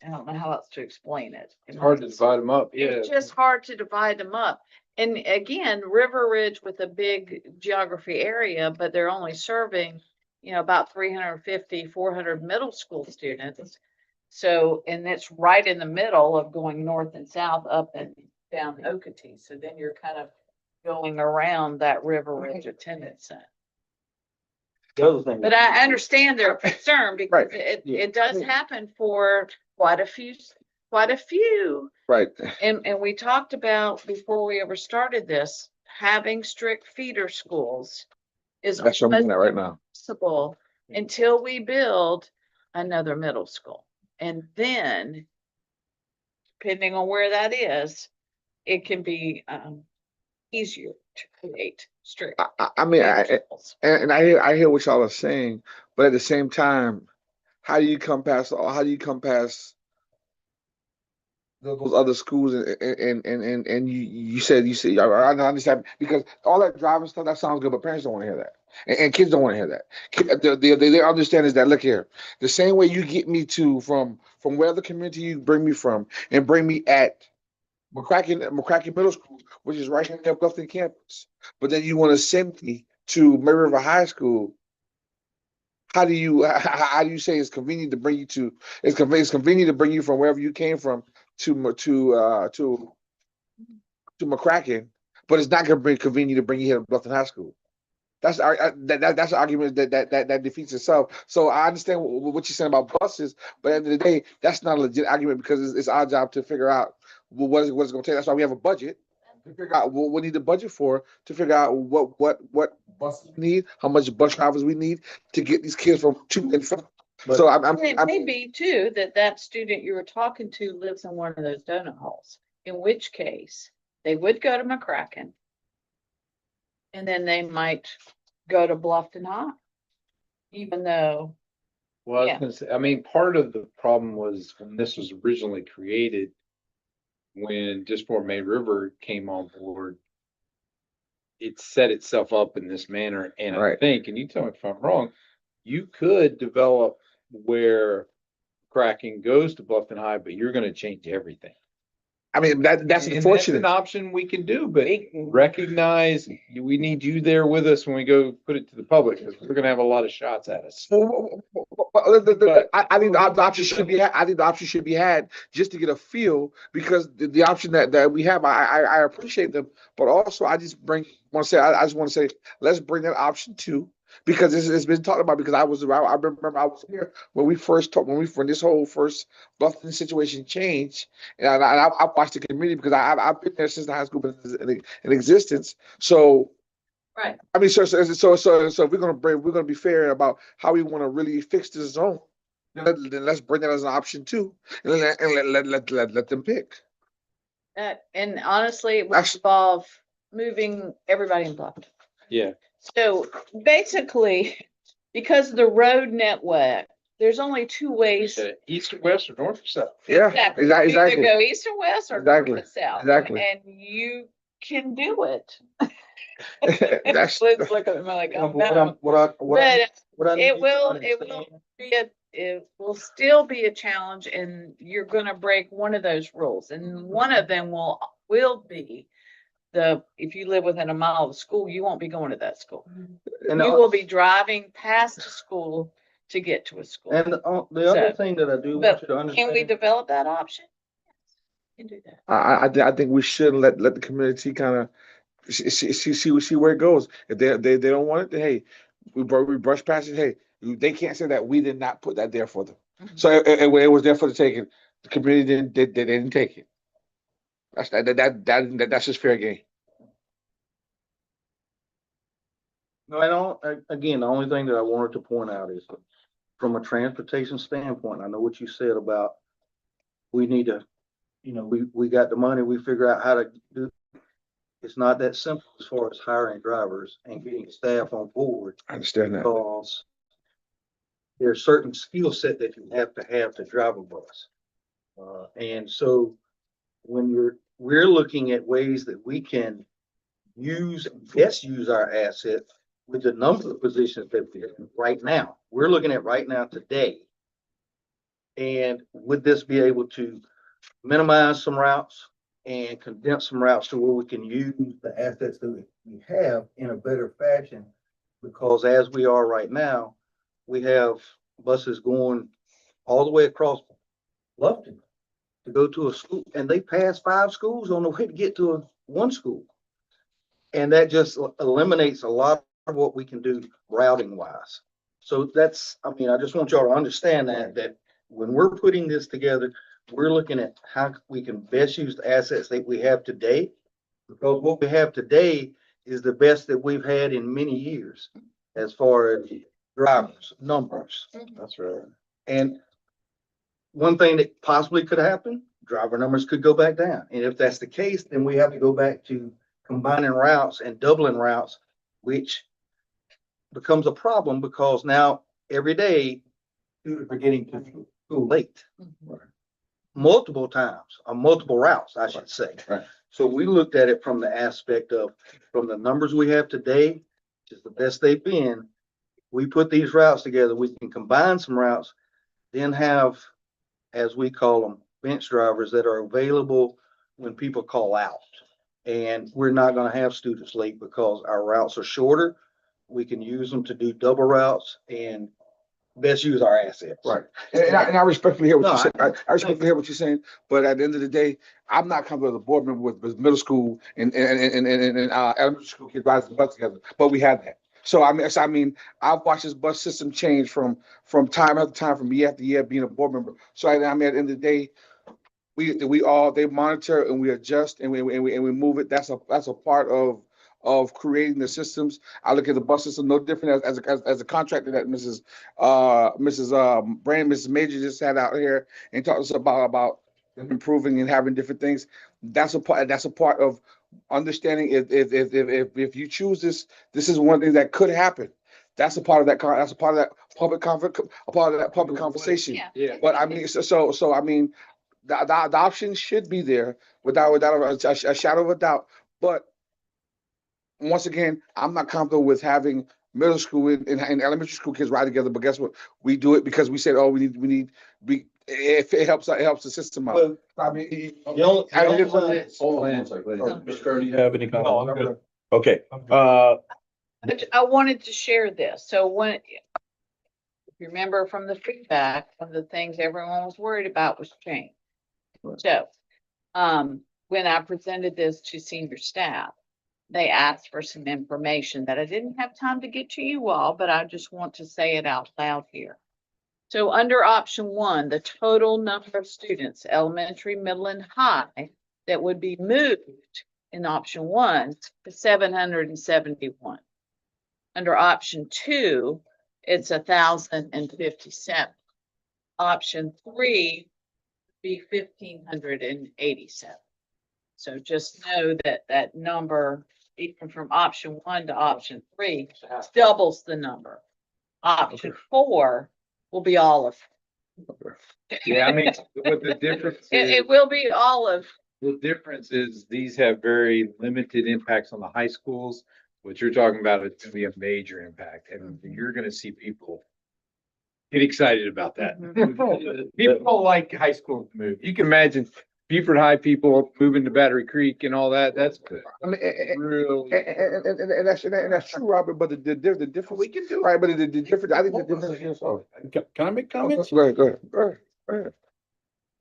I don't know how else to explain it. It's hard to divide them up. Yeah. It's just hard to divide them up. And again, River Ridge with a big geography area, but they're only serving, about 350, 400 middle school students. So, and it's right in the middle of going north and south, up and down Okatee. So then you're kind of going around that River Ridge attendance center. The other thing, But I understand their concern because Right. it does happen for quite a few. Right. And we talked about before we ever started this, having strict feeder schools is That's what I'm looking at right now. impossible until we build another middle school. And then, depending on where that is, it can be easier to create strict. I mean, feeder schools. and I hear what y'all are saying, but at the same time, how do you come past those other schools and you said I understand because all that driving stuff that sounds good, but parents don't want to hear that. And kids don't want to hear that. They understand is that look here, the same way you get me to from where the community you bring me from and bring me at McCracken Middle School, which is right here in Bluffton campus, but then you want to send me to May River High School. How do you say it's convenient to bring you to? It's convenient to bring you from wherever you came from to McCracken, but it's not going to be convenient to bring you here to Bluffton High School. That's an argument that defeats itself. So I understand what you're saying about buses, but at the end of the day, that's not a legit argument because it's our job to figure out what it's going to take. That's why we have a budget to figure out what we need the budget for, to figure out what buses we need, how much bus drivers we need to get these kids from to and from. So And it may be too that student you were talking to lives in one of those donut holes, in which case they would go to McCracken. And then they might go to Bluffton High, even though. Well, I was gonna say, part of the problem was when this was originally created, when just before May River came on board, it set itself up in this manner. And I Right. think, and you tell me if I'm wrong, you could develop where cracking goes to Bluffton High, but you're gonna change everything. I mean, that's And that's unfortunate. an option we can do, but recognize we need you there with us when we go put it to the public, because we're gonna have a lot of shots at us. I think the option should be. I think the option should be had just to get a feel, because the option that we have, I appreciate them, but also I just want to say I just want to say let's bring that option too, because it's been talked about. Because I remember I was here when we first talked when this whole first Bluffton situation changed, and I watched the community because I've been there since the high school was in existence. So. Right. I mean, so if we're gonna be fair about how we want to really fix this zone, then let's bring that as an option too, and let them pick. And honestly, it would Actually- involve moving everybody in Bluffton. Yeah. So basically, because of the road network, there's only two ways. East or west or north or south. Yeah, Exactly. exactly. Either go east or west or north Exactly, or south. exactly. And you can do it. That's Let's look at them like, oh, What no. But need it you will, to it will understand- it will still be a challenge, and you're gonna break one of those rules, and one of them will be if you live within a mile of the school, you won't be going to that school. And You will be driving past a school to get to a school. the other thing that I do want But you to understand. can we develop that option? Yes, we can do that. I think we should let the community kind of see where it goes. If they don't want it, then hey, we brush past it. Hey, they can't say that we did not put that there for them. Mhm. So it was there for the taking. The community didn't take it. That's just fair game. No, I don't, again, the only thing that I wanted to point out is from a transportation standpoint, I know what you said about we need to, we got the money, we figure out how to do. It's not that simple as far as hiring drivers and getting staff on board, I understand that. because there's certain skill set that you have to drive a bus. And so when we're looking at ways that we can best use our assets with the number of positions that we have right now. We're looking at right now today. And would this be able to minimize some routes and condense some routes to where we can use the assets that we have in a better fashion? Because as we are right now, we have buses going all the way across Bluffton to go to a school, and they pass 5 schools on the way to get to one school. And that just eliminates a lot of what we can do routing wise. So I just want y'all to understand that when we're putting this together, we're looking at how we can best use the assets that we have today. Because what we have today is the best that we've had in many years as far as drivers, numbers. That's right. And one thing that possibly could happen, driver numbers could go back down. And if that's the case, then we have to go back to combining routes and doubling routes, which becomes a problem because now every day students are getting to school late. Multiple times, or multiple routes, I should say. Right. So we looked at it from the aspect of, from the numbers we have today, which is the best they've been, we put these routes together, we can combine some routes, then have, as we call them, bench drivers that are available when people call out. And we're not gonna have students late because our routes are shorter. We can use them to do double routes and best use our assets. Right. And I respectfully hear what No, you say. I respectfully hear what you're saying, but at the end of the day, I'm not coming as a board member with middle school and elementary school kids riding the bus together, but we have that. So I mean, I've watched this bus system change from time after time, from year after year, being a board member. So I mean, at the end of the day, they monitor and we adjust and we move it. That's a part of creating the systems. I look at the bus system no different as a contractor that Mrs. Brand, Mrs. Major just had out here and talked to us about improving and having different things. That's a part of understanding if you choose this is one thing that could happen. That's a part of that. That's a part of that public conversation. Yeah. But I mean, so I mean, the option should be there without a shadow of a doubt. But once again, I'm not comfortable with having middle school and elementary school kids ride together. But guess what? We do it because we said, oh, if it helps the system out. Well, I mean, the only way- Hold on one second. Mr. Kerr, do you have any No, comments? I'm good. Okay, I'm good. I wanted to share this. So if you remember from the feedback, one of the things everyone was worried about was change. So, when I presented this to senior staff, they asked for some information that I didn't have time to get to you all, but I just want to say it out loud here. So under option one, the total number of students, elementary, middle, and high, that would be moved in option one is 771. Under option two, it's 1,057. Option three would be 1,587. So just know that that number, even from option one to option three, doubles the number. Option four will be olive. Yeah, I mean, what the difference It will be olive. the difference is these have very limited impacts on the high schools. What you're talking about is gonna be a major impact, and you're gonna see people get excited about that. People like high school to move. You can imagine Beaufort High people moving to Battery Creek and all that. That's good. I mean, Really. and that's true, Robert. But the difference we can do right. But the difference, I think the difference is can I make comments? Go ahead.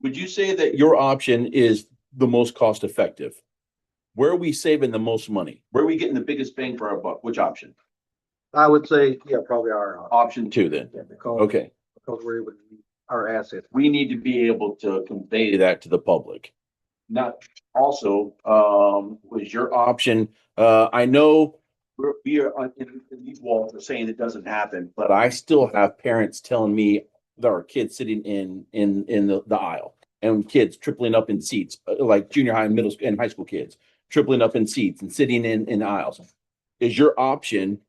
Would you say that your option is the most cost effective? Where are we saving the most money? Where are we getting the biggest bang for our buck? Which option? I would say, yeah, probably our, Option two then. because Okay. we're able to use our assets. We need to be able to convey that to the public. Not also, was your option, I know we are in these walls are saying it doesn't happen, but I still have parents telling me there are kids sitting in the aisle and kids tripling up in seats, like junior high and middle school and high school kids tripling up in seats and sitting in aisles. Is your option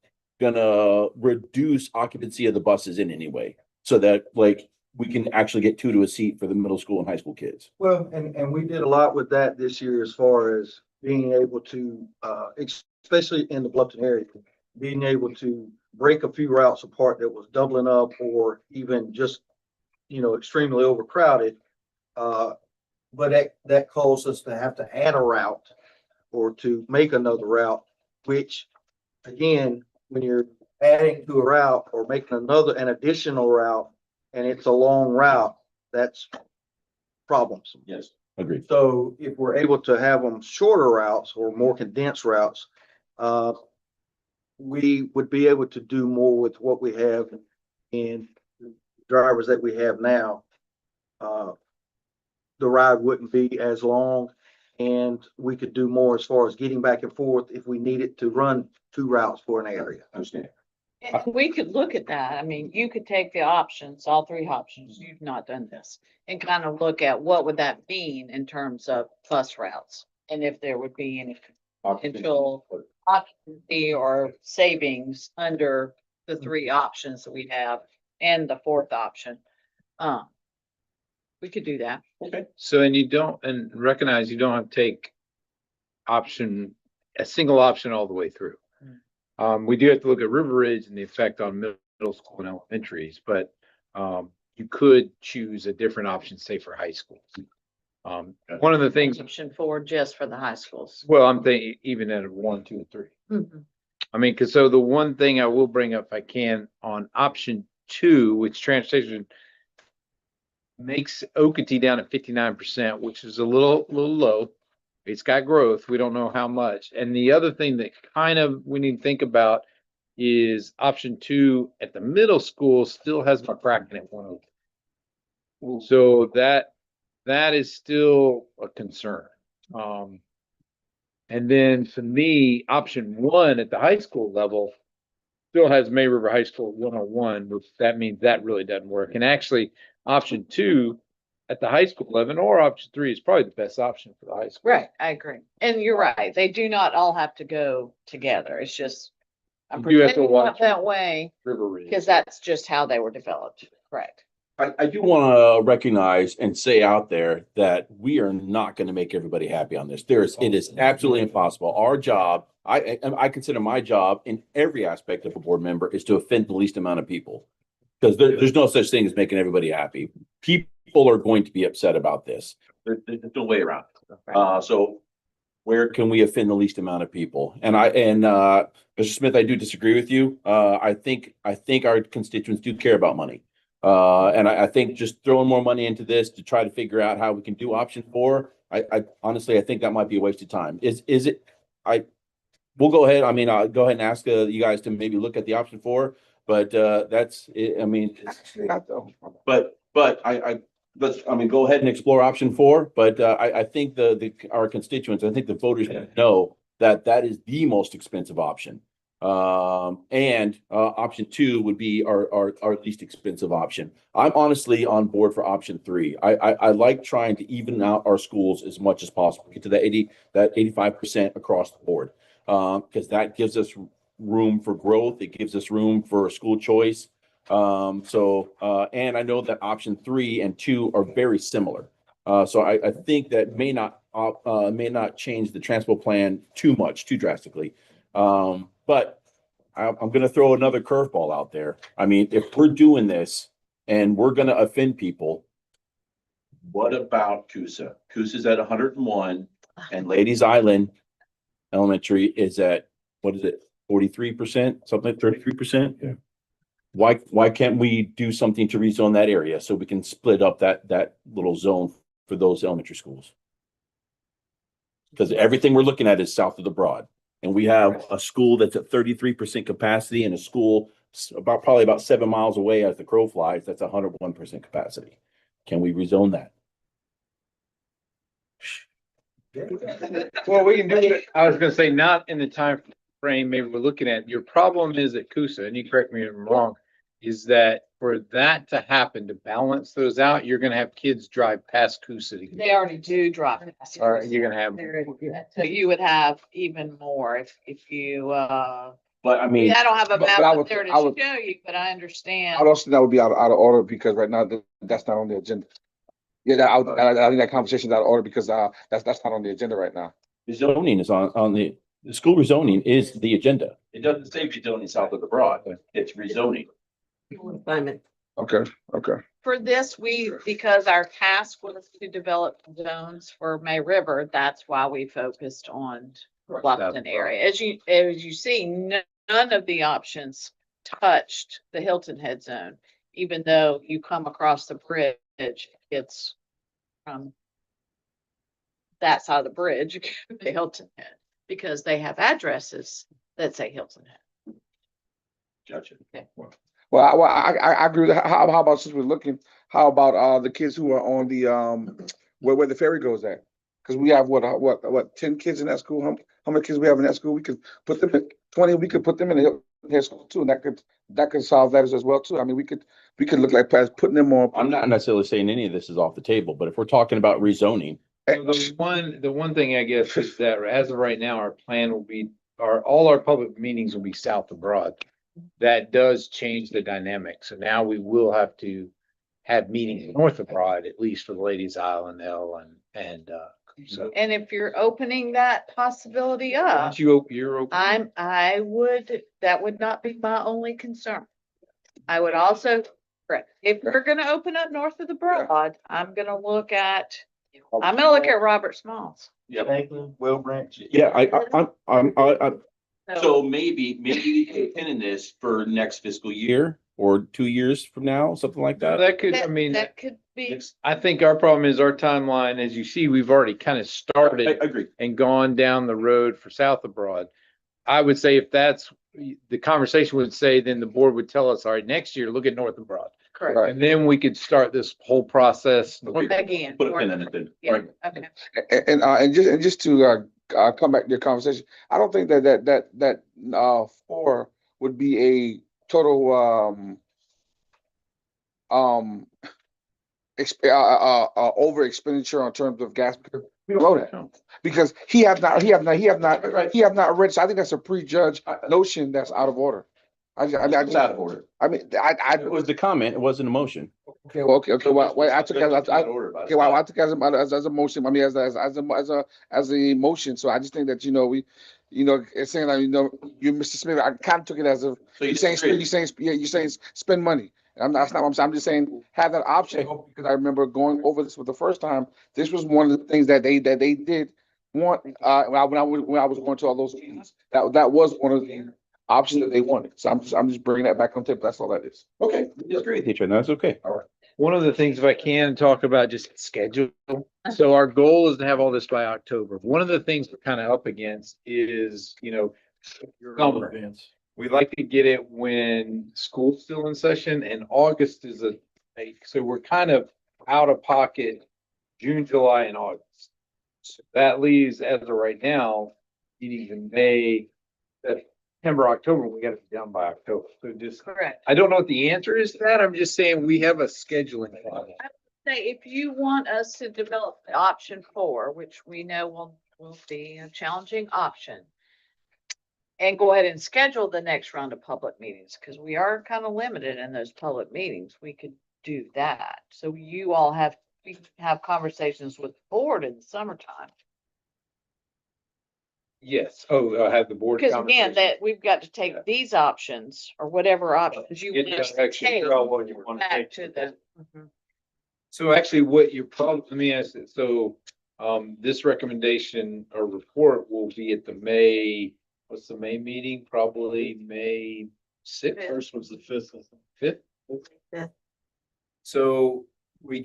gonna reduce occupancy of the buses in any way so that like we can actually get two to a seat for the middle school and high school kids? Well, and we did a lot with that this year as far as being able to, especially in the Bluffton area, being able to break a few routes apart that was doubling up or even just, extremely overcrowded. But that caused us to have to add a route or to make another route, which again, when you're adding to a route or making an additional route, and it's a long route, that's problems. Yes. Agreed. So if we're able to have them shorter routes or more condensed routes, we would be able to do more with what we have and drivers that we have now. The ride wouldn't be as long and we could do more as far as getting back and forth if we needed to run two routes for an area. Understand. And we could look at that. I mean, you could take the options, all three options. You've not done this, and kind of look at what would that mean in terms of bus routes and if there would be any potential occupancy or savings under the three options that we have and the fourth option. We could do that. Okay. So, and recognize you don't have to take a single option all the way through. We do have to look at River Ridge and the effect on middle school and elementaries, but you could choose a different option, say for high schools. One of the things, Option four just for the high schools. well, I'm thinking even at 1, 2, and 3. Mhm. I mean, because so the one thing I will bring up if I can on option 2, which transportation makes Okatee down at 59%, which is a little low. It's got growth. We don't know how much. And the other thing that kind of we need to think about is option 2 at the middle school still has McCracken at 102. So that is still a concern. And then for me, option 1 at the high school level still has May River High School at 101, which that means that really doesn't work. And actually, option 2 at the high school level or option 3 is probably the best option for the high school. Right, I agree. And you're right. They do not all have to go together. It's just, I'm You do have to presenting watch it that way River Ridge. because that's just how they were developed. Correct. I do want to recognize and say out there that we are not going to make everybody happy on this. It is absolutely impossible. Our job, I consider my job in every aspect of a board member is to offend the least amount of people. Because there's no such thing as making everybody happy. People are going to be upset about this. There's no way around it. So where can we offend the least amount of people? And Mr. Smith, I do disagree with you. I think our constituents do care about money. And I think just throwing more money into this to try to figure out how we can do option 4, I honestly, I think that might be a waste of time. Is it? We'll go ahead. I mean, I'll go ahead and ask you guys to maybe look at the option 4, but that's it. I mean, go ahead and explore option 4. But I think our constituents, I think the voters know that is the most expensive option. And option 2 would be our least expensive option. I'm honestly on board for option 3. I like trying to even out our schools as much as possible, get to that 85% across the board, because that gives us room for growth. It gives us room for school choice. And I know that option 3 and 2 are very similar. So I think that may not change the transport plan too drastically. But I'm going to throw another curveball out there. I mean, if we're doing this and we're going to offend people, what about Coosa? Coosa's at 101 and Ladies Island Elementary is at, what is it, 43%, something like 33%? Yeah. Why can't we do something to rezone that area so we can split up that little zone for those elementary schools? Because everything we're looking at is south of the Broad. And we have a school that's at 33% capacity and a school probably about 7 miles away as the crow flies, that's 101% capacity. Can we rezone that? Well, we can do it. I was gonna say, not in the time frame maybe we're looking at. Your problem is at Coosa, and you correct me if I'm wrong, is that for that to happen, to balance those out, you're gonna have kids drive past Coosa to get. They already do drop. Or you're gonna have. So you would have even more if you, But I mean, I don't have a but map I up would- there to I would- show you, but I understand. I don't think that would be out of order because right now that's not on the agenda. Yeah, I think that conversation is out of order because that's not on the agenda right now. rezoning is on the school rezoning is the agenda. It doesn't say rezoning south of the Broad. It's rezoning. Okay. For this, because our task was to develop zones for May River, that's why we focused on Bluffton area. As you see, none of the options touched the Hilton Head zone, even though you come across the bridge, it's from that side of the bridge, the Hilton Head, because they have addresses that say Hilton Head. Gotcha. Okay. Well, I agree with that. How about since we're looking, how about the kids who are on the where the ferry goes at? Because we have what 10 kids in that school. How many kids we have in that school? We could put them in 20. We could put them in the Hilton school too, and that could solve that as well too. I mean, we could look like putting them on. I'm not necessarily saying any of this is off the table, but if we're talking about rezoning, So the one thing I guess is that as of right now, our plan will be, all our public meetings will be south of Broad. That does change the dynamic. So now we will have to have meetings north of Broad, at least for the Ladies Island L and so. And if you're opening that possibility up, Once you're open. that would not be my only concern. I would also, correct, if we're gonna open up north of the Broad, I'm gonna look at Robert Smalls. yeah, Will Branch. yeah, so maybe we can pin in this for next fiscal year or 2 years from now, something like that. That could, I mean, That could be, I think our problem is our timeline. As you see, we've already kind of I started agree. and gone down the road for south of Broad. I would say if that's, the conversation would say, then the board would tell us, all right, next year, look at north of Broad. correct, Right. And then we could start this whole process. again. Put a pin in it then. Yeah, Right. okay. And just to come back to your conversation, I don't think that 4 would be a total over expenditure on terms of gas. We don't know that because he have not read. So I think that's a prejudged notion that's out of order. It's out of order. I mean, It was the comment, it wasn't a motion. okay, well, okay, well, wait, I took it, Order, okay, well, I took it as a motion, I mean, as a motion, so I just think that, it's saying that, you, Mr. Smith, I kind of took it as a, So you're saying spend money. That's not what I'm saying, I'm just saying, have that option, because I remember going over this for the first time, this was one of the things that they did want, when I was going to all those meetings, that was one of the options that they wanted, so I'm just bringing that back on table, that's all that is. Okay, disagree with each other, that's okay. All right. One of the things, if I can talk about just schedule. So our goal is to have all this by October. One of the things we're kind of up against is, summer. We like to get it when school's still in session, and August is so we're kind of out of pocket June, July, and August. So that leaves, as of right now, even May, September, October, we gotta be done by October. So just, Correct. I don't know what the answer is to that. I'm just saying we have a scheduling problem. Say, if you want us to develop the option 4, which we know will be a challenging option, and go ahead and schedule the next round of public meetings, because we are kind of limited in those public meetings, we could do that. So you all we can have conversations with the board in the summertime. Yes. Oh, I have the board. Because again, conversation. that we've got to take these options or whatever options you Get want us to direction, take Figure out what you want to back take. to the. Mhm. So actually what your problem, let me ask this. So, this recommendation or report will be at the May, what's the May meeting? Probably May 6th. First was the 5th. 5th? Fifth. So we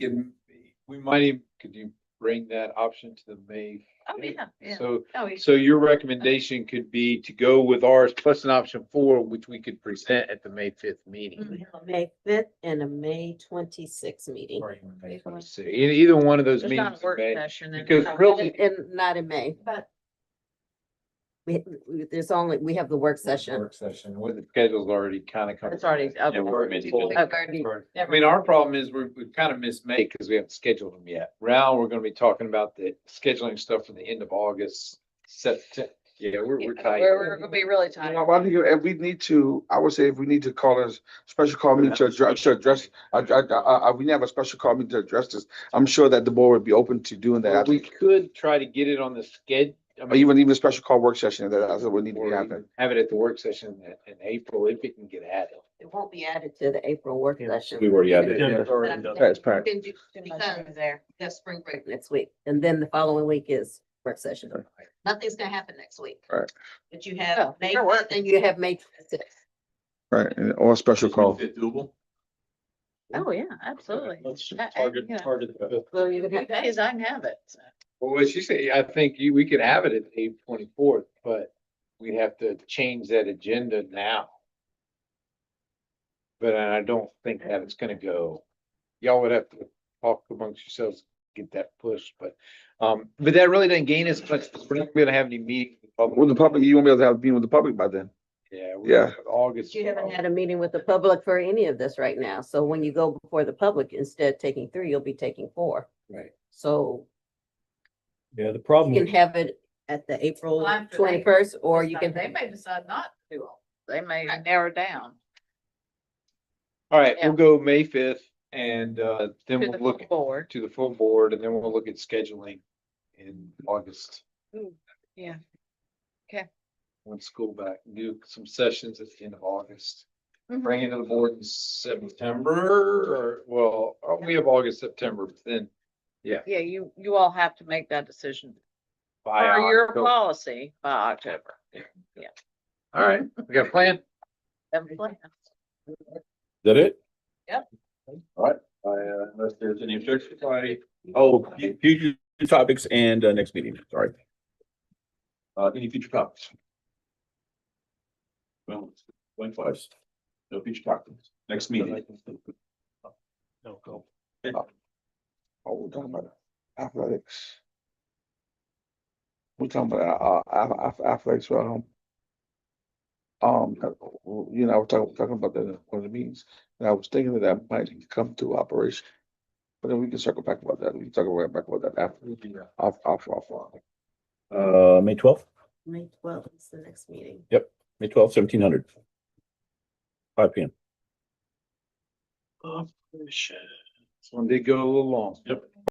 might even, could you bring that option to the May? Oh, 5th? yeah, yeah. So, Oh, yeah. so your recommendation could be to go with ours plus an option 4, which we could present at the May 5th meeting. Mhm. We have a May 5th and a May 26th meeting. May 26th. Either one of those There's meetings. not a work in May, session. in because May. really- And not in May, but we have the work session. Work session. Well, the schedule's already kind of covered. It's already. Yeah, Okay. we're already full. Okay. I mean, our problem is we've kind of missed May because we haven't scheduled them yet. Now we're gonna be talking about the scheduling stuff for the end of August, September. Yeah, we're tight. We're gonna be really tight. Well, I think if we need to, I would say if we need to call a special call meeting to address, we have a special call meeting to address this. I'm sure that the board would be open to doing that. I We think, could try to get it on the schedule. or even a special call work session, that's what we need to be happening. Have it at the work session in April if it can get added. It won't be added to the April work session. We've already added it. Yeah, it's already done. Transparent. Too much over there. That's spring break next week, and then the following week is work session. Nothing's gonna happen next week. Right. But you Oh, have May you're 5th and you have May 26th. Right, or a special call. Doable? Oh, yeah, absolutely. Let's I- target yeah. the 5th. Well, you Few have, days I can have it. so. Well, what she said, I think we could have it at April 24th, but we'd have to change that agenda now. But I don't think that it's gonna go, y'all would have to talk amongst yourselves, get that pushed, but that really doesn't gain us much. We're not gonna have any meetings. With the public, you won't be able to have a meeting with the public by then. Yeah. Yeah. August. you haven't had a meeting with the public for any of this right now, so when you go before the public, instead of taking 3, you'll be taking 4. Right. So Yeah, the you problem. can have it at the April Well, after they 21st, or you decide- can. They may decide not to do all. They may narrow down All right, Yeah. we'll go May 5th and then to we'll the look full board. to the full board and then we'll look at scheduling in August. Yeah. When school back, do some sessions at the end of August. Mhm. Bring it to the board in September we have August, September, but then Yeah, you all have to make that decision by for your October. policy by October. All right, we got a plan. Have a plan. Is that it? Yep. All right, unless there's any objections, future topics and next meeting, sorry. Any future topics? Well, went twice. No future topics. Next meeting. No, go. Oh, we're talking about athletics. We're talking about athletics, we're talking about that in one of the meetings, and I was thinking that that might come to operation. But then we can circle back about that, we can talk back about that after, off. May 12th, May 12th is the next meeting. May 12th, 1700. 5 p.m. Operation. This one did go a little long. Yep.